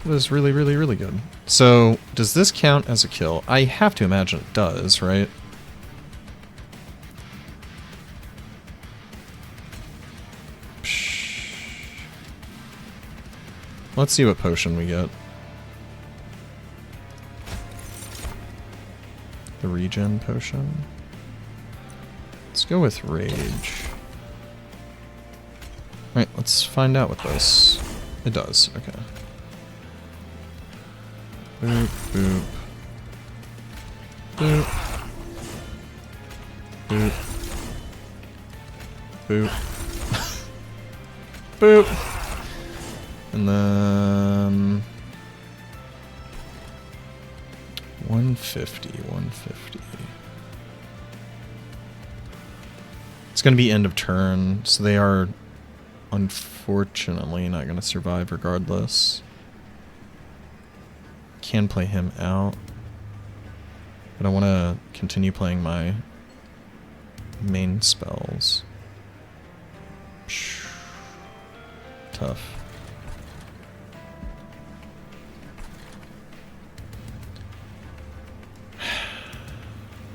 It was really, really, really good. So, does this count as a kill? I have to imagine it does, right? Psh. Let's see what potion we get. The regen potion. Let's go with rage. Alright, let's find out what this... It does, okay. Boop, boop. Boop. Boop. Boop. Boop. And then... 150, 150. It's going to be end of turn, so they are unfortunately not going to survive regardless. can play him out. But I want to continue playing my main spells. Tough.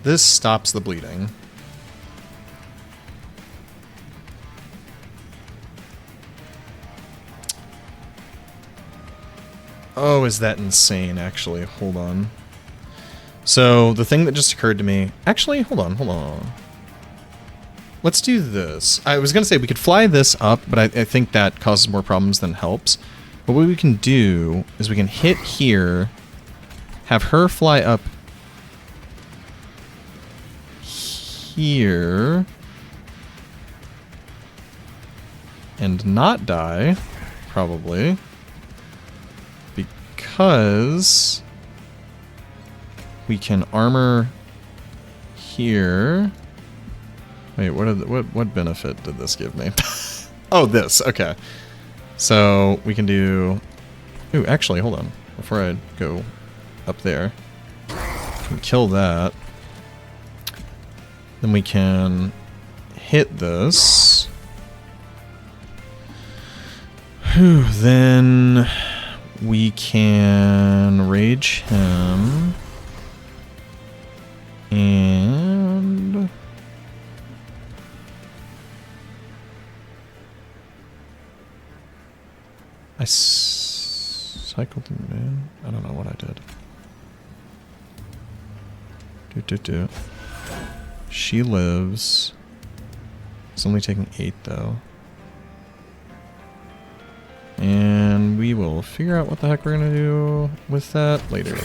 This stops the bleeding. Oh, is that insane, actually? Hold on. So, the thing that just occurred to me... Actually, hold on. Let's do this. I was going to say we could fly this up, but I think that causes more problems than helps. But what we can do is we can hit here, have her fly up here, and not die, probably, because we can armor here. Wait, what benefit did this give me? Oh, this. Okay. So we can do... Ooh, actually, hold on. Before I go up there, we can kill that. Then we can hit this. Whew, then we can rage him. And... I cycled him in. I don't know what I did. She lives. It's only taking 8 though. And we will figure out what the heck we're gonna do with that later.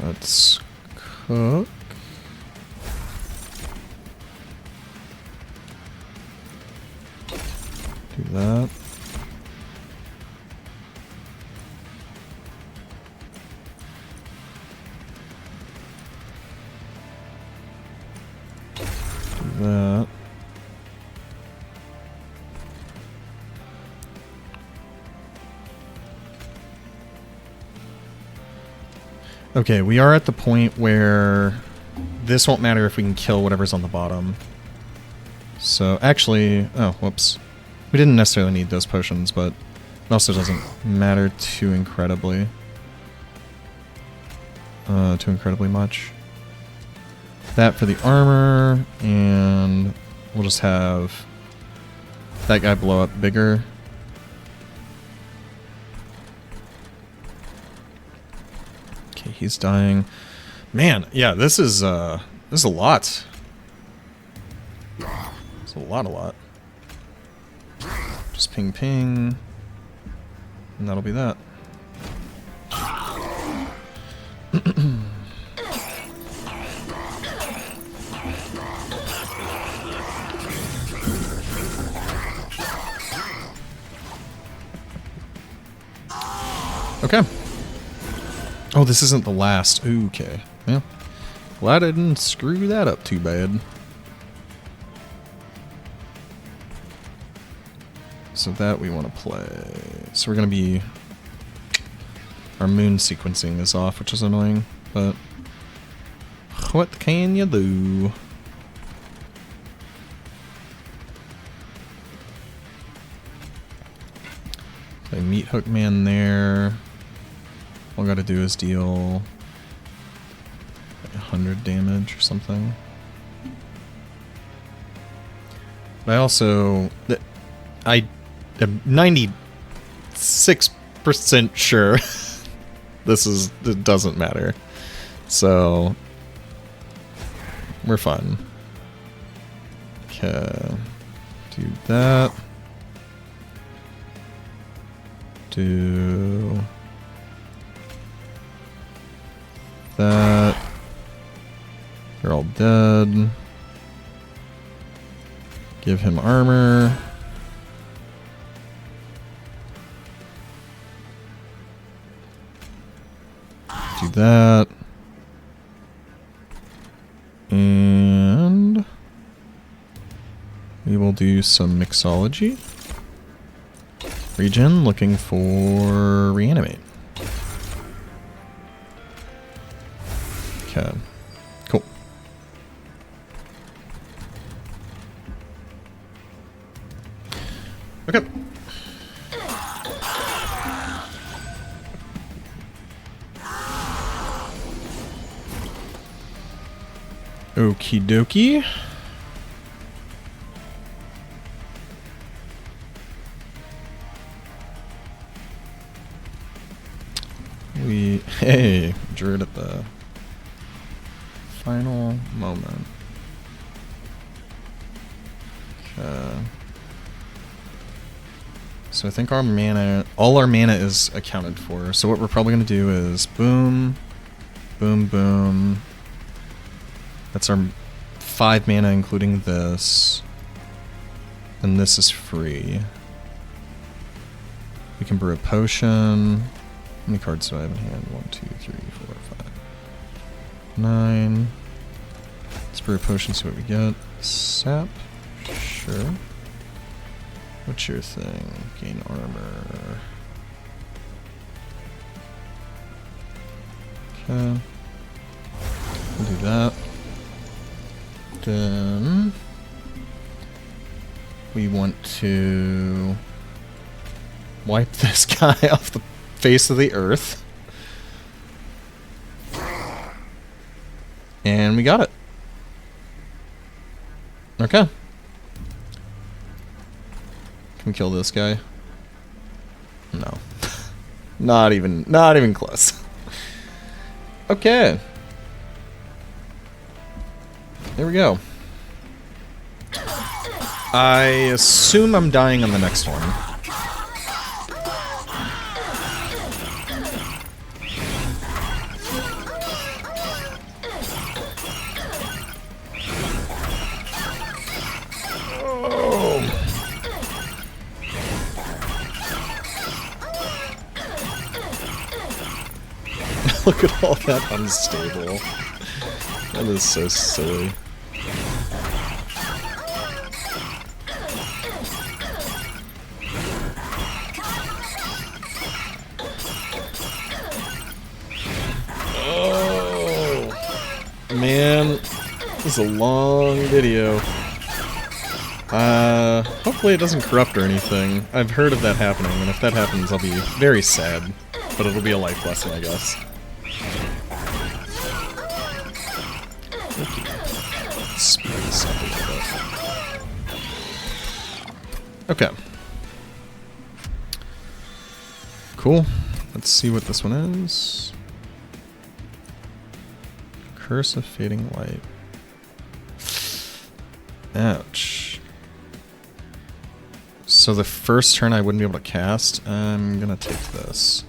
Let's cook. Do that. Do that. Okay, we are at the point where this won't matter if we can kill whatever's on the bottom. So, actually... Oh, whoops. We didn't necessarily need those potions, but it also doesn't matter too incredibly. Too incredibly much. That for the armor, and we'll just have that guy blow up bigger. He's dying. Man, yeah, this is a lot. It's a lot. Just ping ping. And that'll be that. Okay. Oh, this isn't the last. Ooh, okay. Yeah. Glad I didn't screw that up too bad. So that we want to play. So we're going to be... Our moon sequencing is off, which is annoying, but... What can you do? Play Meat Hook Man there. All I gotta do is deal 100 damage or something. But I also... I am 96% sure it doesn't matter. So... We're fine. Okay. Do that. Do... that. They're all dead. Give him armor. Do that. And we will do some mixology. Regen, looking for reanimate. Okay. Cool. Okay. Okie dokie. Hey, Druid at the final moment. Okay. So I think our mana, all our mana is accounted for. So what we're probably going to do is boom, boom, boom. That's our 5 mana including this. And this is free. We can brew a potion. How many cards do I have in hand? 1, 2, 3, 4, 5, 9. Let's brew a potion, see what we get. Sap. Sure. What's your thing? Gain armor. Okay. We'll do that. Then we want to wipe this guy off the face of the earth. And we got it. Okay. Can we kill this guy? No. Not even close. Okay. There we go. I assume I'm dying on the next one. Look at all that unstable. That is so silly. Oh man, this is a long video. Hopefully it doesn't corrupt or anything. I've heard of that happening, and if that happens, I'll be very sad. But it'll be a life lesson, I guess. Speed this up a little bit. Okay. Cool. Let's see what this one is. Curse of Fading Light. Ouch. So the first turn I wouldn't be able to cast. I'm gonna take this.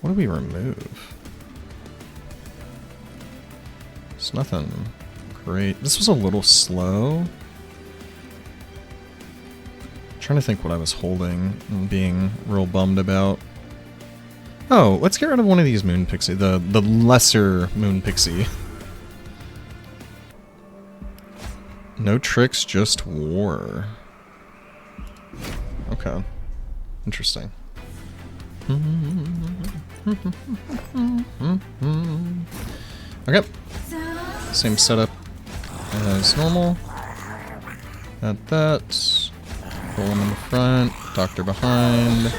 What do we remove? It's nothing great. This was a little slow. I'm trying to think what I was holding and being real bummed about. Oh, let's get rid of one of these Moon Pixie, the lesser Moon Pixie. No tricks, just war. Okay. Interesting. Okay. Same setup as normal. Add that. Golem in the front, Doctor behind,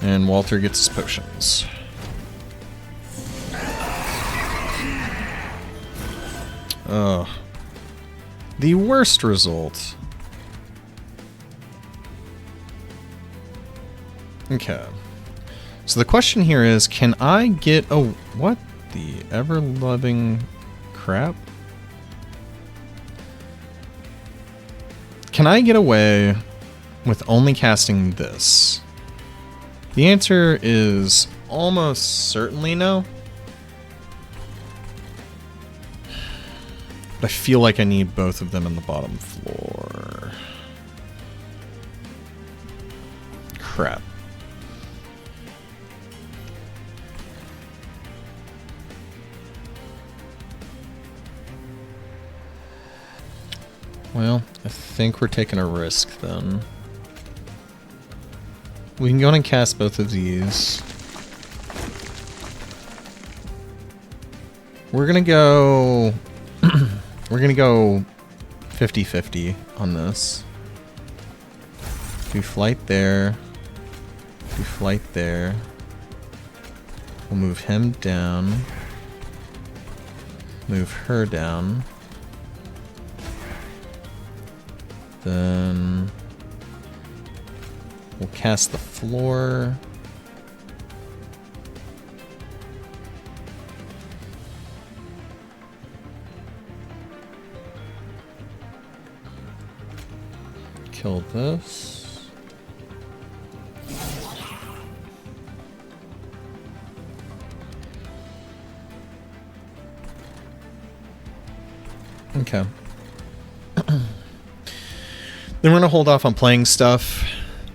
and Walter gets his potions. Ugh. The worst result. Okay. So the question here is, can I get a... What the ever-loving crap? Can I get away with only casting this? The answer is almost certainly no. But I feel like I need both of them in the bottom floor. Crap. Well, I think we're taking a risk then. We can go on and cast both of these. We're gonna go... we're gonna go 50-50 on this. Do flight there. Do flight there. We'll move him down. Move her down. Then we'll cast the floor. Kill this. Okay. Then we're going to hold off on playing stuff,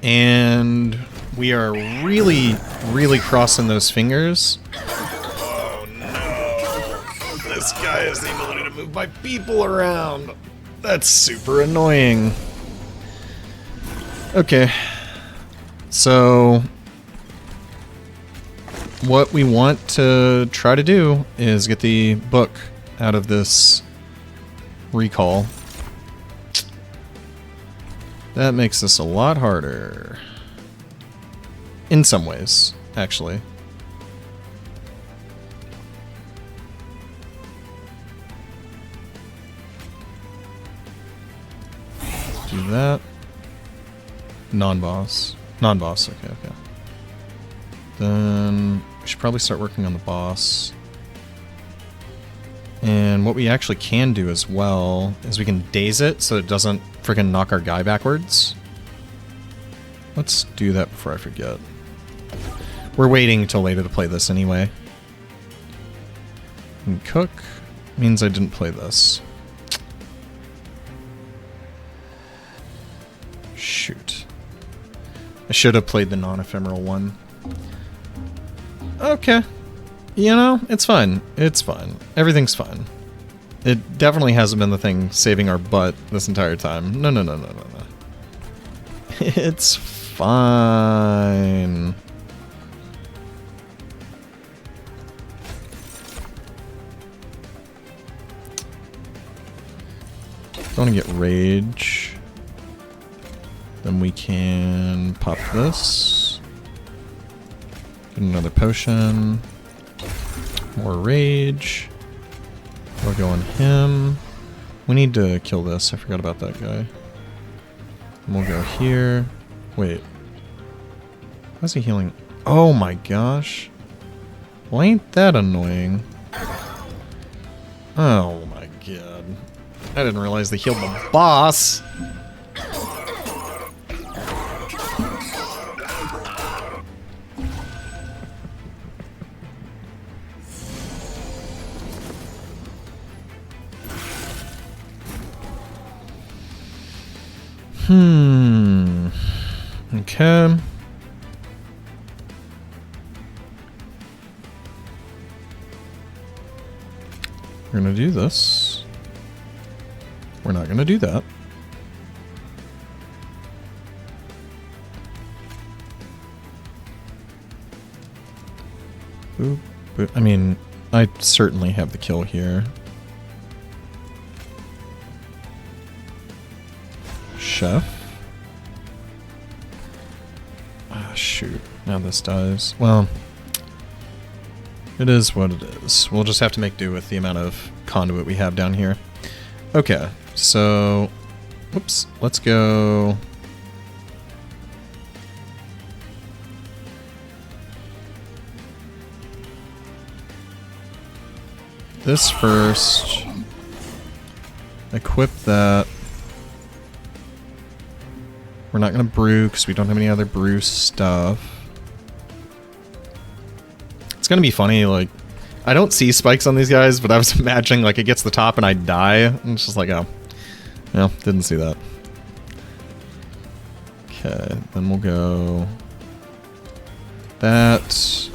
and we are really, really crossing those fingers. Oh no! This guy has the ability to move my people around. That's super annoying. Okay. So, what we want to try to do is get the book out of this recall. That makes this a lot harder. In some ways, actually. Do that. Non-boss. Non-boss, okay, okay. Then we should probably start working on the boss. And what we actually can do as well is we can daze it so it doesn't freaking knock our guy backwards. Let's do that before I forget. We're waiting until later to play this anyway. And cook means I didn't play this. Shoot. I should have played the non-ephemeral one. Okay. You know, it's fine. It's fine. Everything's fine. It definitely hasn't been the thing saving our butt this entire time. No, no, no, no, no, no. It's fine. Don't want to get rage. Then we can pop this. Get another potion. More rage. We'll go on him. We need to kill this. I forgot about that guy. And we'll go here. Wait. Why is he healing? Oh my gosh. Well, ain't that annoying? Oh my god. I didn't realize they healed the boss. Okay. We're gonna do this. We're not gonna do that. Boop, boop. I mean, I certainly have the kill here. Chef. Ah, shoot. Now this dies. Well, it is what it is. We'll just have to make do with the amount of conduit we have down here. Okay, so... Whoops. Let's go... this first. Equip that. We're not going to brew because we don't have any other brew stuff. It's going to be funny, like, I don't see spikes on these guys, but I was imagining like it gets the top and I die. And it's just like, oh. Yeah, didn't see that. Okay, then we'll go... That...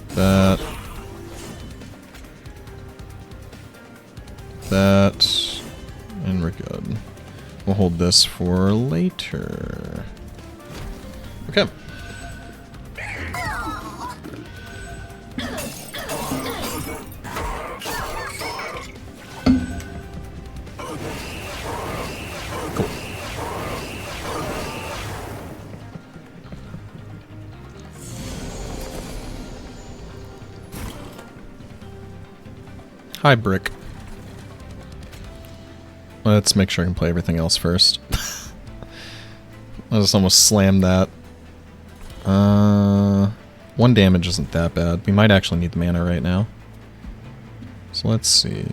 That... That... And we're good. We'll hold this for later. Okay. Cool. Hi, Brick. Let's make sure I can play everything else first. I just almost slammed that. 1 damage isn't that bad. We might actually need the mana right now. So let's see.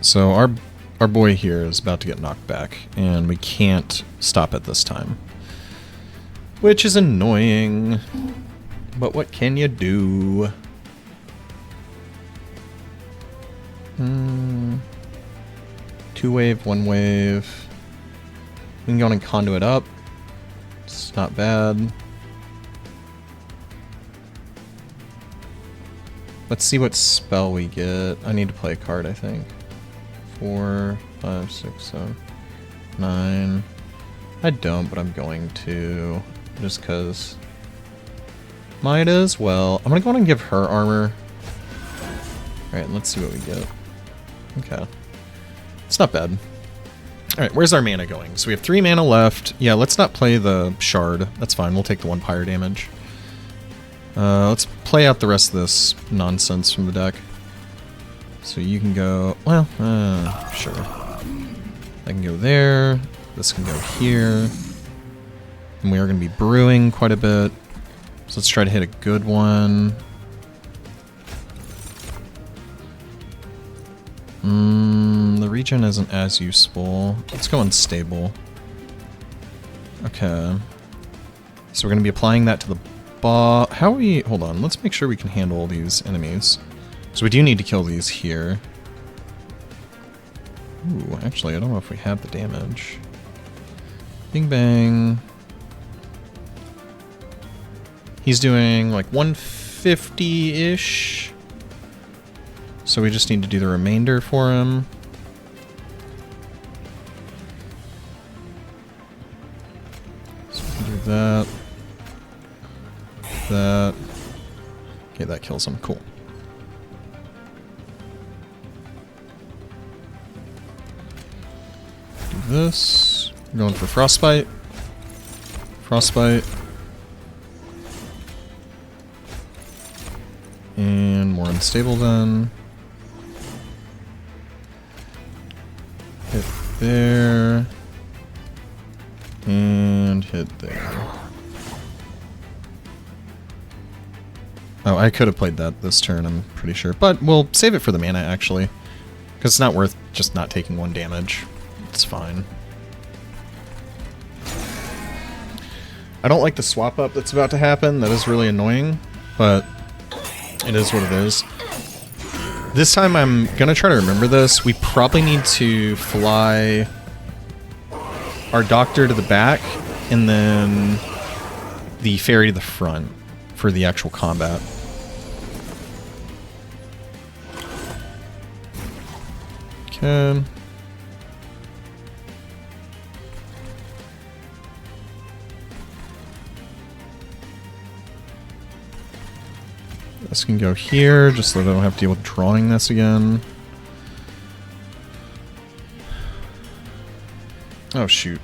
So our boy here is about to get knocked back, and we can't stop it this time. Which is annoying. But what can you do? 2 wave, 1 wave. We can go on and conduit up. It's not bad. Let's see what spell we get. I need to play a card, I think. 4, 5, 6, 7, 9. I don't, but I'm going to. Just because. Might as well. I'm going to go on and give her armor. Alright, let's see what we get. Okay. It's not bad. Alright, where's our mana going? So we have 3 mana left. Yeah, let's not play the shard. That's fine, we'll take the 1 pyre damage. Let's play out the rest of this nonsense from the deck. So you can go... Well, sure. I can go there. This can go here. And we are going to be brewing quite a bit. So let's try to hit a good one. The regen isn't as useful. Let's go unstable. Okay. So we're going to be applying that to the boss. How are we... Hold on. Let's make sure we can handle all these enemies. So we do need to kill these here. Ooh, actually, I don't know if we have the damage. Bing bang. He's doing like 150-ish. So we just need to do the remainder for him. So we can do that. That. Okay, that kills him. Cool. Do this. We're going for Frostbite. Frostbite. And more unstable then. Hit there. And hit there. Oh, I could have played that this turn, I'm pretty sure. But we'll save it for the mana, actually. Because it's not worth just not taking 1 damage. It's fine. I don't like the swap up that's about to happen. That is really annoying. But it is what it is. This time I'm going to try to remember this. We probably need to fly our doctor to the back and then the fairy to the front for the actual combat. Okay. This can go here, just so that I don't have to deal with drawing this again. Oh, shoot.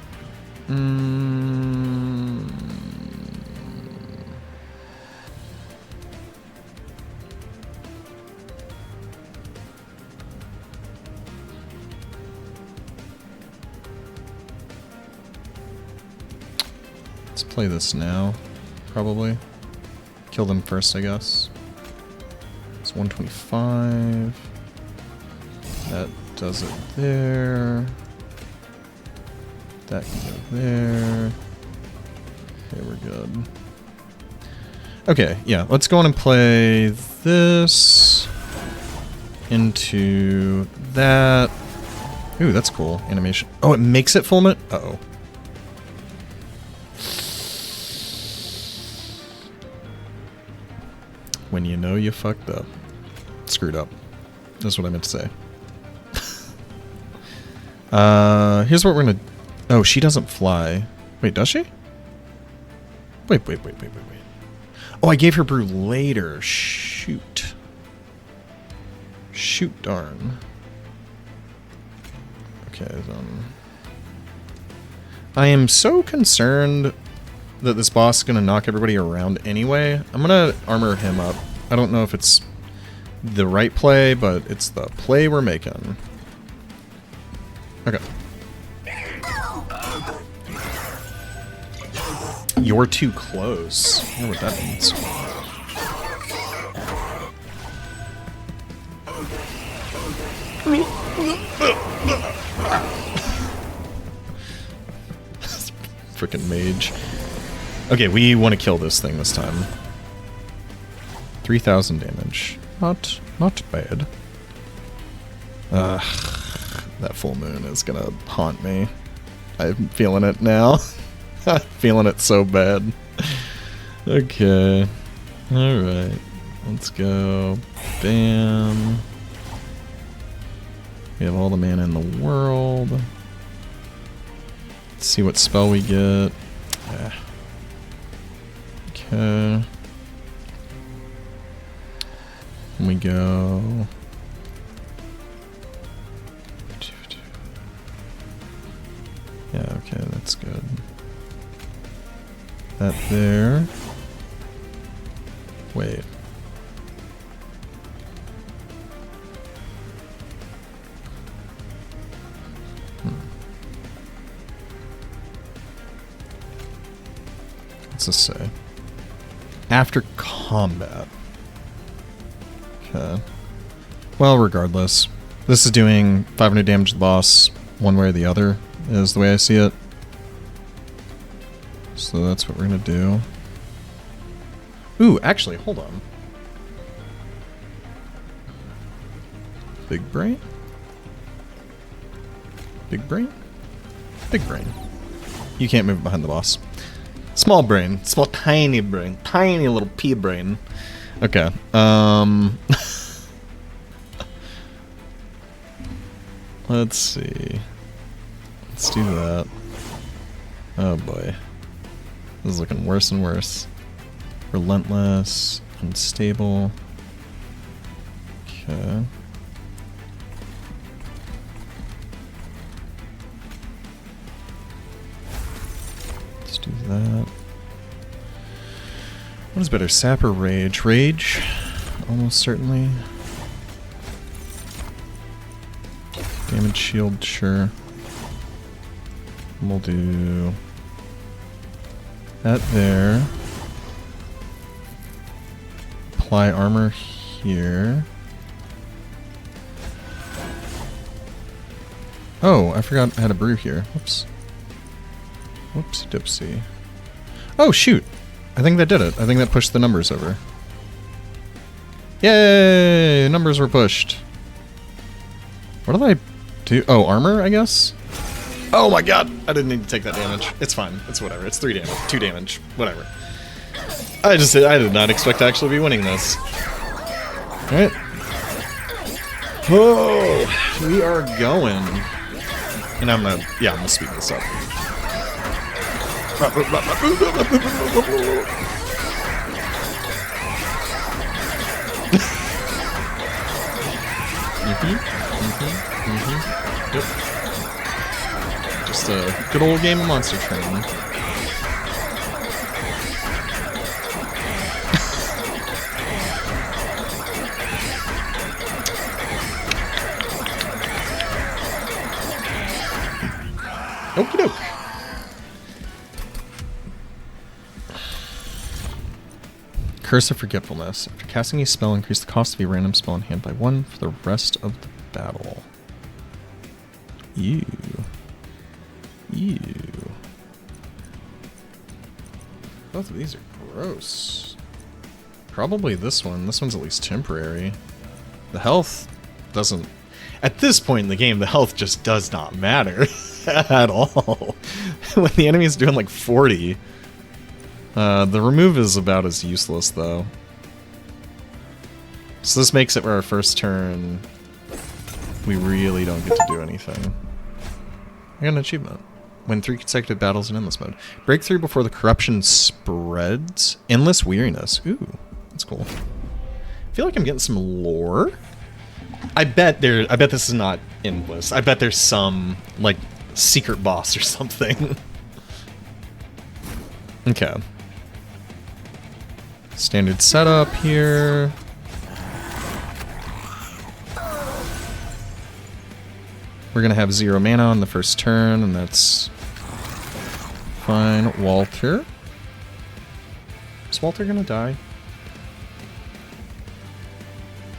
Let's play this now, probably. Kill them first, I guess. It's 125. That does it there. That can go there. Okay, we're good. Okay, yeah, let's go on and play this into that. Ooh, that's cool. Animation. Oh, it makes it full minute? Uh-oh. When you know you fucked up. Screwed up. That's what I meant to say. Here's what we're gonna... Oh, she doesn't fly. Wait, does she? Wait. Oh, I gave her brew later. Shoot. Shoot, darn. Okay, then. I am so concerned that this boss is going to knock everybody around anyway. I'm going to armor him up. I don't know if it's the right play, but it's the play we're making. Okay. You're too close. I wonder what that means. Frickin' mage. Okay, we want to kill this thing this time. 3,000 damage. Not bad. That full moon is gonna haunt me. I'm feeling it now. I'm feeling it so bad. Okay. Alright. Let's go. Bam. We have all the mana in the world. Let's see what spell we get. Okay. And we go. Yeah, okay, that's good. That there. Wait. What's this say? After combat. Okay. Well, regardless. This is doing 500 damage to the boss one way or the other, is the way I see it. So that's what we're gonna do. Ooh, actually, hold on. Big brain? Big brain? Big brain. You can't move behind the boss. Small brain. Small, tiny brain. Tiny little pea brain. Okay. Let's see. Let's do that. Oh boy. This is looking worse and worse. Relentless. Unstable. Okay. Let's do that. What is better, sap or rage? Rage, almost certainly. Damage shield, sure. We'll do that there. Apply armor here. Oh, I forgot I had a brew here. Whoops. Whoopsie dipsy. Oh, shoot. I think that did it. I think that pushed the numbers over. Yay! Numbers were pushed. What did I do? Oh, armor, I guess? Oh my god! I didn't need to take that damage. It's fine. It's whatever. It's 3 damage. 2 damage. Whatever. I did not expect to actually be winning this. Alright. Oh, we are going. And I'm gonna speed this up. Yep. Just a good old game of Monster Train. Okie doke. Curse of Forgetfulness. After casting a spell, increase the cost of a random spell in hand by 1 for the rest of the battle. Ew. Ew. Both of these are gross. Probably this one. This one's at least temporary. The health doesn't... At this point in the game, the health just does not matter at all. When the enemy is doing like 40, the remove is about as useless though. So this makes it where our first turn, we really don't get to do anything. I got an achievement. Win 3 consecutive battles in endless mode. Breakthrough before the corruption spreads. Endless weariness. Ooh, that's cool. I feel like I'm getting some lore. I bet this is not endless. I bet there's some, like, secret boss or something. Okay. Standard setup here. We're gonna have 0 mana on the first turn, and that's fine. Walter. Is Walter gonna die?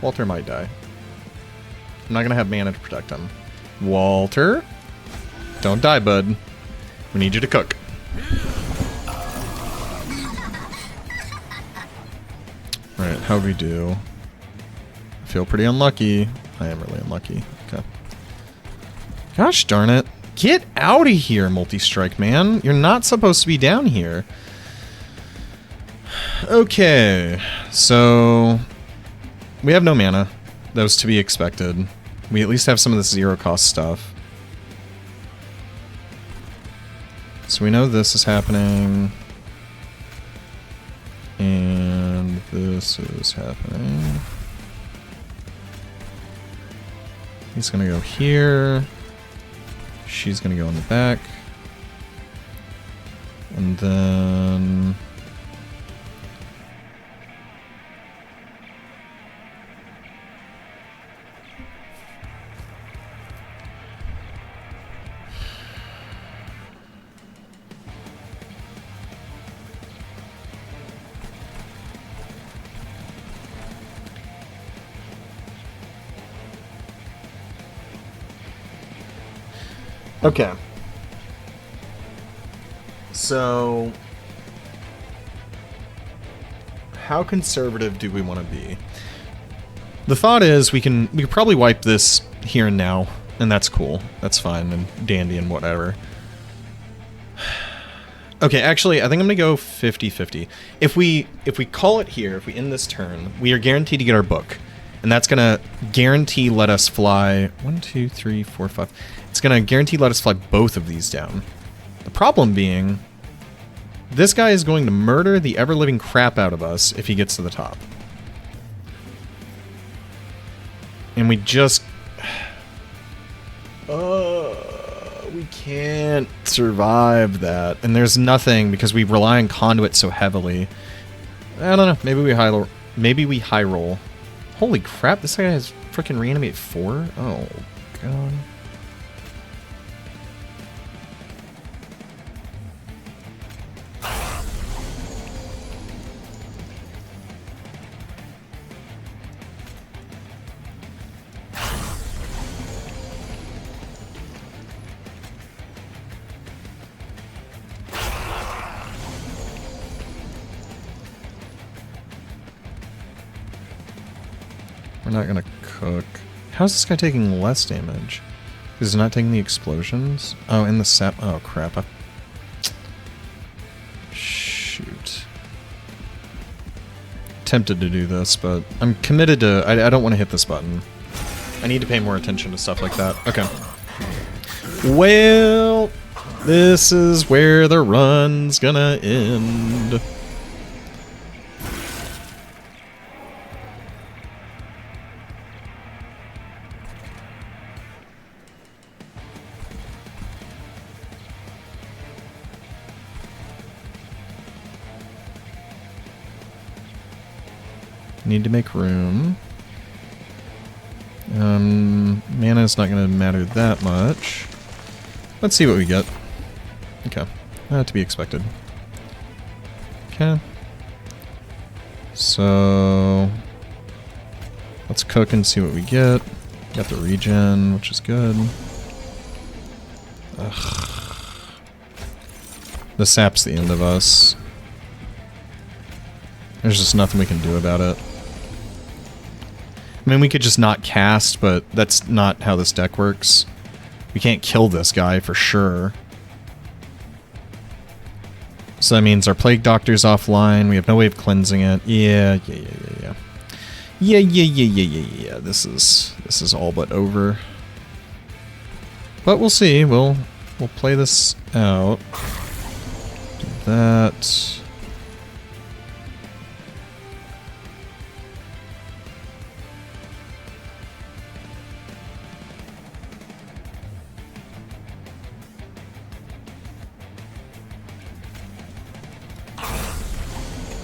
Walter might die. I'm not gonna have mana to protect him. Walter? Don't die, bud. We need you to cook. Alright, how'd we do? I feel pretty unlucky. I am really unlucky. Okay. Gosh darn it. Get out of here, Multi-Strike, man. You're not supposed to be down here. Okay. So... we have no mana. That was to be expected. We at least have some of this 0 cost stuff. So we know this is happening. And this is happening. He's gonna go here. She's gonna go in the back. And then... okay. So, how conservative do we want to be? The thought is we could probably wipe this here and now, and that's cool. That's fine and dandy and whatever. Okay, actually, I think I'm gonna go 50-50. If we call it here, if we end this turn, we are guaranteed to get our book. And that's gonna guarantee let us fly 1, 2, 3, 4, 5. It's gonna guarantee let us fly both of these down. The problem being, this guy is going to murder the ever-living crap out of us if he gets to the top. And we just... we can't survive that. And there's nothing, because we rely on Conduit so heavily. I don't know, maybe we high roll. Holy crap, this guy has freaking reanimate 4? Oh, God. We're not gonna cook. How's this guy taking less damage? Is he not taking the explosions? Oh, and the sap. Oh, crap. Shoot. Tempted to do this, but I'm committed to... I don't want to hit this button. I need to pay more attention to stuff like that. Okay. Well, this is where the run's gonna end. Need to make room. Mana's not going to matter that much. Let's see what we get. Okay. To be expected. Okay. So... let's cook and see what we get. Got the regen, which is good. Ugh. The sap's the end of us. There's just nothing we can do about it. I mean, we could just not cast, but that's not how this deck works. We can't kill this guy for sure. So that means our Plague Doctor's offline. We have no way of cleansing it. Yeah. This is all but over. But we'll see. We'll play this out. Do that.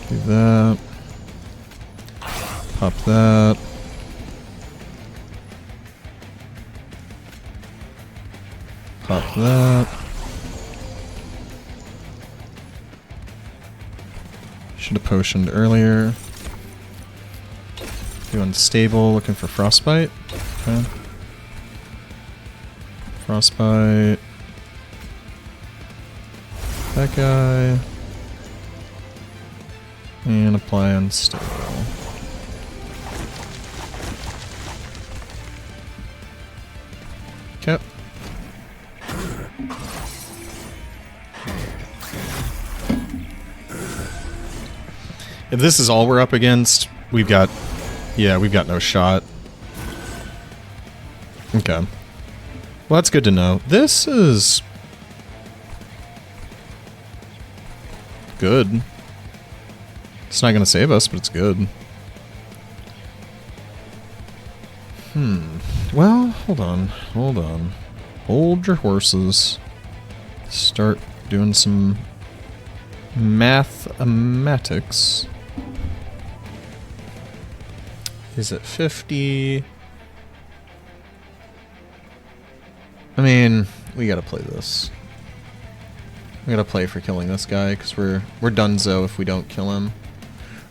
Do that. Pop that. Pop that. Should have potioned earlier. Do unstable, looking for frostbite. Okay. Frostbite. That guy. And apply unstable. Okay. If this is all we're up against, we've got no shot. Okay. Well, that's good to know. This is good. It's not going to save us, but it's good. Well, hold on. Hold your horses. Start doing some mathematics. Is it 50? I mean, we gotta play this. We gotta play for killing this guy, because we're donezo if we don't kill him.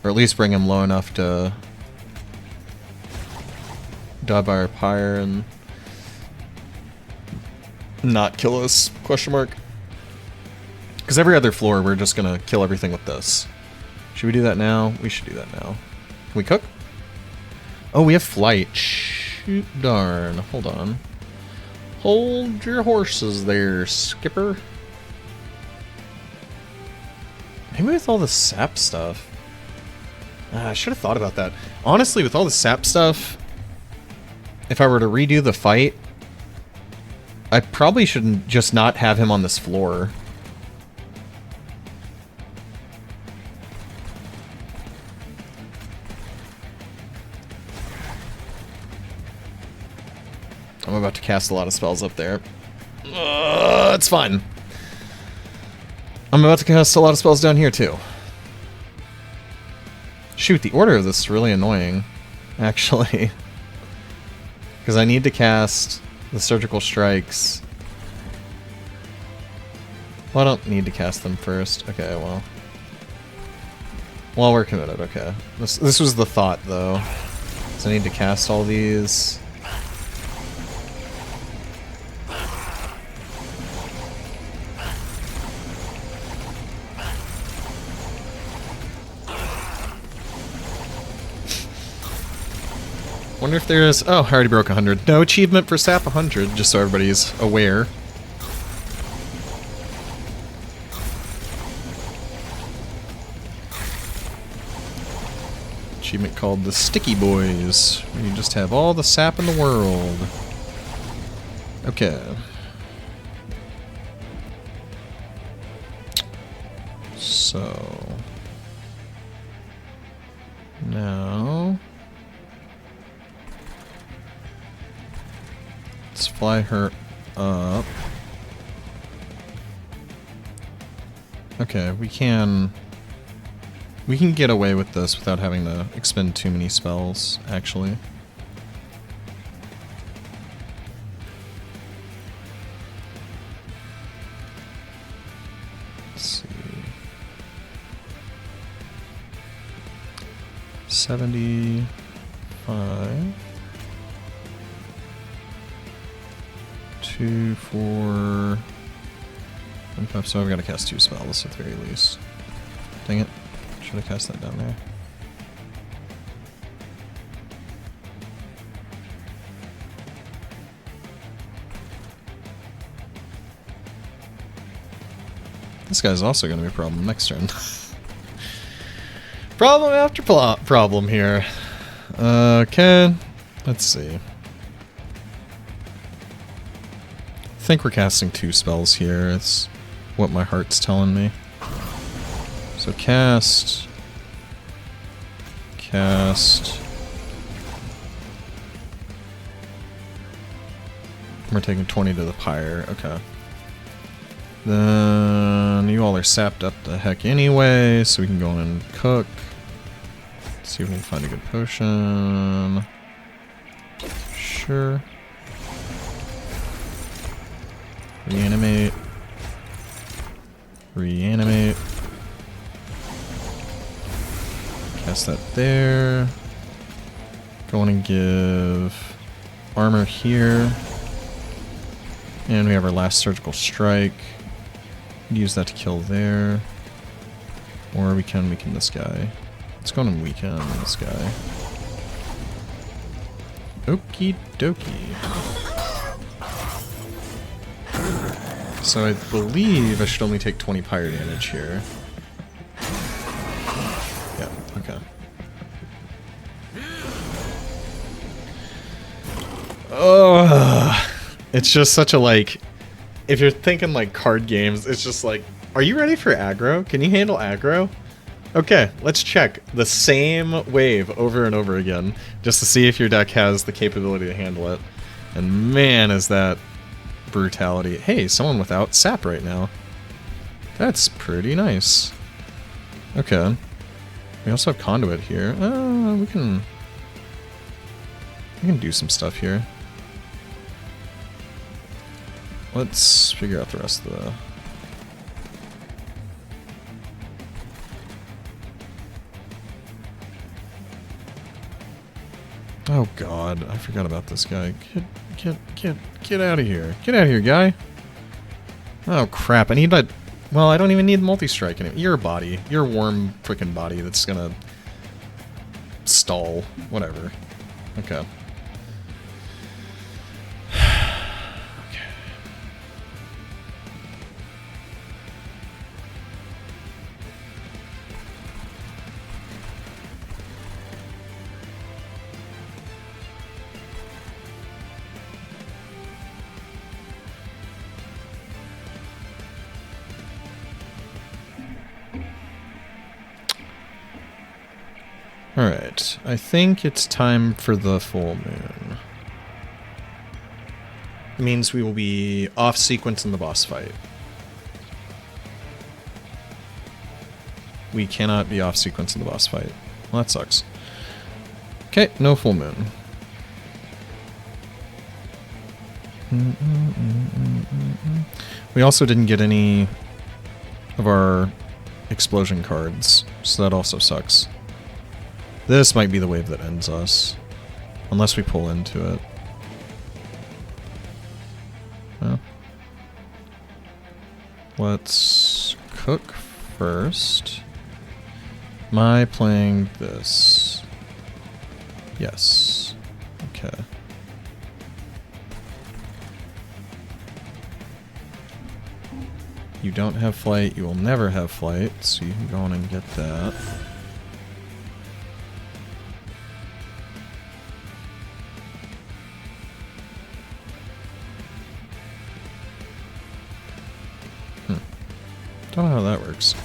Or at least bring him low enough to die by our pyre and not kill us, question mark. Because every other floor we're just gonna kill everything with this. Should we do that now? We should do that now. Can we cook? Oh, we have flight. Shoot darn. Hold on. Hold your horses there, skipper. Maybe with all the sap stuff. I should have thought about that. Honestly, with all the sap stuff, if I were to redo the fight, I probably shouldn't just not have him on this floor. I'm about to cast a lot of spells up there. It's fine. I'm about to cast a lot of spells down here, too. Shoot, the order of this is really annoying, actually. Because I need to cast the Surgical Strikes. Well, I don't need to cast them first. Okay, well. Well, we're committed, okay. This was the thought, though. So I need to cast all these. Wonder if there's... Oh, I already broke 100. No achievement for SAP 100, just so everybody's aware. Achievement called the Sticky Boys, where you just have all the sap in the world. Okay. So... now... let's fly her up. Okay, we can get away with this without having to expend too many spells, actually. Let's see. 75. 2, 4, 1, 5, so I've got to cast 2 spells at the very least. Dang it. Should have cast that down there. This guy's also going to be a problem next turn. Problem after problem here. Okay, let's see. I think we're casting 2 spells here. It's what my heart's telling me. So cast. We're taking 20 to the pyre. Okay. Then you all are sapped up the heck anyway, so we can go in and cook. See if we can find a good potion. Sure. Reanimate. Reanimate. Cast that there. Go on and give armor here. And we have our last surgical strike. Use that to kill there. Or we can weaken this guy. Let's go on and weaken this guy. Okie dokie. So I believe I should only take 20 pyre damage here. Yeah, okay. Oh, it's just such a like, if you're thinking like card games, it's just like, are you ready for aggro? Can you handle aggro? Okay, let's check the same wave over and over again, just to see if your deck has the capability to handle it. And man, is that brutality. Hey, someone without sap right now. That's pretty nice. Okay. We also have conduit here. We can do some stuff here. Let's figure out the rest of the... Oh god, I forgot about this guy. Get out of here. Get out of here, guy. Oh crap, I need that... Well, I don't even need multi-strike anymore. You're a body. You're a warm freaking body that's gonna... stall. Whatever. Okay. Alright, I think it's time for the full moon. It means we will be off sequence in the boss fight. We cannot be off sequence in the boss fight. Well, that sucks. Okay, no full moon. We also didn't get any of our explosion cards, so that also sucks. This might be the wave that ends us. Unless we pull into it. Well. Let's cook first. Am I playing this? Yes. Okay. You don't have flight, you will never have flight, so you can go on and get that. Don't know how that works.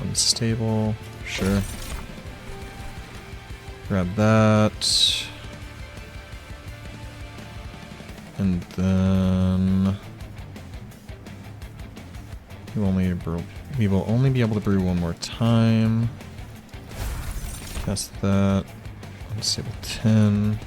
Unstable, sure. Grab that. And then we will only be able to brew one more time. Cast that. Unstable 10.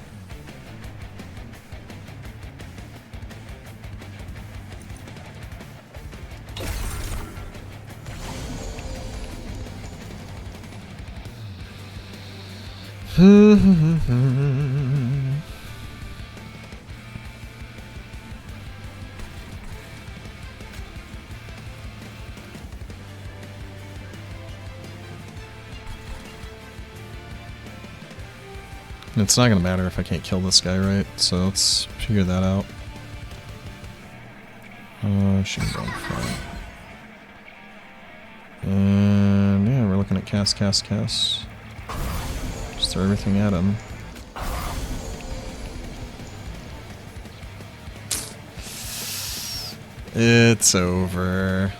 It's not gonna matter if I can't kill this guy, right? So let's figure that out. She can go in front. And yeah, we're looking at cast. Just throw everything at him. It's over.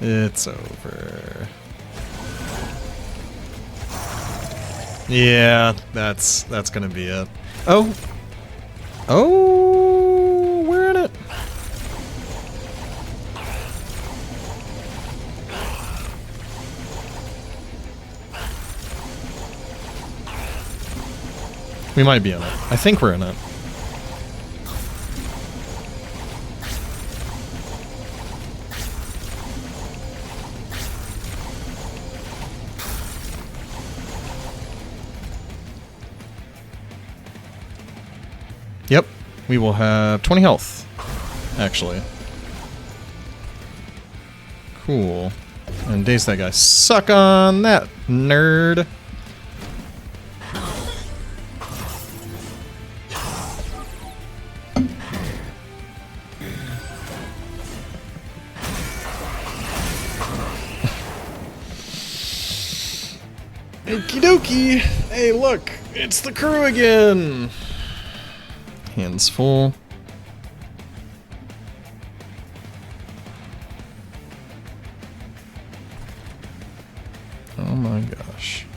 It's over. Yeah, that's gonna be it. Oh! Oh! We're in it! We might be in it. I think we're in it. Yep, we will have 20 health, actually. Cool. And daze that guy. Suck on that, nerd! Okie dokie! Hey, look! It's the crew again! Hands full. Oh my gosh.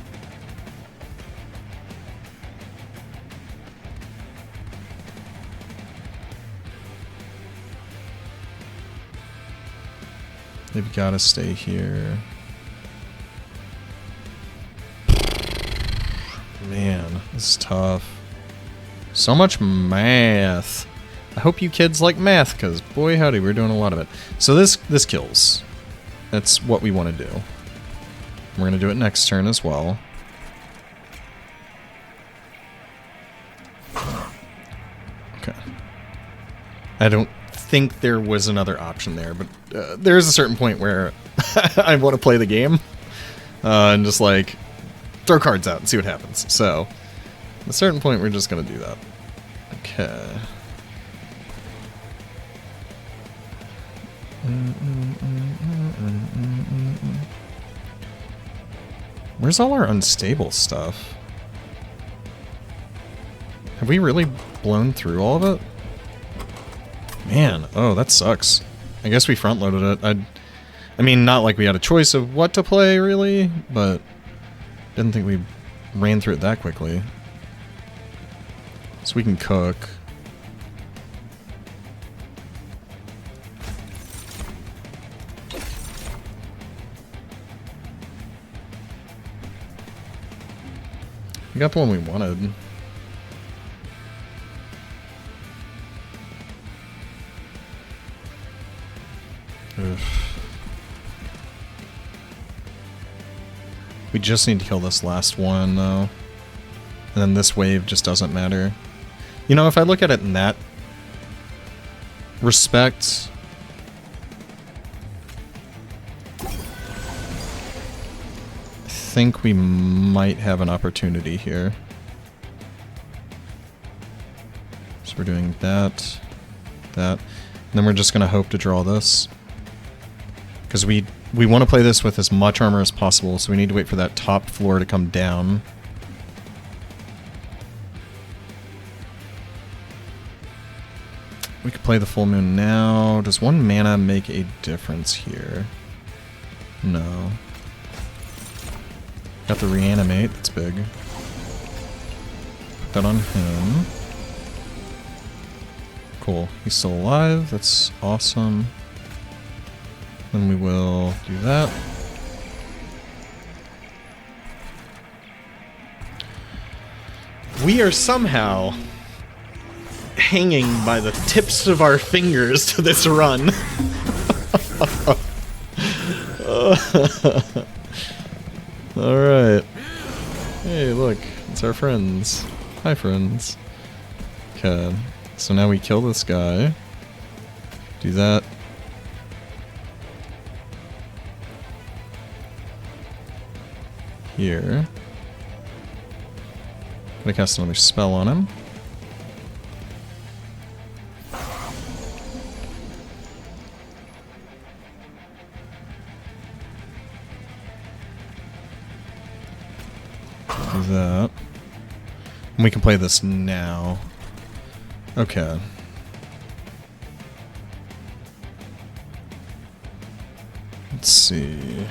They've got to stay here. Man, this is tough. So much math. I hope you kids like math, because boy howdy, we're doing a lot of it. So this kills. That's what we want to do. We're going to do it next turn as well. Okay. I don't think there was another option there, but there's a certain point where I want to play the game and just like throw cards out and see what happens. So at a certain point, we're just going to do that. Okay. Where's all our unstable stuff? Have we really blown through all of it? Man, oh, that sucks. I guess we front-loaded it. I mean, not like we had a choice of what to play, really, but didn't think we ran through it that quickly. So we can cook. We got the one we wanted. Ugh. We just need to kill this last one, though. And then this wave just doesn't matter. You know, if I look at it in that respect, I think we might have an opportunity here. So we're doing that, and then we're just going to hope to draw this. Because we want to play this with as much armor as possible, so we need to wait for that top floor to come down. We could play the full moon now. Does 1 mana make a difference here? No. Got the reanimate, that's big. Put that on him. Cool, he's still alive, that's awesome. Then we will do that. We are somehow hanging by the tips of our fingers to this run. Alright. Hey, look, it's our friends. Hi, friends. Okay, so now we kill this guy. Do that. Here. Gonna cast another spell on him. Do that. And we can play this now. Okay. Let's see.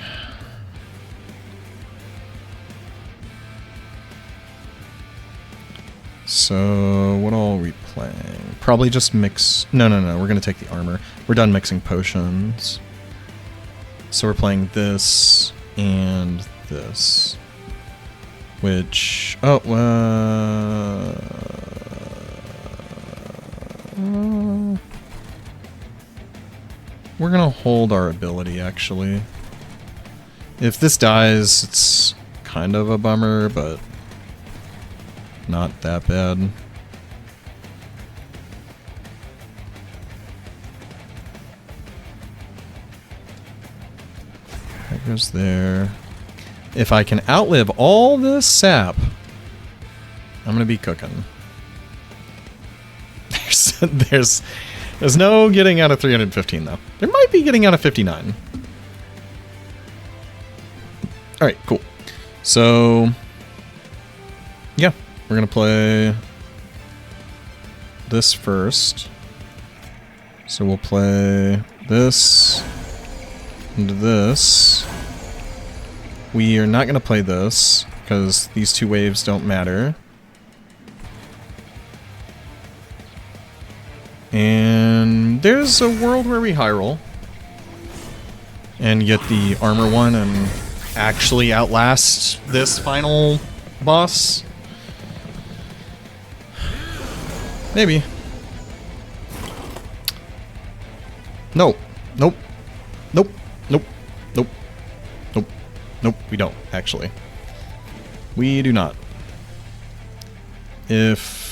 So, what all are we playing? Probably just mix... No, we're gonna take the armor. We're done mixing potions. So we're playing this and this. Which... Oh, we're gonna hold our ability, actually. If this dies, it's kind of a bummer, but not that bad. That goes there. If I can outlive all this sap, I'm gonna be cooking. There's no getting out of 315 though. There might be getting out of 59. Alright, cool. So yeah, we're gonna play this first. So we'll play this and this. We are not gonna play this because these two waves don't matter. And there's a world where we high roll and get the armor one and actually outlast this final boss. Maybe. No. Nope. Nope. Nope. Nope. Nope. Nope. We don't, actually. We do not. If...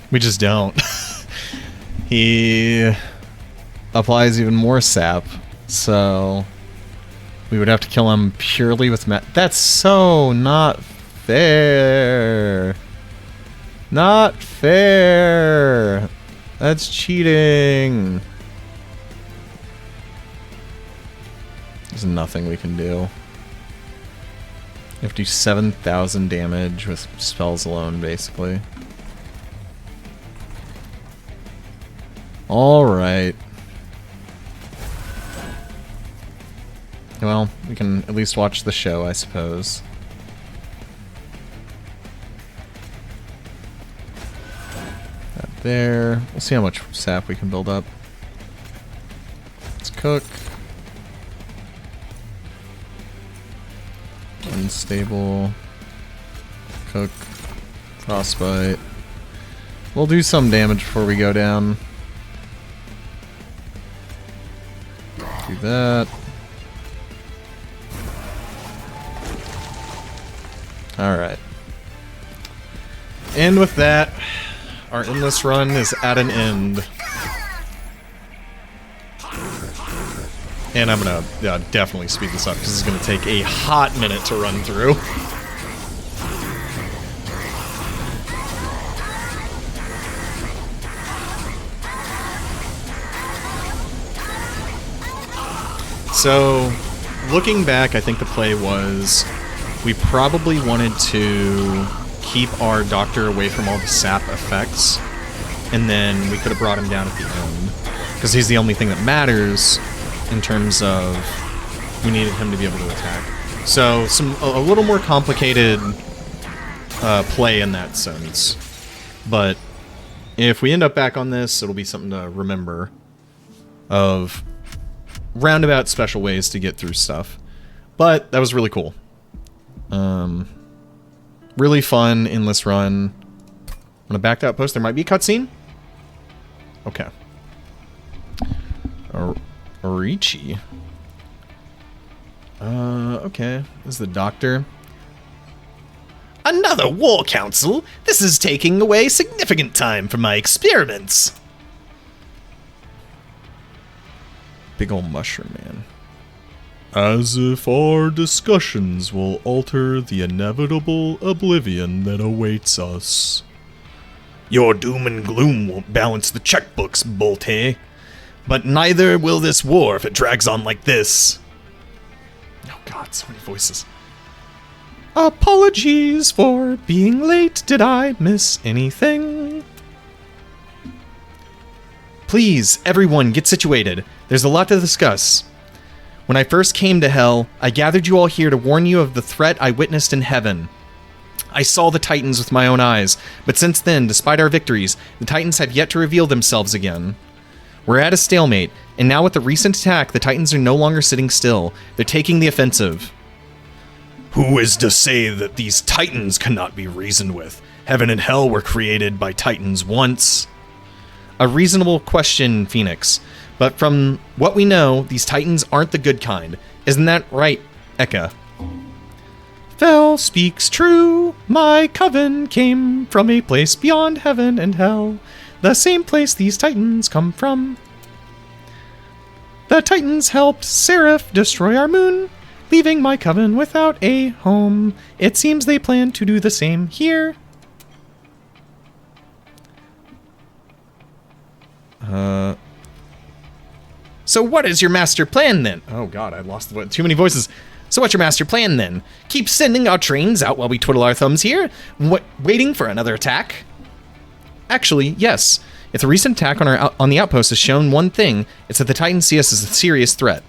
We just don't. He applies even more sap, so we would have to kill him purely with That's so not fair. Not fair. That's cheating. There's nothing we can do. You have to do 7,000 damage with spells alone, basically. Alright. Well, we can at least watch the show, I suppose. That there. We'll see how much sap we can build up. Let's cook. Unstable. Cook. Frostbite. We'll do some damage before we go down. Do that. Alright. And with that, our endless run is at an end. And I'm gonna definitely speed this up because it's gonna take a hot minute to run through. So, looking back, I think the play was we probably wanted to keep our doctor away from all the sap effects, and then we could have brought him down at the end, because he's the only thing that matters in terms of we needed him to be able to attack. So, a little more complicated play in that sense. But if we end up back on this, it'll be something to remember of roundabout special ways to get through stuff. But that was really cool. Really fun endless run. On a backed out post, there might be a cutscene. Okay. Orichi. Okay. This is the doctor. Another war council. This is taking away significant time from my experiments. Big ol' mushroom man. As if our discussions will alter the inevitable oblivion that awaits us. Your doom and gloom won't balance the checkbooks, Bolte. But neither will this war if it drags on like this. Oh god, so many voices. Apologies for being late. Did I miss anything? Please, everyone, get situated. There's a lot to discuss. When I first came to Hell, I gathered you all here to warn you of the threat I witnessed in heaven. I saw the Titans with my own eyes, but since then, despite our victories, the Titans have yet to reveal themselves again. We're at a stalemate, and now with the recent attack, the Titans are no longer sitting still. They're taking the offensive. Who is to say that these Titans cannot be reasoned with? Heaven and Hell were created by Titans once. A reasonable question, Phoenix. But from what we know, these Titans aren't the good kind. Isn't that right, Eka? Fel speaks true. My coven came from a place beyond heaven and hell. The same place these Titans come from. The Titans helped Seraph destroy our moon, leaving my coven without a home. It seems they plan to do the same here. So what is your master plan then? Oh god, I lost the too many voices. So what's your master plan then? Keep sending our trains out while we twiddle our thumbs here? Waiting for another attack? Actually, yes. If the recent attack on the outpost has shown one thing, it's that the Titans see us as a serious threat.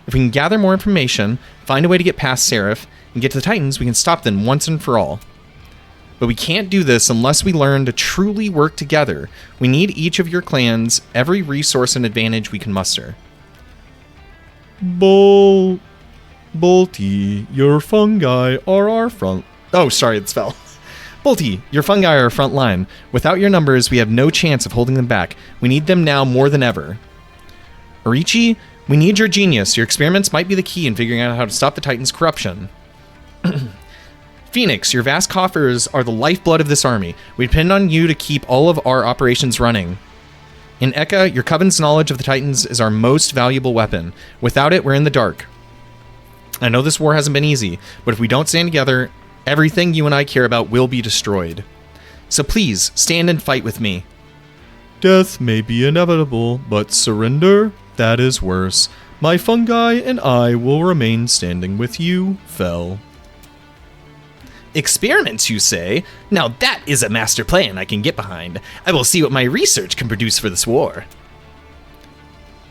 If we can gather more information, find a way to get past Seraph, and get to the Titans, we can stop them once and for all. But we can't do this unless we learn to truly work together. We need each of your clans every resource and advantage we can muster. Bolty, your fungi are our front... Oh, sorry, it fell. Bolty, your fungi are our front line. Without your numbers, we have no chance of holding them back. We need them now more than ever. Orichi, we need your genius. Your experiments might be the key in figuring out how to stop the Titans' corruption. Phoenix, your vast coffers are the lifeblood of this army. We depend on you to keep all of our operations running. In Eka, your coven's knowledge of the Titans is our most valuable weapon. Without it, we're in the dark. I know this war hasn't been easy, but if we don't stand together, everything you and I care about will be destroyed. So please, stand and fight with me. Death may be inevitable, but surrender, that is worse. My fungi and I will remain standing with you, Fel. Experiments, you say? Now that is a master plan I can get behind. I will see what my research can produce for this war.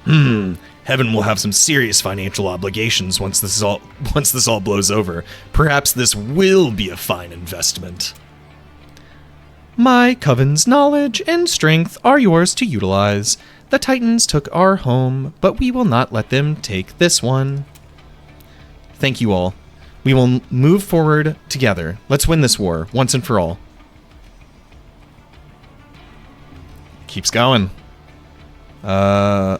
Heaven will have some serious financial obligations once this all blows over. Perhaps this will be a fine investment. My coven's knowledge and strength are yours to utilize. The Titans took our home, but we will not let them take this one. Thank you all. We will move forward together. Let's win this war, once and for all. Keeps going. My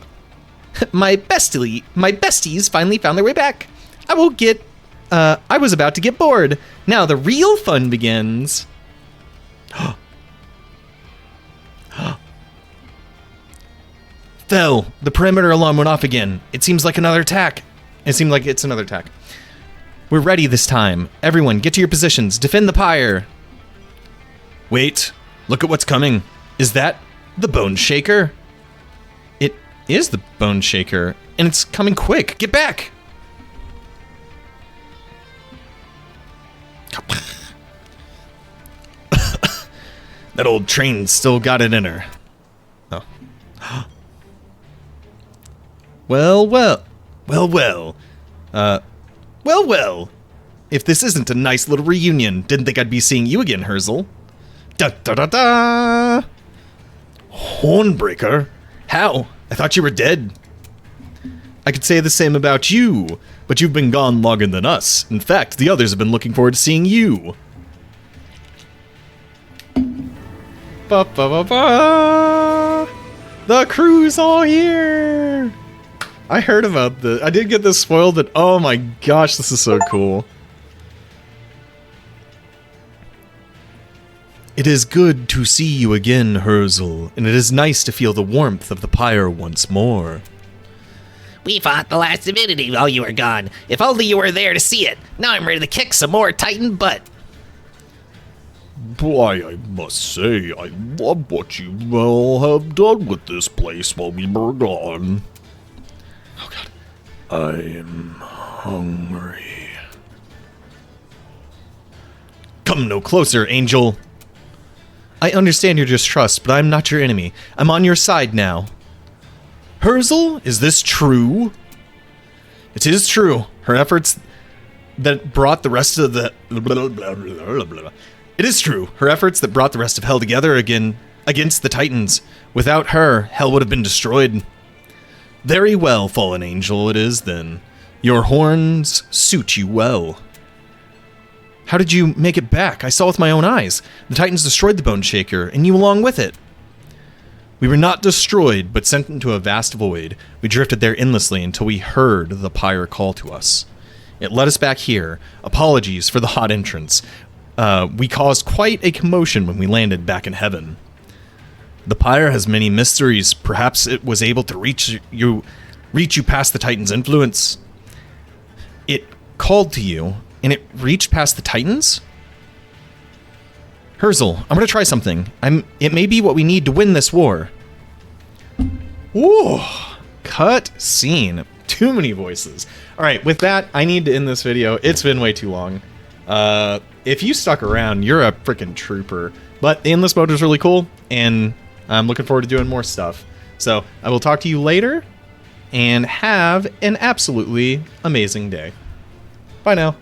besties finally found their way back. I was about to get bored. Now the real fun begins. Fel, the perimeter alarm went off again. It seems like another attack. It seemed like it's another attack. We're ready this time. Everyone, get to your positions. Defend the pyre. Wait, look at what's coming. Is that the Bone Shaker? It is the Bone Shaker, and it's coming quick. Get back! That old train still got it in her. Oh. Well. If this isn't a nice little reunion, didn't think I'd be seeing you again, Herzl. Da-da-da-da! Hornbreaker? How? I thought you were dead. I could say the same about you, but you've been gone longer than us. In fact, the others have been looking forward to seeing you. Ba-ba-ba-ba! The crew's all here! I heard about this. I did get this spoiled, but oh my gosh, this is so cool. It is good to see you again, Herzl, and it is nice to feel the warmth of the pyre once more. We fought the last divinity while you were gone. If only you were there to see it. Now I'm ready to kick some more Titan butt. Why, I must say, I love what you all have done with this place while we were gone. Oh god. I'm hungry. Come no closer, Angel. I understand your distrust, but I'm not your enemy. I'm on your side now. Herzel, is this true? It is true. Her efforts that brought the rest of the... It is true. Her efforts that brought the rest of Hell together again against the Titans. Without her, Hell would have been destroyed. Very well, fallen angel, it is then. Your horns suit you well. How did you make it back? I saw with my own eyes. The Titans destroyed the Bone Shaker, and you along with it. We were not destroyed, but sent into a vast void. We drifted there endlessly until we heard the pyre call to us. It led us back here. Apologies for the hot entrance. We caused quite a commotion when we landed back in heaven. The pyre has many mysteries. Perhaps it was able to reach you past the Titan's influence. It called to you, and it reached past the Titans? Herzel, I'm gonna try something. It may be what we need to win this war. Ooh, cut scene. Too many voices. Alright, with that, I need to end this video. It's been way too long. If you stuck around, you're a freaking trooper. But the Endless mode is really cool, and I'm looking forward to doing more stuff. So, I will talk to you later, and have an absolutely amazing day. Bye now.